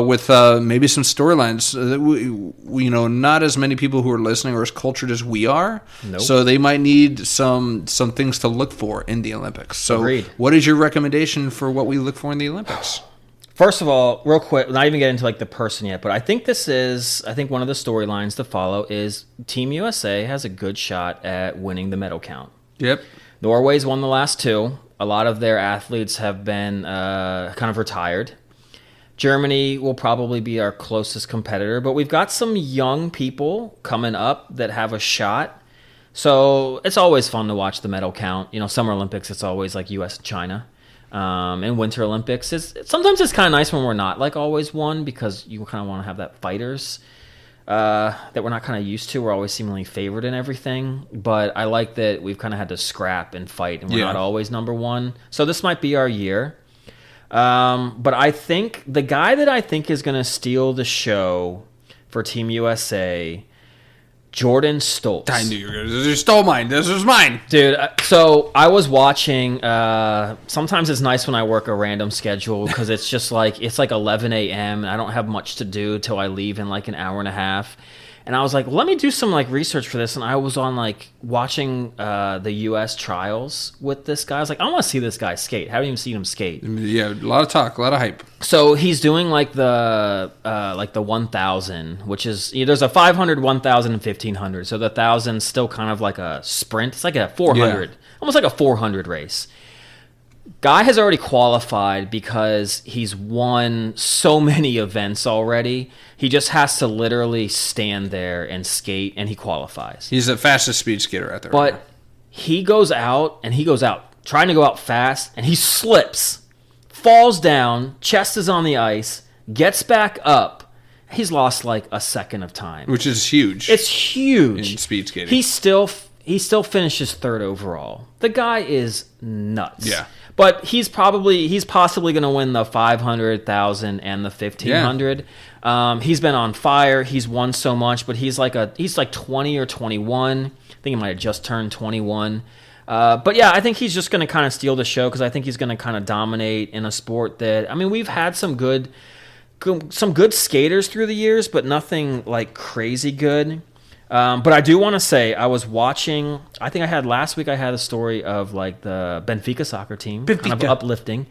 With maybe some storylines. We not as many people who are listening are as cultured as we are. Nope. So they might need some things to look for in the Olympics. So, Agreed. what is your recommendation for what we look for in the Olympics? First of all, real quick, not even get into like the person yet, but I think one of the storylines to follow is Team USA has a good shot at winning the medal count. Yep. Norway's won the last two. A lot of their athletes have been kind of retired. Germany will probably be our closest competitor, but we've got some young people coming up that have a shot. So it's always fun to watch the medal count. Summer Olympics, it's always like U.S. and China. And Winter Olympics, sometimes it's kind of nice when we're not like always one because you kind of want to have that fighters that we're not kind of used to. We're always seemingly favored in everything, but I like that we've kind of had to scrap and fight, and we're not always number one. So this might be our year. But I think the guy that I think is going to steal the show for Team USA, Jordan Stoltz. I knew you were going to. You stole mine. This was mine. Dude, so I was watching, sometimes it's nice when I work a random schedule because it's just like, it's like 11 a.m. and I don't have much to do till I leave in like an hour and a half. And I was like, well, let me do some like research for this. And I was on like watching the U.S. trials with this guy. I was like, I want to see this guy skate. Haven't even seen him skate. Yeah, a lot of talk, a lot of hype. So he's doing like the 1,000, which is, there's a 500, 1,000, and 1,500. So the 1,000 still kind of like a sprint. It's like a 400, almost like a 400 race. Guy has already qualified because he's won so many events already. He just has to literally stand there and skate, and he qualifies. He's the fastest speed skater out there. But he goes out trying to go out fast, and he slips, falls down, chest is on the ice, gets back up. He's lost like a second of time. Which is huge. It's huge. In speed skating. He still finishes third overall. The guy is nuts. Yeah. But he's possibly going to win the 500, 1,000, and the 1,500. Yeah. He's been on fire. He's won so much, but he's like 20 or 21. I think he might have just turned 21. But yeah, I think he's just going to kind of steal the show because I think he's going to kind of dominate in a sport that, I mean, we've had some good skaters through the years, but nothing like crazy good. But I do want to say, I was watching, I think last week I had a story of like the Benfica soccer team, kind of uplifting.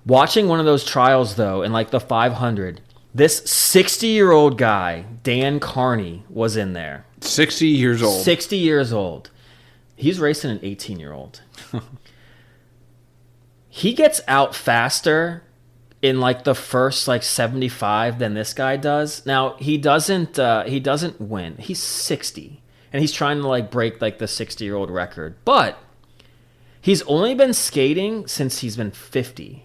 Watching one of those trials though, in like the 500, this 60-year-old guy, Dan Carney, was in there. 60 years old. 60 years old. He's racing an 18-year-old. He gets out faster in like the first like 75 than this guy does. Now he doesn't win. He's 60 and he's trying to like break like the 60-year-old record. But he's only been skating since he's been 50.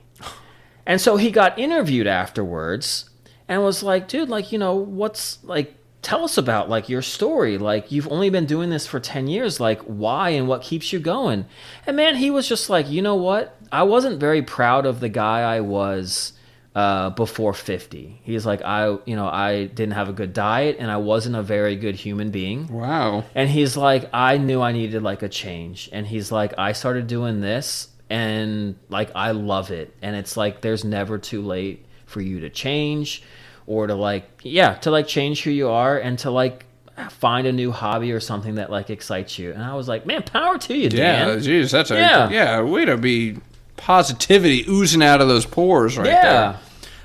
And so he got interviewed afterwards and was like, dude, like, what's like, tell us about like your story. Like, you've only been doing this for 10 years. Like, why and what keeps you going? And man, he was just like, you know what? I wasn't very proud of the guy I was before 50. He's like, I didn't have a good diet and I wasn't a very good human being. Wow. And he's like, I knew I needed like a change. And he's like, I started doing this and like, I love it. And it's like, there's never too late for you to change or to change who you are and to like find a new hobby or something that like excites you. And I was like, man, power to you, Dan. Yeah, geez, that's way to be positivity oozing out of those pores right there.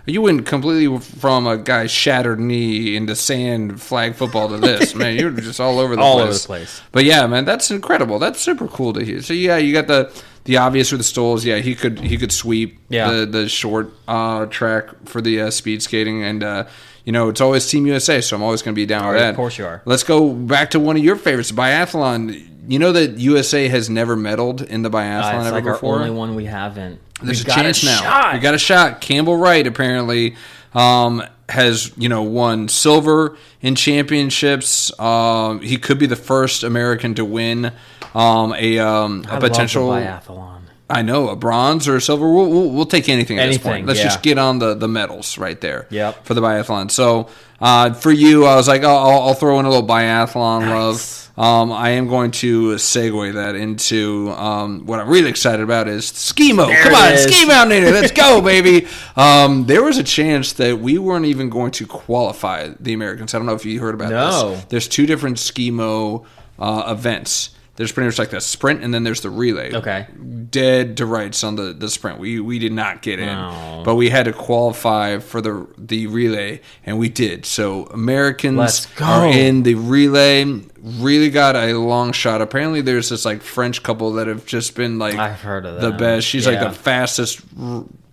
You went completely from a guy's shattered knee into sand flag football to this. Man, you're just all over the place. But yeah, man, that's incredible. That's super cool to hear. So yeah, you got the obvious with the stoles. Yeah, he could sweep the short track for the speed skating, and it's always Team USA, so I'm always going to be down with that. Of course you are. Let's go back to one of your favorites, biathlon. You know that USA has never medaled in the biathlon it's ever like before? Our only one we haven't. There's a chance now. We got a shot. Campbell Wright apparently has won silver in championships. He could be the first American to win a potential love the biathlon. I know, a bronze or a silver. We'll take anything at this point. Let's just get on the medals right there for the biathlon. So for you, I was like, I'll throw in a little biathlon love. I am going to segue that into what I'm really excited about is Skimo. Come on, Ski Mountain, let's go, baby. There was a chance that we weren't even going to qualify the Americans. I don't know if you heard about this. There's two different Skimo events. There's pretty much like the sprint, and then there's the relay. Okay. Dead to rights on the sprint. We did not get in, but we had to qualify for the relay, and we did. So Americans are in the relay. Really got a long shot. Apparently, there's this like French couple that have just been like I've heard of the best. She's like the fastest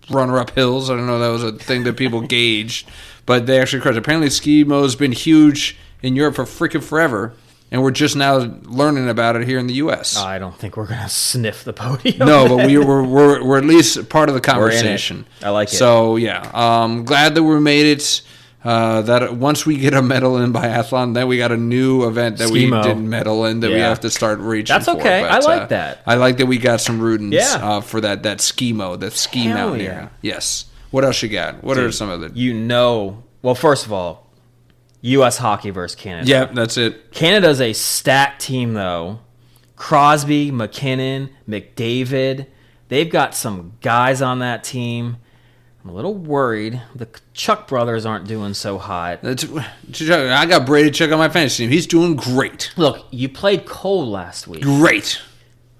runner up hills. I don't know. That was a thing that people gauged, but they actually crushed. Apparently, Skimo's been huge in Europe for freaking forever. And we're just now learning about it here in the U.S. I don't think we're going to sniff the podium. No, but we're at least part of the conversation. I like it. So, yeah. Glad that we made it. That once we get a medal in biathlon, then we got a new event that we Skimo. didn't medal in that we have to start reaching. That's okay. For. I like that. I like that we got some rootings for that skimo, the ski Hell mountaineering. Yes. What else you got? What are some of the? Well, first of all, U.S. hockey versus Canada. Yep, that's it. Canada's a stacked team, though. Crosby, McKinnon, McDavid. They've got some guys on that team. I'm a little worried. The Chuck brothers aren't doing so hot. I got Brady Chuck on my fantasy team. He's doing great. Look, you played Cole last week. Great.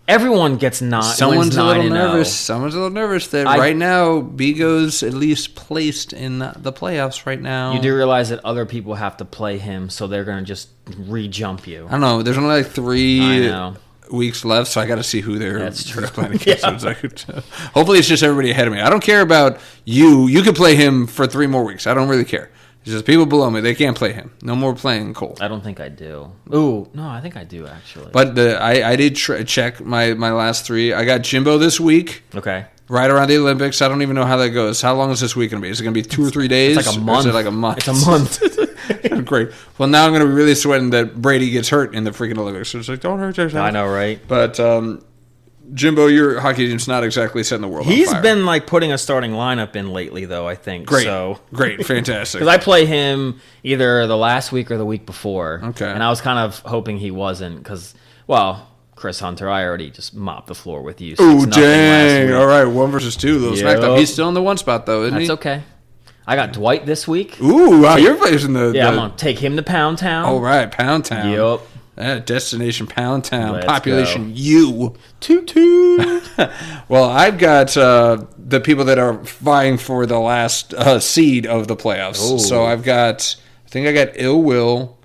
Everyone gets Someone's a little nervous. 9-0. Someone's a little nervous that right now Bigo's at least placed in the playoffs right now. You do realize that other people have to play him, so they're going to just re-jump you. I don't know. There's only like 3 I know. weeks left, so I got to see who they're That's true. playing against. Hopefully it's just everybody ahead of me. I don't care about you. You can play him for 3 more weeks. I don't really care. It's just people below me. They can't play him. No more playing Cole. I don't think I do. Ooh, no, I think I do, actually. But I did check my last 3. I got Jimbo this week. Okay. Right around the Olympics. I don't even know how that goes. How long is this week going to be? Is it going to be 2 or 3 days? It's like a month. Or is it like a month? It's a month. Great. Well, now I'm going to be really sweating that Brady gets hurt in the freaking Olympics. So it's like, don't hurt yourself. I know, right? But Jimbo, your hockey team's not exactly setting the world on He's fire. been like putting a starting lineup in lately, though, I think. Great. So. Great. Fantastic. Because I play him either the last week or the week before. Okay. And I was kind of hoping he wasn't because, well, Chris Hunter, I already just mopped the floor with you. Oh, dang. All right. 1 versus 2. Little smackdown. He's still in the 1 spot, though, isn't he? That's okay. I got Dwight this week. Ooh, wow. You're placing the... Yeah, I'm going to take him to Pound Town. All right. Pound Town. Yep. Destination Pound Town. Let's Population go. U. Toot toot. Well, I've got the people that are vying for the last seed of the playoffs. Ooh. So I think I got Ill Will,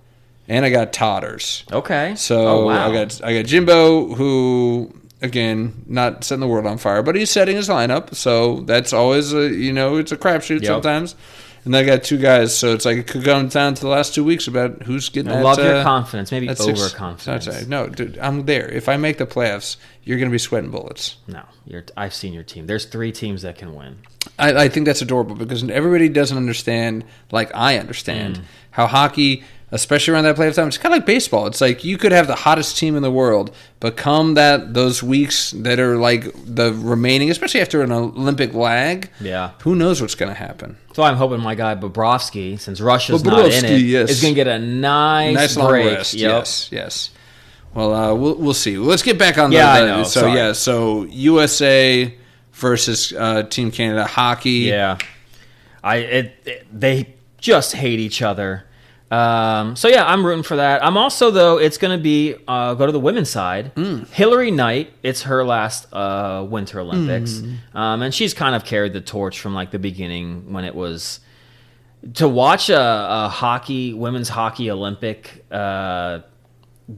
and I got Totters. Okay. So wow. I got Jimbo, who again not setting the world on fire, but he's setting his lineup. So that's always it's a crapshoot sometimes. And I got 2 guys, so it's like it could come down to the last 2 weeks about who's getting that. I love your confidence, maybe overconfidence. Right. No, dude, I'm there. If I make the playoffs, you're going to be sweating bullets. No, I've seen your team. There's 3 teams that can win. I think that's adorable because everybody doesn't understand, like I understand, how hockey, especially around that playoff time, it's kind of like baseball. It's like you could have the hottest team in the world, but come those weeks that are like the remaining, especially after an Olympic lag, who knows what's going to happen. So I'm hoping my guy Bobrovsky, since Russia's not in it, is going to get a nice long break. rest. Yep. Yes. Well, we'll see. Let's get back on I know. So USA versus Team Canada hockey. Yeah. They just hate each other. I'm rooting for that. I'm also, though, it's going to be go to the women's side. Hillary Knight, it's her last Winter Olympics. And she's kind of carried the torch from like the beginning when it was to watch a women's hockey Olympic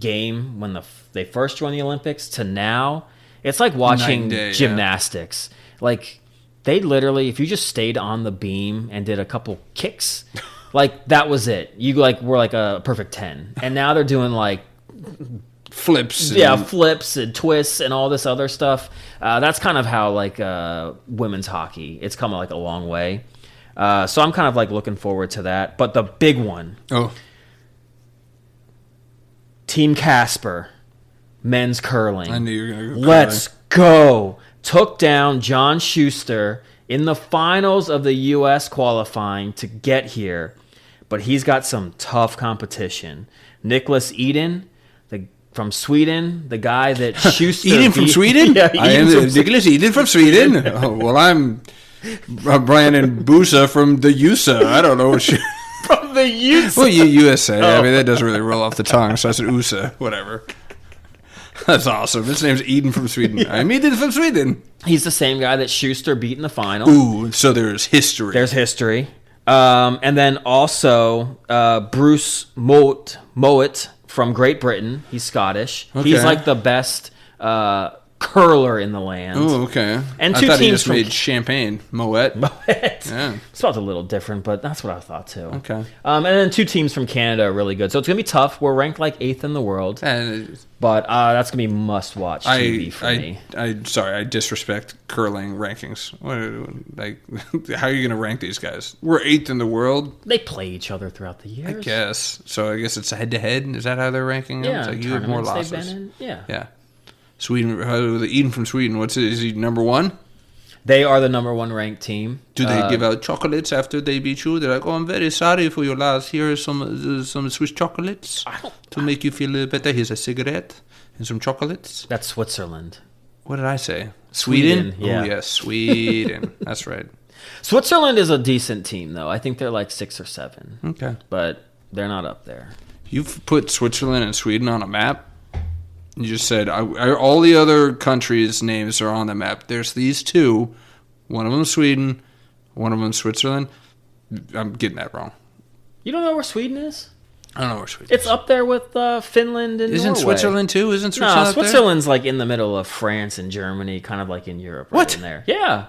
game when they first joined the Olympics to now. It's like watching gymnastics. Like they literally, if you just stayed on the beam and did a couple kicks, like that was it. You were like a perfect 10. And now they're doing like flips. Flips and twists and all this other stuff. That's kind of how like women's hockey, it's come like a long way. So I'm kind of like looking forward to that. But the big one. Team Casper, men's curling. I knew you were going to go. Let's go. Took down John Schuster in the finals of the U.S. qualifying to get here. But he's got some tough competition. Nicholas Eden, from Sweden, the guy that Schuster Eden from Sweden? Yeah, I am Nicholas Eden from Sweden. Well, I'm Brandon Busa from the USA. I don't know. From the USA. Well, USA. I mean, that doesn't really roll off the tongue, so I said USA. Whatever. That's awesome. His name's Eden from Sweden. I'm Eden from Sweden. He's the same guy that Schuster beat in the final. Ooh, so there's history. There's history. And then also Bruce Mowat from Great Britain. He's Scottish. Okay. He's like the best curler in the land. Oh, okay. And I two thought he teams just from made champagne. Moet. Yeah. Spelled a little different, but that's what I thought too. Okay. And then two teams from Canada are really good. So it's going to be tough. We're ranked like 8th in the world. But that's going to be must-watch TV for me. I disrespect curling rankings. How are you going to rank these guys? We're 8th in the world. They play each other throughout the years. I guess. So I guess it's head-to-head. Is that how they're ranking them? Yeah. It's like you have more losses. They've been in. Yeah. Yeah. Sweden, Eden from Sweden. Is he number one? They are the number 1 ranked team. Do they give out chocolates after they beat you? They're like, "Oh, I'm very sorry for your loss. Here are some Swiss chocolates to make you feel a little better. Here's a cigarette and some chocolates." That's Switzerland. What did I say? Sweden? Yeah. Oh, yes, Sweden. That's right. Switzerland is a decent team, though. I think they're like 6 or 7. Okay. But they're not up there. You've put Switzerland and Sweden on a map. You just said all the other countries' names are on the map. There's these two. One of them Sweden, one of them Switzerland. I'm getting that wrong. You don't know where Sweden is? I don't know where Sweden is. It's up there with Finland and Isn't Norway. Switzerland too? Isn't Switzerland No, up there? Switzerland's like in the middle of France and Germany, kind of like in Europe. Right What? in there. Yeah.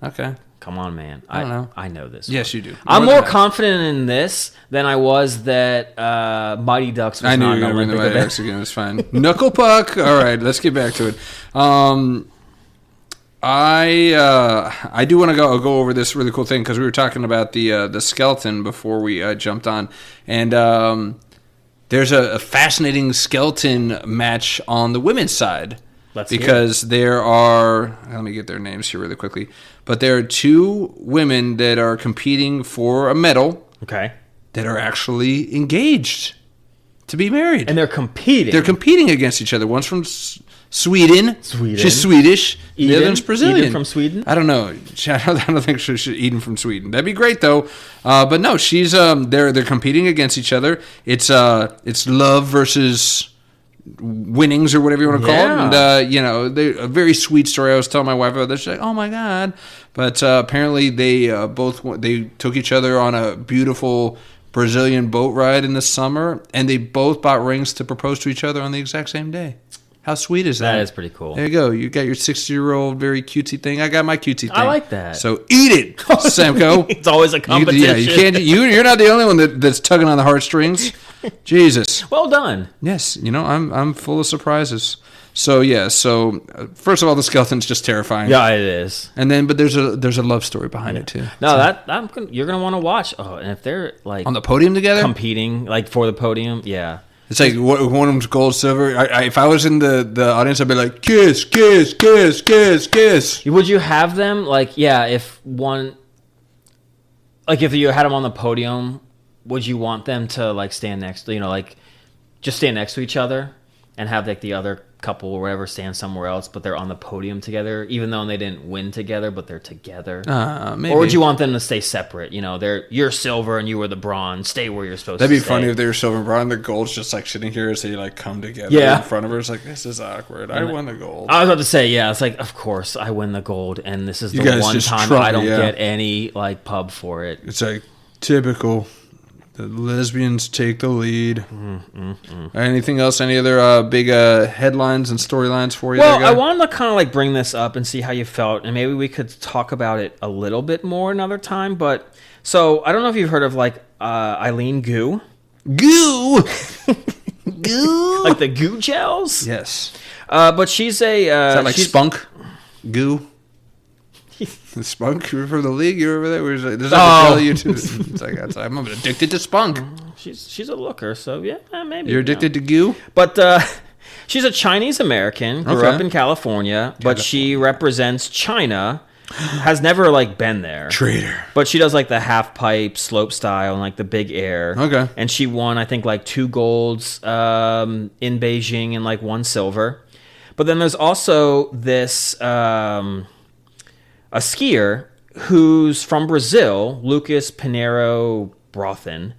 Okay. Come on, man. I don't know. I know this. Yes, you do. I'm More more than I. confident in this than I was that Mighty Ducks was I knew not you were an going to bring the Olympic Mighty event. Ducks again. It's fine. Knuckle puck. All right, let's get back to it. I do want to go over this really cool thing because we were talking about the skeleton before we jumped on, and there's a fascinating skeleton match on the women's side. Because there are, let me get their names here really quickly, but there are two women that are competing for a medal. Okay. That are actually engaged to be married. And they're competing. They're competing against each other. One's from Sweden. She's Swedish. The other one's Brazilian. Eden from Sweden? I don't know. I don't think she's Eden from Sweden. That'd be great though. But no, she's they're competing against each other. It's love versus winnings or whatever you want to call it. And a very sweet story. I was telling my wife about this. She's like, "Oh my god!" But apparently they took each other on a beautiful Brazilian boat ride in the summer, and they both bought rings to propose to each other on the exact same day. How sweet is that? That is pretty cool. There you go. You got your 60-year-old very cutesy thing. I got my cutesy thing. I like that. So eat it, Semko. It's always a competition. You can't. You're not the only one that's tugging on the heartstrings. Jesus. Well done. Yes. I'm full of surprises. So yeah. So first of all, the skeleton's just terrifying. Yeah, it is. And then, but there's a love story behind it too. No, you're gonna want to watch. Oh, and if they're like on the podium together, competing like for the podium, yeah. It's like one of them's gold, silver. If I was in the audience, I'd be like, kiss, kiss, kiss, kiss, kiss. Would you have them like, yeah, if one, like if you had them on the podium, would you want them to like stand next to, like just stand next to each other and have like the other couple or whatever stand somewhere else, but they're on the podium together, even though they didn't win together, but they're together? Maybe. Or would you want them to stay separate? You're silver and you were the bronze. Stay where you're supposed to stay. That'd be funny if they were silver and bronze and the gold's just like sitting here as they like come together in front of her. It's like, this is awkward. I won the gold. I was about to say, yeah, it's like, of course I win the gold, and this is the one time I don't get any like pub for it. It's like typical. The lesbians take the lead. Anything else? Any other big headlines and storylines for you? Well, I wanted to kind of like bring this up and see how you felt, and maybe we could talk about it a little bit more another time. But so I don't know if you've heard of like Eileen Gu. Goo, goo, like the goo gels. Yes, but she's a. Is that like spunk? Goo. The spunk, you were from the league. You were over there. There's like a girl YouTube. It's like I'm addicted to spunk. She's a looker, so yeah, maybe you're addicted to goo. But she's a Chinese American. Grew up in California, but she represents China. Has never like been there. Traitor. But she does like the half pipe, slope style, and like the big air. Okay. And she won, I think, like 2 golds in Beijing and like 1 silver. But then there's also this. A skier who's from Brazil, Lucas Pinheiro Brothen,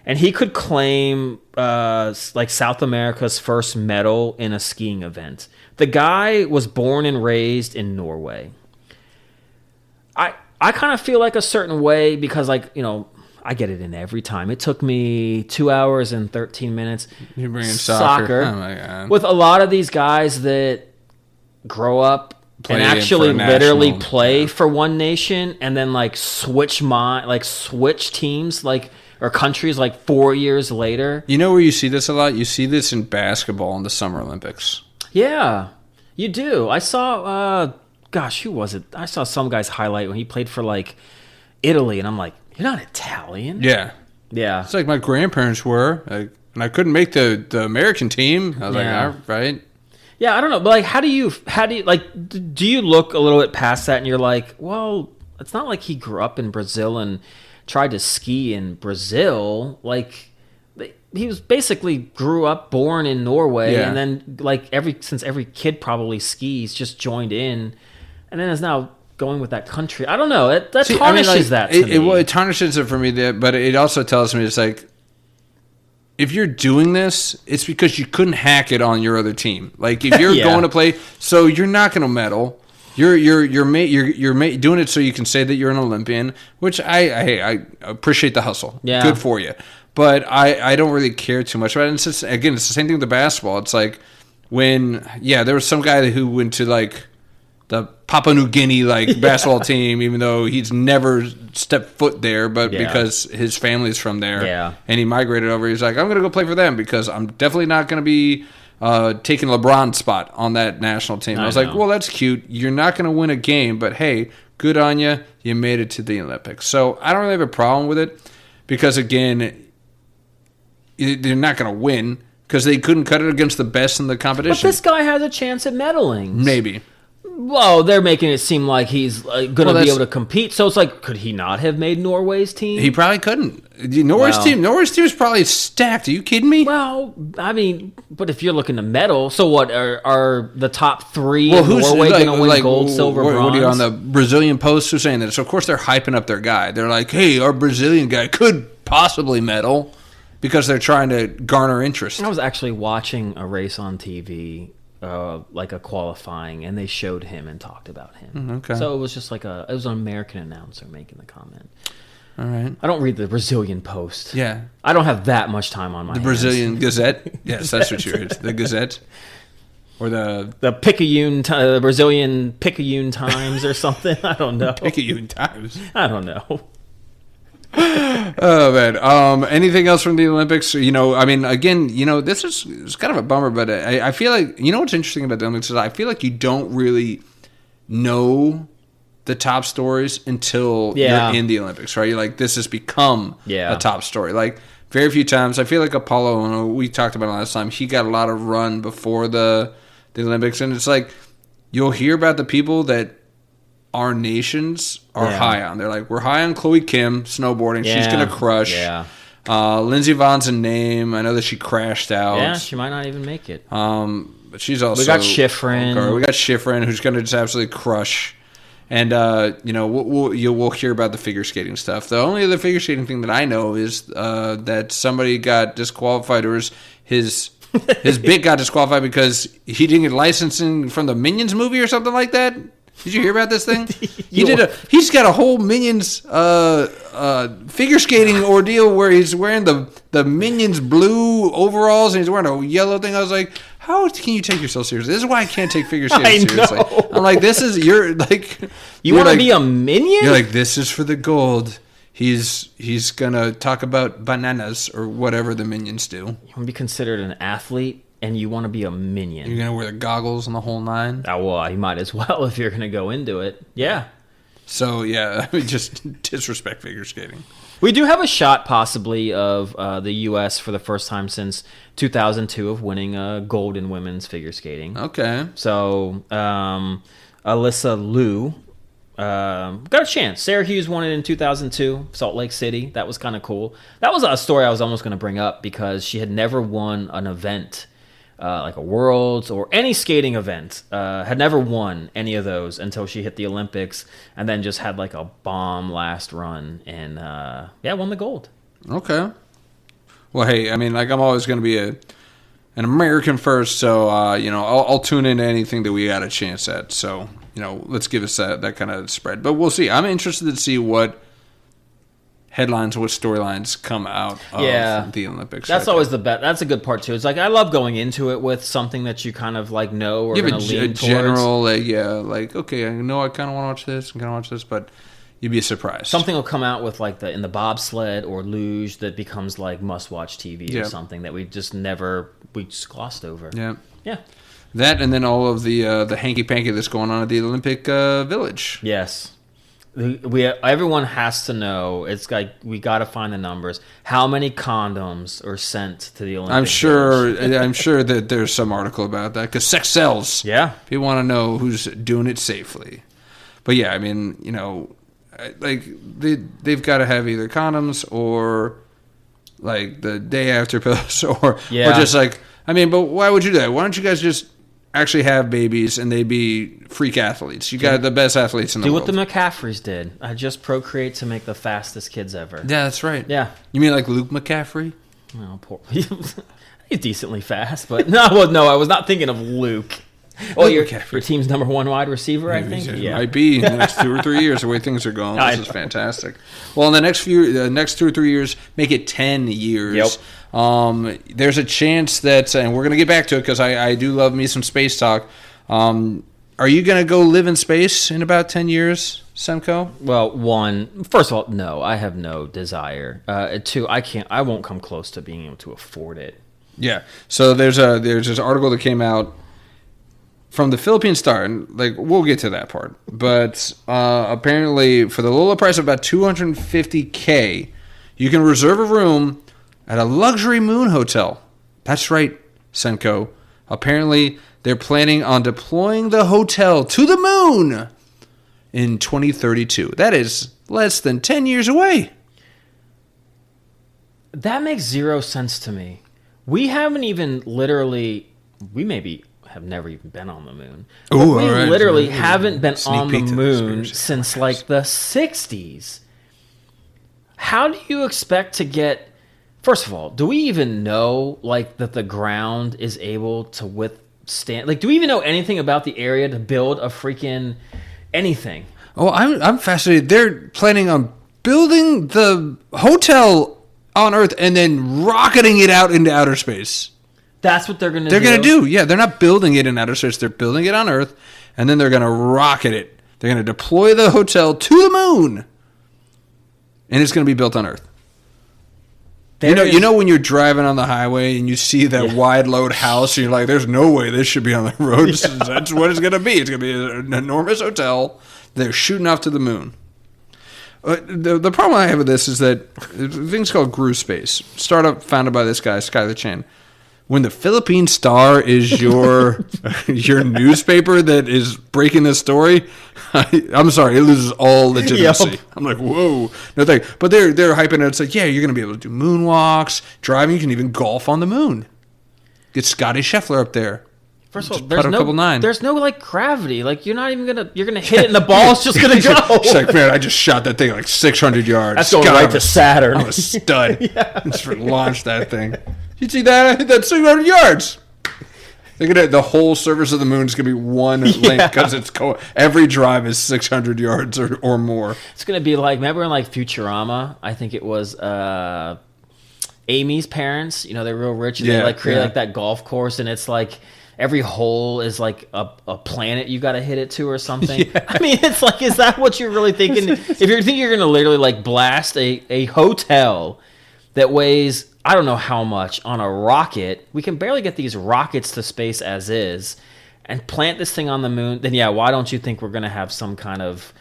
and he could claim like South America's first medal in a skiing event. The guy was born and raised in Norway. I kind of feel like a certain way because like, I get it in every time. It took me 2 hours and 13 minutes. You're bringing soccer. Oh my God. With a lot of these guys that grow up Play and for actually a literally national, play for one nation and then like switch teams like or countries like 4 years later. You know where you see this a lot? You see this in basketball in the Summer Olympics. Yeah, you do. I saw, who was it? I saw some guy's highlight when he played for like Italy, and I'm like, you're not Italian. Yeah. Yeah. It's like my grandparents were, and I couldn't make the American team. I was like, all right. Yeah, I don't know, but like, how do you like? Do you look a little bit past that, and you're like, well, it's not like he grew up in Brazil and tried to ski in Brazil. Like, he was basically born in Norway, and then like since every kid probably skis, just joined in, and then is now going with that country. I don't know. That tarnishes that to me. It tarnishes it for me, but it also tells me it's like, if you're doing this, it's because you couldn't hack it on your other team. Like if you're going to play, so you're not going to medal. You're doing it so you can say that you're an Olympian, which I appreciate the hustle. Yeah, good for you. But I don't really care too much about it. It's the same thing with the basketball. It's like when there was some guy who went to like the Papua New Guinea like basketball team, even though he's never stepped foot there, but because his family's from there, and he migrated over, he's like, I'm going to go play for them because I'm definitely not going to be taking LeBron's spot on that national team. I was like, well, that's cute. You're not going to win a game, but hey, good on you. You made it to the Olympics. So I don't really have a problem with it because, again, they're not going to win because they couldn't cut it against the best in the competition. But this guy has a chance at medaling. Maybe. Well, they're making it seem like he's going to be able to compete. So it's like, could he not have made Norway's team? He probably couldn't. Norway's team is probably stacked. Are you kidding me? Well, I mean, but if you're looking to medal, so what are the top three in Norway going to win gold, silver, bronze? What are you on the Brazilian Post who's saying that? So of course they're hyping up their guy. They're like, hey, our Brazilian guy could possibly medal because they're trying to garner interest. I was actually watching a race on TV. Like a qualifying, and they showed him and talked about him. Okay. So it was just like it was an American announcer making the comment. All right. I don't read the Brazilian Post. Yeah. I don't have that much time on my hands. Brazilian Gazette? Yes, that's what you read. The Gazette? Or the Brazilian Picayune Times or something. I don't know. Picayune Times? I don't know. Oh man! Anything else from the Olympics? Again, this is kind of a bummer, but I feel like what's interesting about the Olympics is I feel like you don't really know the top stories until you're in the Olympics, right? You're like, this has become a top story. Like very few times, I feel like Apollo. We talked about it last time. He got a lot of run before the Olympics, and it's like you'll hear about the people that our nations are high on. They're like, we're high on Chloe Kim snowboarding. She's going to crush. Yeah. Lindsey Vonn's a name. I know that she crashed out. Yeah, she might not even make it. But she's also... We got Shivering. We got Shivering, who's going to just absolutely crush. And, we'll hear about the figure skating stuff. The only other figure skating thing that I know is that somebody got disqualified, or his bit got disqualified because he didn't get licensing from the Minions movie or something like that. Did you hear about this thing? He's got a whole Minions figure skating ordeal where he's wearing the Minions blue overalls and he's wearing a yellow thing. I was like, how can you take yourself seriously? This is why I can't take figure skating seriously. I'm like, you want to be a Minion? You're like, this is for the gold. He's gonna talk about bananas or whatever the Minions do. You want to be considered an athlete? And you want to be a minion. You're going to wear the goggles and the whole nine? Oh, well, you might as well if you're going to go into it. Yeah. So, just disrespect figure skating. We do have a shot possibly of the U.S. for the first time since 2002 of winning a gold in women's figure skating. Okay. So, Alyssa Liu got a chance. Sarah Hughes won it in 2002, Salt Lake City. That was kind of cool. That was a story I was almost going to bring up because she had never won an event like a Worlds or any skating event, had never won any of those until she hit the Olympics and then just had like a bomb last run and won the gold. Okay. Well, hey, I'm always going to be an American first, so I'll tune into anything that we got a chance at. So let's give us that kind of spread. But we'll see. I'm interested to see what headlines, what storylines come out of the Olympics. That's always the best. That's a good part too. It's like I love going into it with something that you kind of like know or going to lean towards. General, okay, I know I kind of want to watch this, but you'd be surprised. Something will come out with like in the bobsled or luge that becomes like must-watch TV or something that we just glossed over. Yeah, yeah. That and then all of the hanky-panky that's going on at the Olympic Village. Yes. Everyone has to know. It's like we got to find the numbers. How many condoms are sent to the Olympic? I'm sure that there's some article about that because sex sells. Yeah, people want to know who's doing it safely. But yeah, I mean, like they've got to have either condoms or like the day after pills or just like but why would you do that? Why don't you guys just actually have babies and they be freak athletes? You got the best athletes in the world. Do what the McCaffreys did. I just procreate to make the fastest kids ever. Yeah, that's right. Yeah. You mean like Luke McCaffrey? Oh, poor. He's decently fast, but no, I was not thinking of Luke. Well, your team's number one wide receiver, I think. Yeah, might be in the next 2 or 3 years. The way things are going, this is fantastic. Well, in the next 2 or 3 years, make it 10 years. Yep. There's a chance that, and we're going to get back to it because I do love me some space talk. Are you going to go live in space in about 10 years, Semko? Well, first of all, no, I have no desire. Two, I won't come close to being able to afford it. Yeah. So there's this article that came out from the Philippine Star, and like we'll get to that part. But apparently, for the low price of about $250K, you can reserve a room at a luxury moon hotel. That's right, Semko. Apparently, they're planning on deploying the hotel to the moon in 2032. That is less than 10 years away. That makes zero sense to me. We haven't even we maybe have never even been on the moon. Ooh, we right. literally haven't been on the Sneak moon since like the 60s. How do you expect to get... First of all, do we even know like that the ground is able to withstand... Like, do we even know anything about the area to build a freaking anything? Oh, I'm fascinated. They're planning on building the hotel on Earth and then rocketing it out into outer space. That's what they're going to do? They're going to do, yeah. They're not building it in outer space. They're building it on Earth, and then they're going to rocket it. They're going to deploy the hotel to the moon, and it's going to be built on Earth. You know when you're driving on the highway and you see that wide load house, and you're like, there's no way this should be on the road. Yeah. That's what it's going to be. It's going to be an enormous hotel. They're shooting off to the moon. The problem I have with this is that things called Grew Space, startup founded by this guy, Skylar Chan. When the Philippine Star is your newspaper that is breaking this story, I'm sorry, it loses all legitimacy. Yep. I'm like, whoa, no thanks. But they're hyping it. It's like, yeah, you're going to be able to do moonwalks, driving. You can even golf on the moon. Get Scotty Scheffler up there. First of all, there's no like gravity. Like you're gonna hit it and the ball's just gonna go. It's like, man, I just shot that thing like 600 yards. That's going right to Saturn. I'm a stud. Just launched that thing. You see that? I hit that 600 yards. The whole surface of the moon is gonna be one length because every drive is 600 yards or more. It's gonna be like, remember in like Futurama? I think it was Amy's parents. You know, they're real rich and they like create like that golf course, and it's like every hole is like a planet you got to hit it to or something. Yeah. I mean, it's like, is that what you're really thinking? If you're thinking you're going to literally like blast a hotel that weighs, I don't know how much, on a rocket, we can barely get these rockets to space as is, and plant this thing on the moon, then why don't you think we're going to have some kind of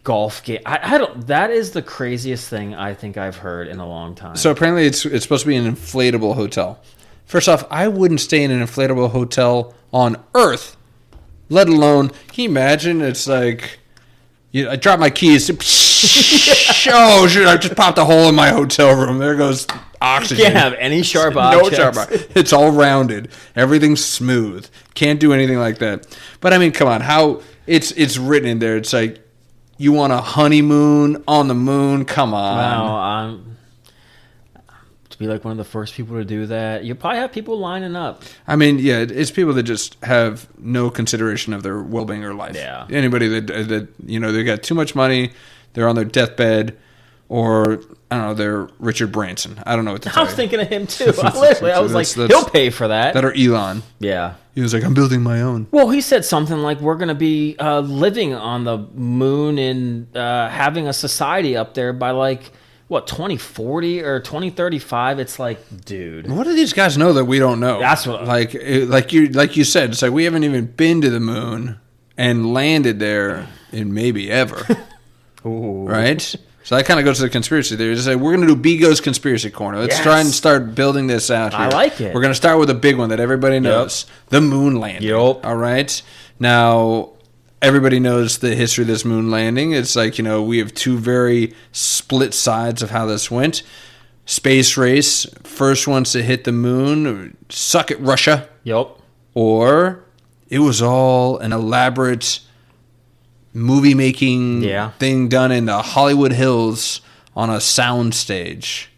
golf game? I don't. That is the craziest thing I think I've heard in a long time. So apparently it's supposed to be an inflatable hotel. First off, I wouldn't stay in an inflatable hotel on Earth, let alone, can you imagine? It's like, I drop my keys. Oh, shit, I just popped a hole in my hotel room. There goes oxygen. You can't have any sharp objects. No sharp objects. It's all rounded. Everything's smooth. Can't do anything like that. But, I mean, come on. How it's written in there. It's like, you want a honeymoon on the moon? Come on. Wow, to be like one of the first people to do that, you'll probably have people lining up. I mean, yeah, it's people that just have no consideration of their well-being or life. Yeah. Anybody that they got too much money, they're on their deathbed, or I don't know, they're Richard Branson. I don't know what to tell I was you. thinking of him too. I was like, he'll pay for that. That or Elon. Yeah. He was like, I'm building my own. Well, he said something like, we're going to be living on the moon and having a society up there by like, 2040 or 2035? It's like, dude. What do these guys know that we don't know? That's what. Like you said, it's like we haven't even been to the moon and landed there in maybe ever. Ooh. Right? So that kind of goes to the conspiracy theory. It's like, we're going to do Bigo's Conspiracy Corner. Let's try and start building this out here. I like it. We're going to start with a big one that everybody knows. Yep. The moon landing. Yep. All right? Now, everybody knows the history of this moon landing. It's like, we have two very split sides of how this went. Space race, first ones to hit the moon, suck it, Russia. Yep. Or it was all an elaborate movie-making thing done in the Hollywood Hills on a sound stage.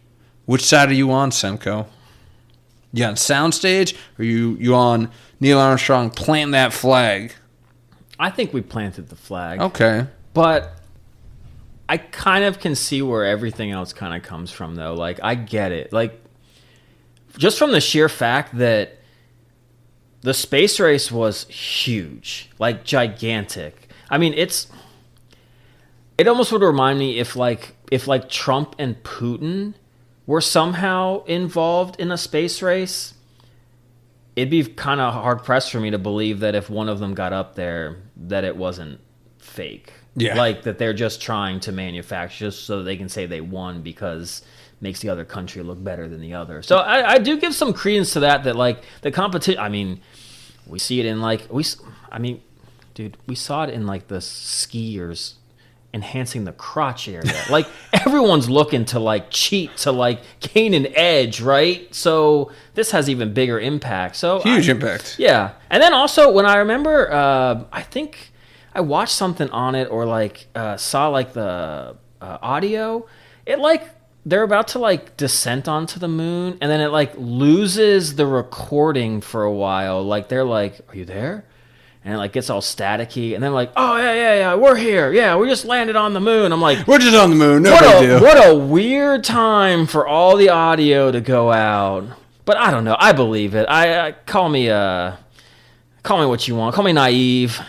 Which side are you on, Semko? You on sound stage, or you on Neil Armstrong planting that flag? I think we planted the flag. Okay. But I kind of can see where everything else kind of comes from, though. Like, I get it. Like, just from the sheer fact that the space race was huge, like gigantic. I mean, it almost would remind me if Trump and Putin were somehow involved in a space race. It'd be kind of hard-pressed for me to believe that if one of them got up there, that it wasn't fake. Yeah. Like, that they're just trying to manufacture just so that they can say they won because it makes the other country look better than the other. So I do give some credence to that, like, the competition... I mean, we see it in, like... Dude, we saw it in, like, the skiers enhancing the crotch area. Like, everyone's looking to, like, cheat to, like, gain an edge, right? So this has even bigger impact. So huge impact. Yeah. And then also, when I remember, I think I watched something on it or, like, saw, like, the audio. It, like, they're about to, like, descent onto the moon, and then it, like, loses the recording for a while. Like, they're like, are you there? And it, like, gets all staticky. And then, like, oh, yeah, we're here. Yeah, we just landed on the moon. I'm like... We're just on the moon. No big deal. What a weird time for all the audio to go out. But I don't know. I believe it. I call me what you want. Call me naive.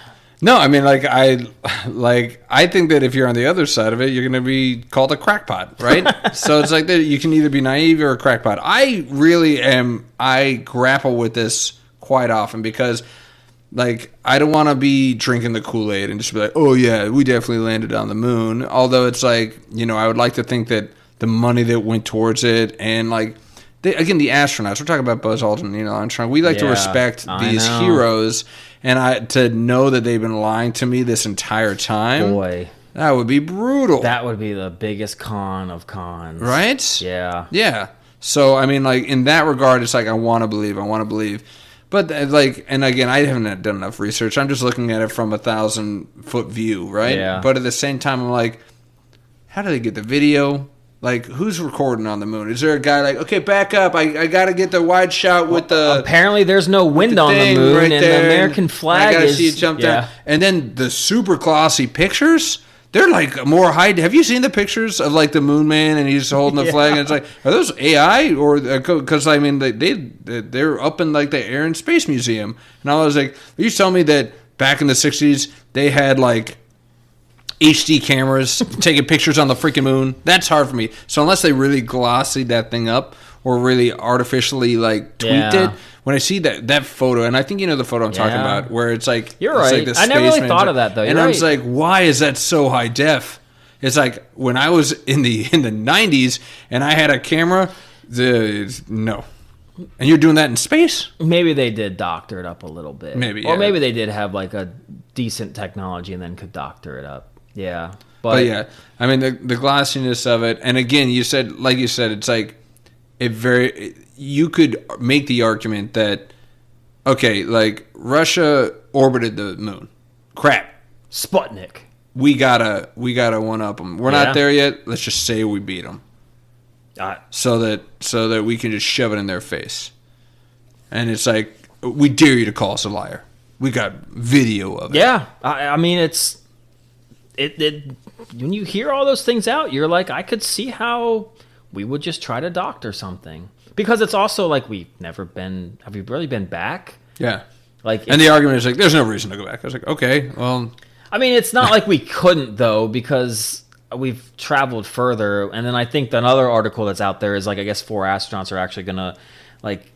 No, I mean, I think that if you're on the other side of it, you're going to be called a crackpot, right? So it's like that you can either be naive or a crackpot. I grapple with this quite often because... Like, I don't want to be drinking the Kool-Aid and just be like, oh, yeah, we definitely landed on the moon. Although it's like, I would like to think that the money that went towards it and, like, the astronauts, we're talking about Buzz Aldrin, Neil Armstrong. We like to respect these heroes. And to know that they've been lying to me this entire time. Boy. That would be brutal. That would be the biggest con of cons. Right? Yeah. Yeah. So, I mean, like, in that regard, it's like, I want to believe. But, like, and again, I haven't done enough research. I'm just looking at it from 1,000-foot view, right? Yeah. But at the same time, I'm like, how do they get the video? Like, who's recording on the moon? Is there a guy like, okay, back up. I got to get the wide shot with the... Apparently, there's no wind on the moon, right, and the American flag I got to see it jump down. And then the super glossy pictures... They're like more high. Have you seen the pictures of like the moon man and he's holding the flag? And it's like, are those AI or because I mean they're up in like the Air and Space Museum, and I was like, are you telling me that back in the '60s they had like HD cameras taking pictures on the freaking moon? That's hard for me. So unless they really glossied that thing up or really artificially like tweaked it. When I see that photo, and I think you know the photo I'm talking about, where it's like... You're right. Like I never really thought of that, though. I was like, why is that so high def? It's like, when I was in the 90s, and I had a camera, no. And you're doing that in space? Maybe they did doctor it up a little bit. Maybe, Or maybe they did have, like, a decent technology and then could doctor it up. Yeah. But yeah, I mean, the glossiness of it, and again, like you said, it's like, you could make the argument that, okay, like Russia orbited the moon. Crap. Sputnik. We gotta one up them. We're not there yet. Let's just say we beat them. So that we can just shove it in their face. And it's like, we dare you to call us a liar. We got video of it. Yeah. I mean, it's when you hear all those things out, you're like, I could see how we would just try to doctor something. Because it's also like, have we really been back? Yeah. Like, and the argument is like, there's no reason to go back. I was like, okay, well. I mean, it's not like we couldn't, though, because we've traveled further. And then I think another article that's out there is like, I guess 4 astronauts are actually going to like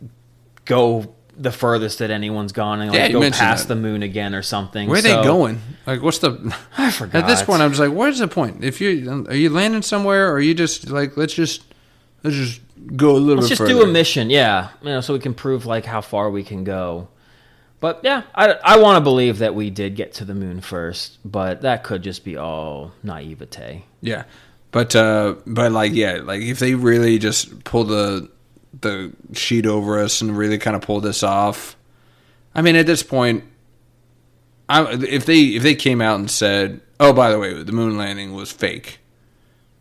go the furthest that anyone's gone and like go past the moon again or something. Where are they going? Like, what's the? I forgot. At this point, I'm just like, what's the point? Are you landing somewhere, or are you just like, let's just go a little bit further. Do a mission, yeah, so we can prove like how far we can go. But yeah, I want to believe that we did get to the moon first, but that could just be all naivete. Yeah, but like, yeah, like if they really just pull the sheet over us and really kind of pull this off, I mean, at this point, if they came out and said, "Oh, by the way, the moon landing was fake,"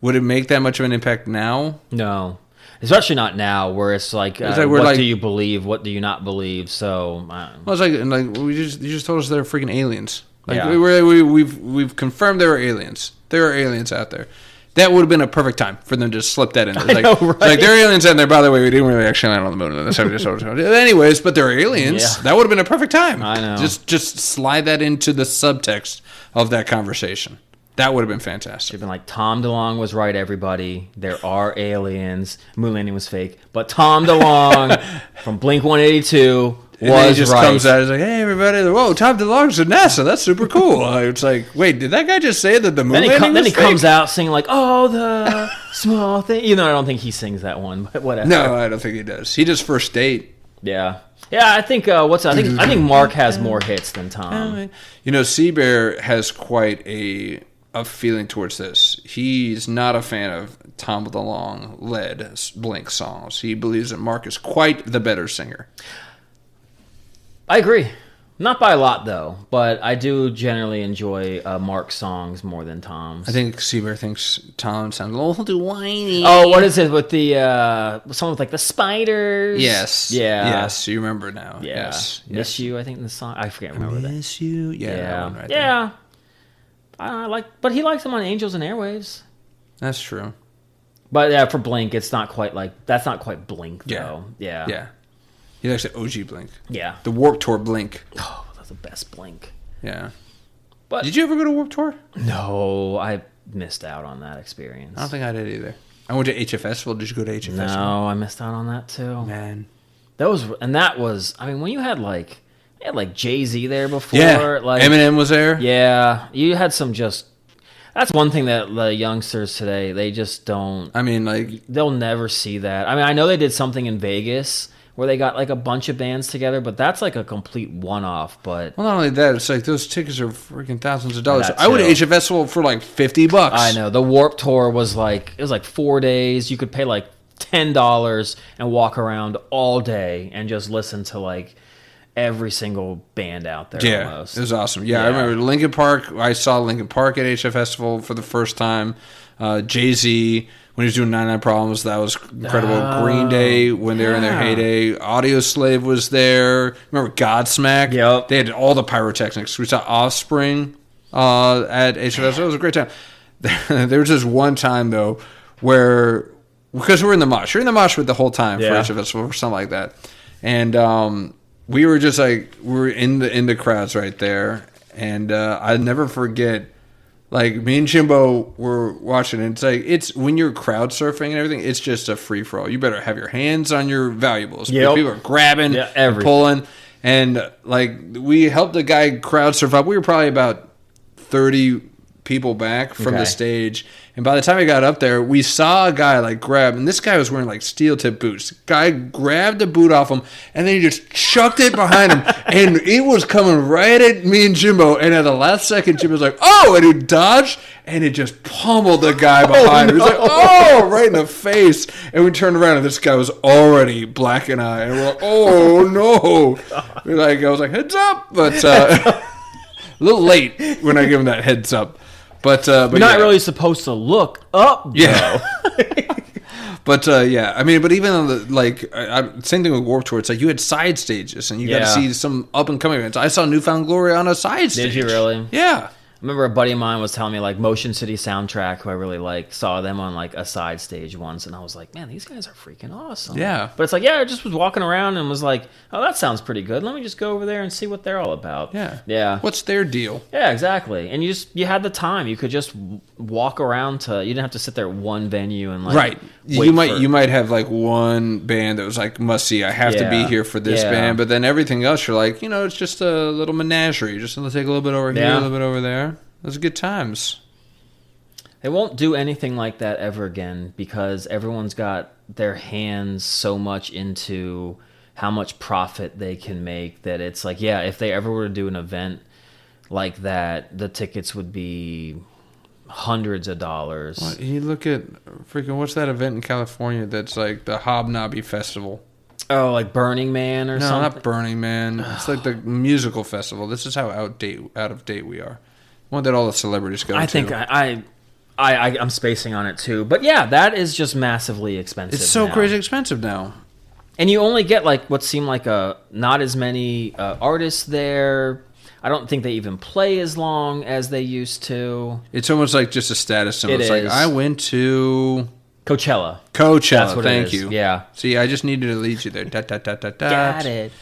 would it make that much of an impact now? No. Especially not now, where it's like, what do you believe? What do you not believe? So, it's like you just told us they're freaking aliens. Like, yeah. we've confirmed there are aliens. There are aliens out there. That would have been a perfect time for them to slip that in. Like, know, right? Like, there are aliens out there. By the way, we didn't really actually land on the moon. That's how we just told you. Anyways, but there are aliens. Yeah. That would have been a perfect time. I know. Just slide that into the subtext of that conversation. That would have been fantastic. Should have been like, Tom DeLonge was right, everybody. There are aliens. Moon landing was fake. But Tom DeLonge from Blink-182 was right. He just comes out and is like, hey, everybody. Whoa, Tom DeLonge's at NASA. That's super cool. It's like, wait, did that guy just say that the moon landing was fake? Then he comes out singing like, oh, the small thing. I don't think he sings that one, but whatever. No, I don't think he does. He does First Date. Yeah. Yeah, I think I think Mark has more hits than Tom. Seabear has quite a feeling towards this. He's not a fan of Tom DeLonge led Blink songs. He believes that Mark is quite the better singer. I agree. Not by a lot, though, but I do generally enjoy Mark's songs more than Tom's. I think Seabear thinks Tom sounds a little too whiny. Oh, what is it with the song with like the spiders? Yes. Yeah. Yes, you remember now. Yeah. Yes. Miss You, I think, in the song. I forget. Remember that. Miss You. Yeah. That one right there. But he likes them on Angels and Airwaves. That's true. But yeah, for Blink, it's not quite like that's not quite Blink though. Yeah. Yeah. He likes the OG Blink. Yeah. The Warped Tour Blink. Oh, that's the best Blink. Yeah. But did you ever go to Warped Tour? No, I missed out on that experience. I don't think I did either. I went to HF Festival. Did you go to HF Festival? No, I missed out on that too. Man. That was when you had like Jay-Z there before. Yeah. Like Eminem was there. Yeah. You had some that's one thing that the youngsters today, they just don't. I mean, like, they'll never see that. I mean, I know they did something in Vegas where they got like a bunch of bands together, but that's like a complete one-off. But well, not only that, it's like those tickets are freaking thousands of dollars. I went to HF Festival for like $50. I know. The Warped Tour was like 4 days. You could pay like $10 and walk around all day and just listen to like every single band out there. Yeah, almost. It was awesome. Yeah, I remember Linkin Park. I saw Linkin Park at HF Festival for the first time. Jay-Z, when he was doing 99 Problems, that was incredible. Green Day, when they were in their heyday. Audio Slave was there. Remember Godsmack? Yep. They had all the pyrotechnics. We saw Offspring at HF Festival. It was a great time. There was this one time, though, where, because we're in the mosh. You're in the mosh with the whole time for HF Festival or something like that. And we were just like, we were in the crowds right there. And I'd never forget, like, me and Jimbo were watching it. It's like, it's when you're crowd surfing and everything, it's just a free for all. You better have your hands on your valuables. Yep. People are grabbing, and pulling. And like, we helped the guy crowd surf up. We were probably about 30 people back from the stage. And by the time we got up there, we saw a guy like grab, and this guy was wearing like steel tip boots. Guy grabbed the boot off him, and then he just chucked it behind him, and it was coming right at me and Jimbo. And at the last second, Jimbo was like, "Oh!" and he dodged, and it just pummeled the guy behind him. He was like, "Oh!" right in the face. And we turned around, and this guy was already black and eye, and we're like, "Oh no!" I was like, "Heads up!" But a little late when I give him that heads up. But you're not really supposed to look up, though. Yeah. But I mean, but even on the same thing with Warped Tour. It's like you had side stages, and you got to see some up and coming events. I saw Newfound Glory on a side stage. Did you really? Yeah. remember a buddy of mine was telling me like Motion City Soundtrack, who I really like, saw them on like a side stage once, and I was like, man, these guys are freaking awesome. Yeah. But it's like, I just was walking around and was like, oh, that sounds pretty good. Let me just go over there and see what they're all about. Yeah. Yeah. What's their deal? Yeah, exactly. And you had the time. You could just walk around to. You didn't have to sit there at one venue and like. Right. You might have like one band that was like must see. I have to be here for this band, but then everything else you're like, it's just a little menagerie. Just take a little bit over here, a little bit over there. Those are good times. They won't do anything like that ever again because everyone's got their hands so much into how much profit they can make that it's like, if they ever were to do an event like that, the tickets would be hundreds of dollars. Well, you look at freaking what's that event in California that's like the Hobnobby Festival? Oh, like Burning Man or something? No, not Burning Man. It's like the musical festival. This is how out of date we are. One that all the celebrities go to. I think I'm spacing on it too. But that is just massively expensive. It's so now. crazy expensive now. And you only get like what seemed like not as many artists there. I don't think they even play as long as they used to. It's almost like just a status symbol. It's like, I went to... Coachella. That's what thank you. Yeah. See, I just needed to lead you there. Got it.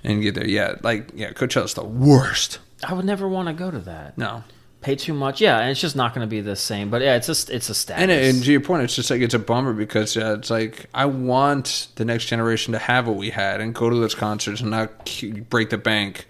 And get there. Yeah, Coachella's the worst. I would never want to go to that. No. Pay too much. Yeah, and it's just not going to be the same. But it's a status. And to your point, it's just like it's a bummer because it's like I want the next generation to have what we had and go to those concerts and not break the bank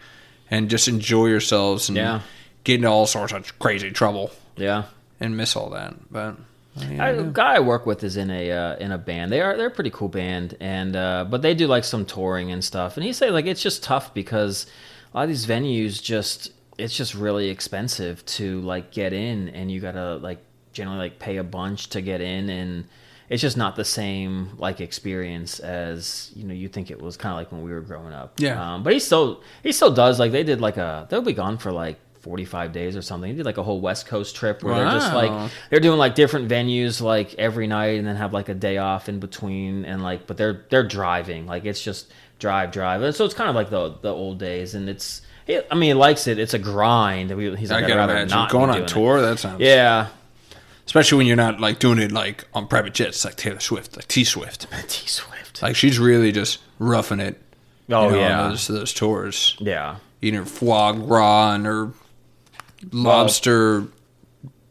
and just enjoy yourselves and get into all sorts of crazy trouble. Yeah. And miss all that. But... A guy I work with is in a band. They're a pretty cool band, and but they do like some touring and stuff. And he said like it's just tough because a lot of these venues it's just really expensive to like get in, and you gotta like generally like pay a bunch to get in, and it's just not the same like experience as you think it was kind of like when we were growing up. Yeah. But he still does like they did like they'll be gone for like 45 days or something. He did like a whole West Coast trip where they're just like they're doing like different venues like every night and then have like a day off in between and like but they're driving like it's just drive and so it's kind of like the old days and he likes it. It's a grind. He's like, I can imagine not going on tour. That sounds especially when you're not like doing it like on private jets like Taylor Swift, like T Swift. Like she's really just roughing it. On those tours. Yeah, eating her foie gras and her lobster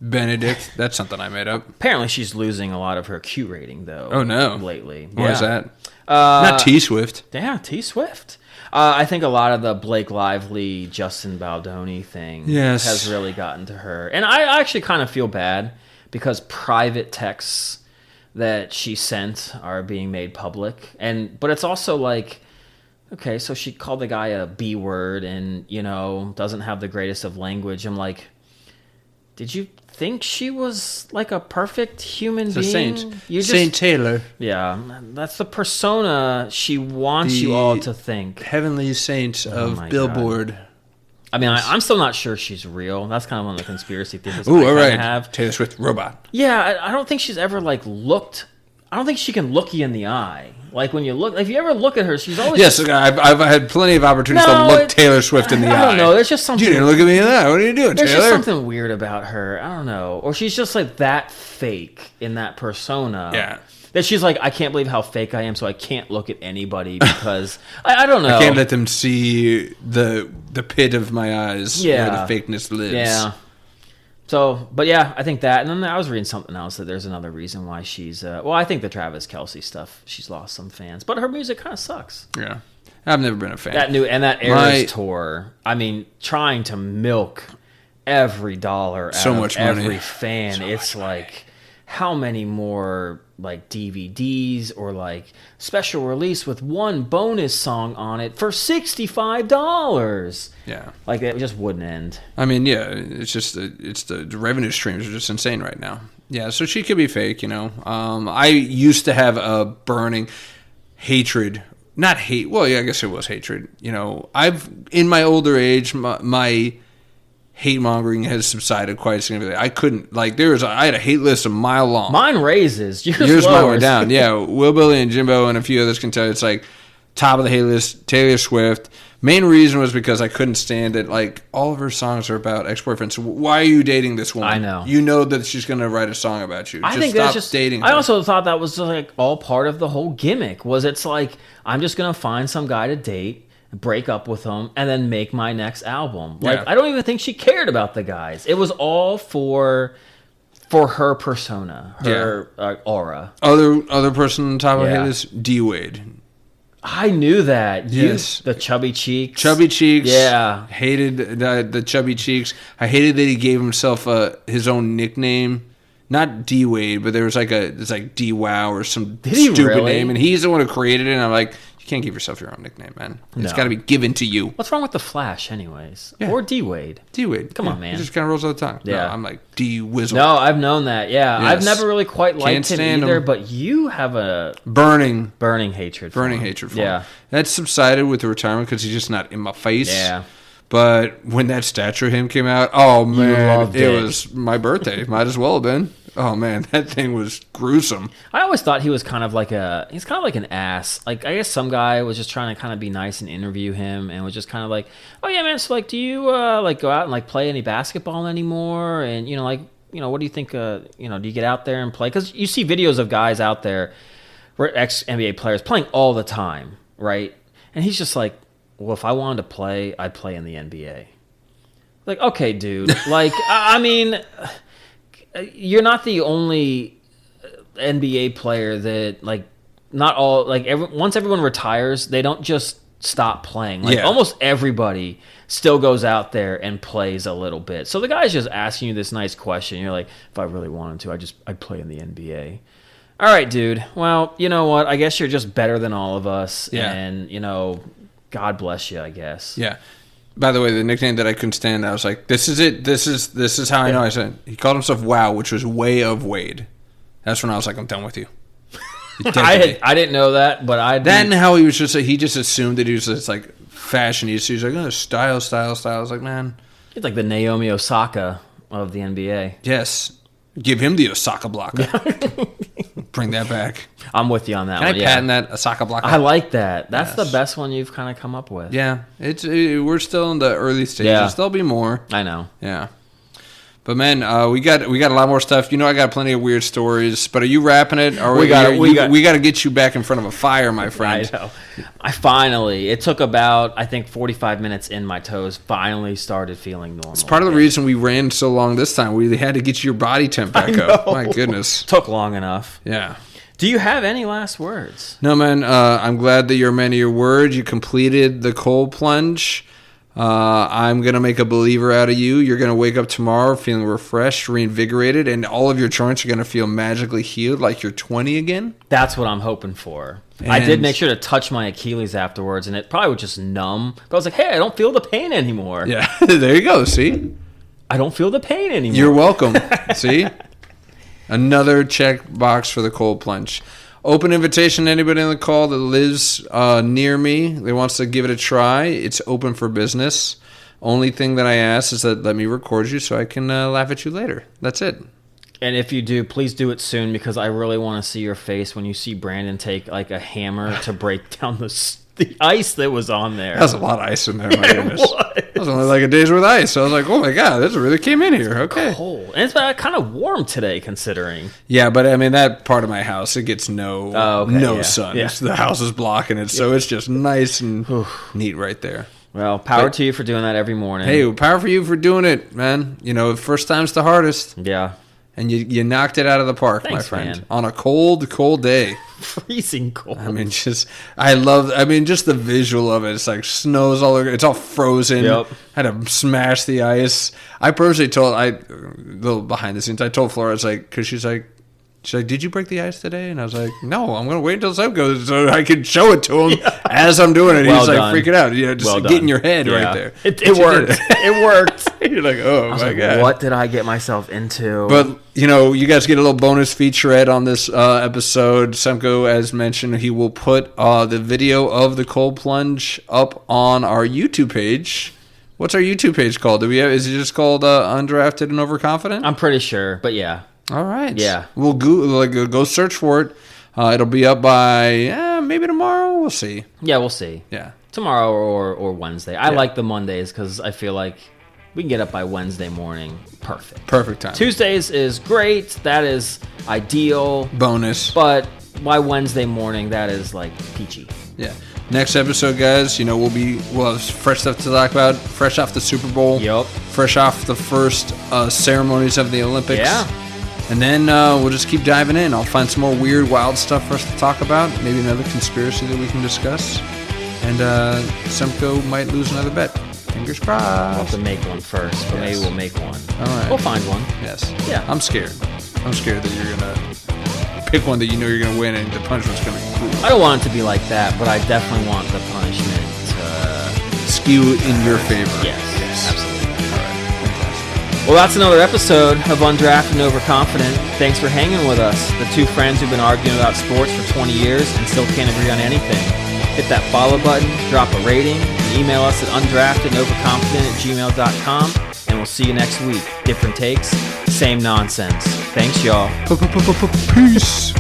Benedict. That's something I made up. Apparently she's losing a lot of her Q rating though. Oh no. Lately. Why is that? Not T Swift. Yeah, T Swift. I think a lot of the Blake Lively, Justin Baldoni thing has really gotten to her. And I actually kind of feel bad because private texts that she sent are being made public. But it's also like, okay, so she called the guy a B word and, doesn't have the greatest of language. I'm like, did you think she was like a perfect human being? Saint Taylor. Yeah, that's the persona she wants you all to think. Heavenly saint of Billboard. God. I mean, I'm still not sure she's real. That's kind of one of the conspiracy theories I all right. Have. Taylor Swift robot. Yeah, I don't think she's ever like looked. I don't think she can look you in the eye. Like when you look, if you ever look at her, she's always. Yes, I've had plenty of opportunities to look Taylor Swift in the eye. I don't know. There's just something. You didn't look at me in the eye. What are you doing, There's Taylor? just something weird about her. I don't know. Or she's just like that fake in that persona. Yeah. That she's like, I can't believe how fake I am, so I can't look at anybody because I don't know. I can't let them see the pit of my eyes where the fakeness lives. Yeah. So, but yeah, I think that. And then I was reading something else that there's another reason why she's... I think the Travis Kelce stuff, she's lost some fans. But her music kind of sucks. Yeah. I've never been a fan. That Eras tour, I mean, trying to milk every dollar out of every fan. It's like, how many more like DVDs or like special release with one bonus song on it for $65? Yeah, like it just wouldn't end. I mean, yeah, it's just the revenue streams are just insane right now. Yeah, so she could be fake, I used to have a burning hatred, not hate. Well, yeah, I guess it was hatred. I've in my older age, my hate mongering has subsided quite significantly. I couldn't I had a hate list a mile long. Mine raises. Yours mine were down. Yeah, Will Billy and Jimbo and a few others can tell you it's like top of the hate list. Taylor Swift, Main reason was because I couldn't stand it. Like, all of her songs are about ex-boyfriends. So why are you dating this woman? I know. You know that she's going to write a song about you. I think stop that's just dating her. I also thought that was like all part of the whole gimmick. Was it's like I'm just gonna find some guy to date, break up with him, and then make my next album. Like I don't even think she cared about the guys. It was all for her persona, her aura. Other person on top of it is D Wade. I knew that. Yes. The chubby cheeks. Chubby cheeks. Yeah. Hated the chubby cheeks. I hated that he gave himself his own nickname. Not D Wade, but there was it's like D Wow or some stupid name, and he's the one who created it. And I'm like, you can't give yourself your own nickname, man. It's got to be given to you. What's wrong with the Flash, anyways? Yeah. Or D Wade? D Wade. Come on, man. He just kind of rolls off the tongue. Yeah. No, I'm like D Wizzle. No, I've known that. Yeah, Yes. I've never really quite liked him either. him. But you have a burning hatred. For him. hatred for yeah. him. That's subsided with the retirement because he's just not in my face. Yeah. But when that statue of him came out, oh man, it was my birthday. Might as well have been. Oh man, that thing was gruesome. I always thought he was kind of like an ass. Like, I guess some guy was just trying to kind of be nice and interview him, and was just kind of like, oh yeah, man, so like, do you like go out and like play any basketball anymore? And what do you think? Do you get out there and play? Because you see videos of guys out there, ex NBA players playing all the time, right? And he's just like, well, if I wanted to play, I'd play in the NBA. Like, okay, dude. Like, I mean, you're not the only NBA player that, like, not all, like, once everyone retires, they don't just stop playing. Like, almost everybody still goes out there and plays a little bit. So the guy's just asking you this nice question. You're like, if I really wanted to, I'd play in the NBA. All right, dude. Well, you know what? I guess you're just better than all of us. Yeah. And, God bless you, I guess. Yeah. By the way, the nickname that I couldn't stand, I was like, this is it. This is how I know. I said, he called himself Wow, which was Way of Wade. That's when I was like, I'm done with you. I didn't know that, but I did. Then how he was he just assumed that he was just like fashionista. He's like, oh, style. I was like, man. It's like the Naomi Osaka of the NBA. Yes. Give him the Osaka blocker. Bring that back. I'm with you on that one. Can I patent that? Osaka blocker? I like that. That's the best one you've kind of come up with. Yeah. We're still in the early stages. Yeah. There'll be more. I know. Yeah. But man, we got a lot more stuff. I got plenty of weird stories. But are you wrapping it? Or we got to get you back in front of a fire, my friend. I know. It took about, I think, 45 minutes in, my toes finally started feeling normal. It's part of the reason we ran so long this time. We had to get your body temp back up. My goodness. Took long enough. Yeah. Do you have any last words? No, man. I'm glad that you're a man of your word. You completed the cold plunge. I'm going to make a believer out of you. You're going to wake up tomorrow feeling refreshed, reinvigorated, and all of your joints are going to feel magically healed like you're 20 again. That's what I'm hoping for. I did make sure to touch my Achilles afterwards, and it probably was just numb. But I was like, hey, I don't feel the pain anymore. Yeah, there you go. See? I don't feel the pain anymore. You're welcome. See? Another check box for the cold plunge. Open invitation to anybody on the call that lives near me that wants to give it a try. It's open for business. Only thing that I ask is that let me record you so I can laugh at you later. That's it. And if you do, please do it soon, because I really want to see your face when you see Brandon take like a hammer to break down the ice that was on there. That was a lot of ice in there, my goodness. That was only like a day's worth of ice. So I was like, oh my God, this really came in here. Okay. Cold. And it's kind of warm today, considering. Yeah, but I mean, that part of my house, it gets no sun. Yeah. The house is blocking it, so it's just nice and neat right there. Well, power to you for doing that every morning. Hey, power for you for doing it, man. First time's the hardest. Yeah. And you knocked it out of the park, Thanks, my friend. Man. On a cold, cold day. Freezing cold. I mean, just the visual of it. It's like snow's all over. It's all frozen. Yep. Had to smash the ice. I personally a little behind the scenes, I told Flora, I was like, because she's like, did you break the ice today? And I was like, no, I'm going to wait until Semko goes so I can show it to him as I'm doing it. Well He's done. Like freaking out. Just get in your head right there. It worked. It worked. You're like, oh my God. What did I get myself into? But, you guys get a little bonus featurette on this episode. Semko, as mentioned, he will put the video of the cold plunge up on our YouTube page. What's our YouTube page called? Is it just called Undrafted and Overconfident? I'm pretty sure, but yeah. All right. Yeah. We'll go search for it. It'll be up by maybe tomorrow. We'll see. Yeah, we'll see. Yeah. Tomorrow or Wednesday. I like the Mondays because I feel like we can get up by Wednesday morning. Perfect time. Tuesdays is great. That is ideal. Bonus. But by Wednesday morning, that is like peachy. Yeah. Next episode, guys, we'll have fresh stuff to talk about. Fresh off the Super Bowl. Yep. Fresh off the first ceremonies of the Olympics. Yeah. And then we'll just keep diving in. I'll find some more weird, wild stuff for us to talk about. Maybe another conspiracy that we can discuss. And Semko might lose another bet. Fingers crossed. We'll have to make one first, but maybe we'll make one. All right. We'll find one. Yes. Yeah. I'm scared. I'm scared that you're going to pick one that you're going to win and the punishment's going to be cool. I don't want it to be like that, but I definitely want the punishment to skew in your favor. Yes. Absolutely. Well, that's another episode of Undrafted and Overconfident. Thanks for hanging with us. The two friends who've been arguing about sports for 20 years and still can't agree on anything. Hit that follow button, drop a rating, and email us at undraftedandoverconfident@gmail.com, and we'll see you next week. Different takes, same nonsense. Thanks, y'all. Peace.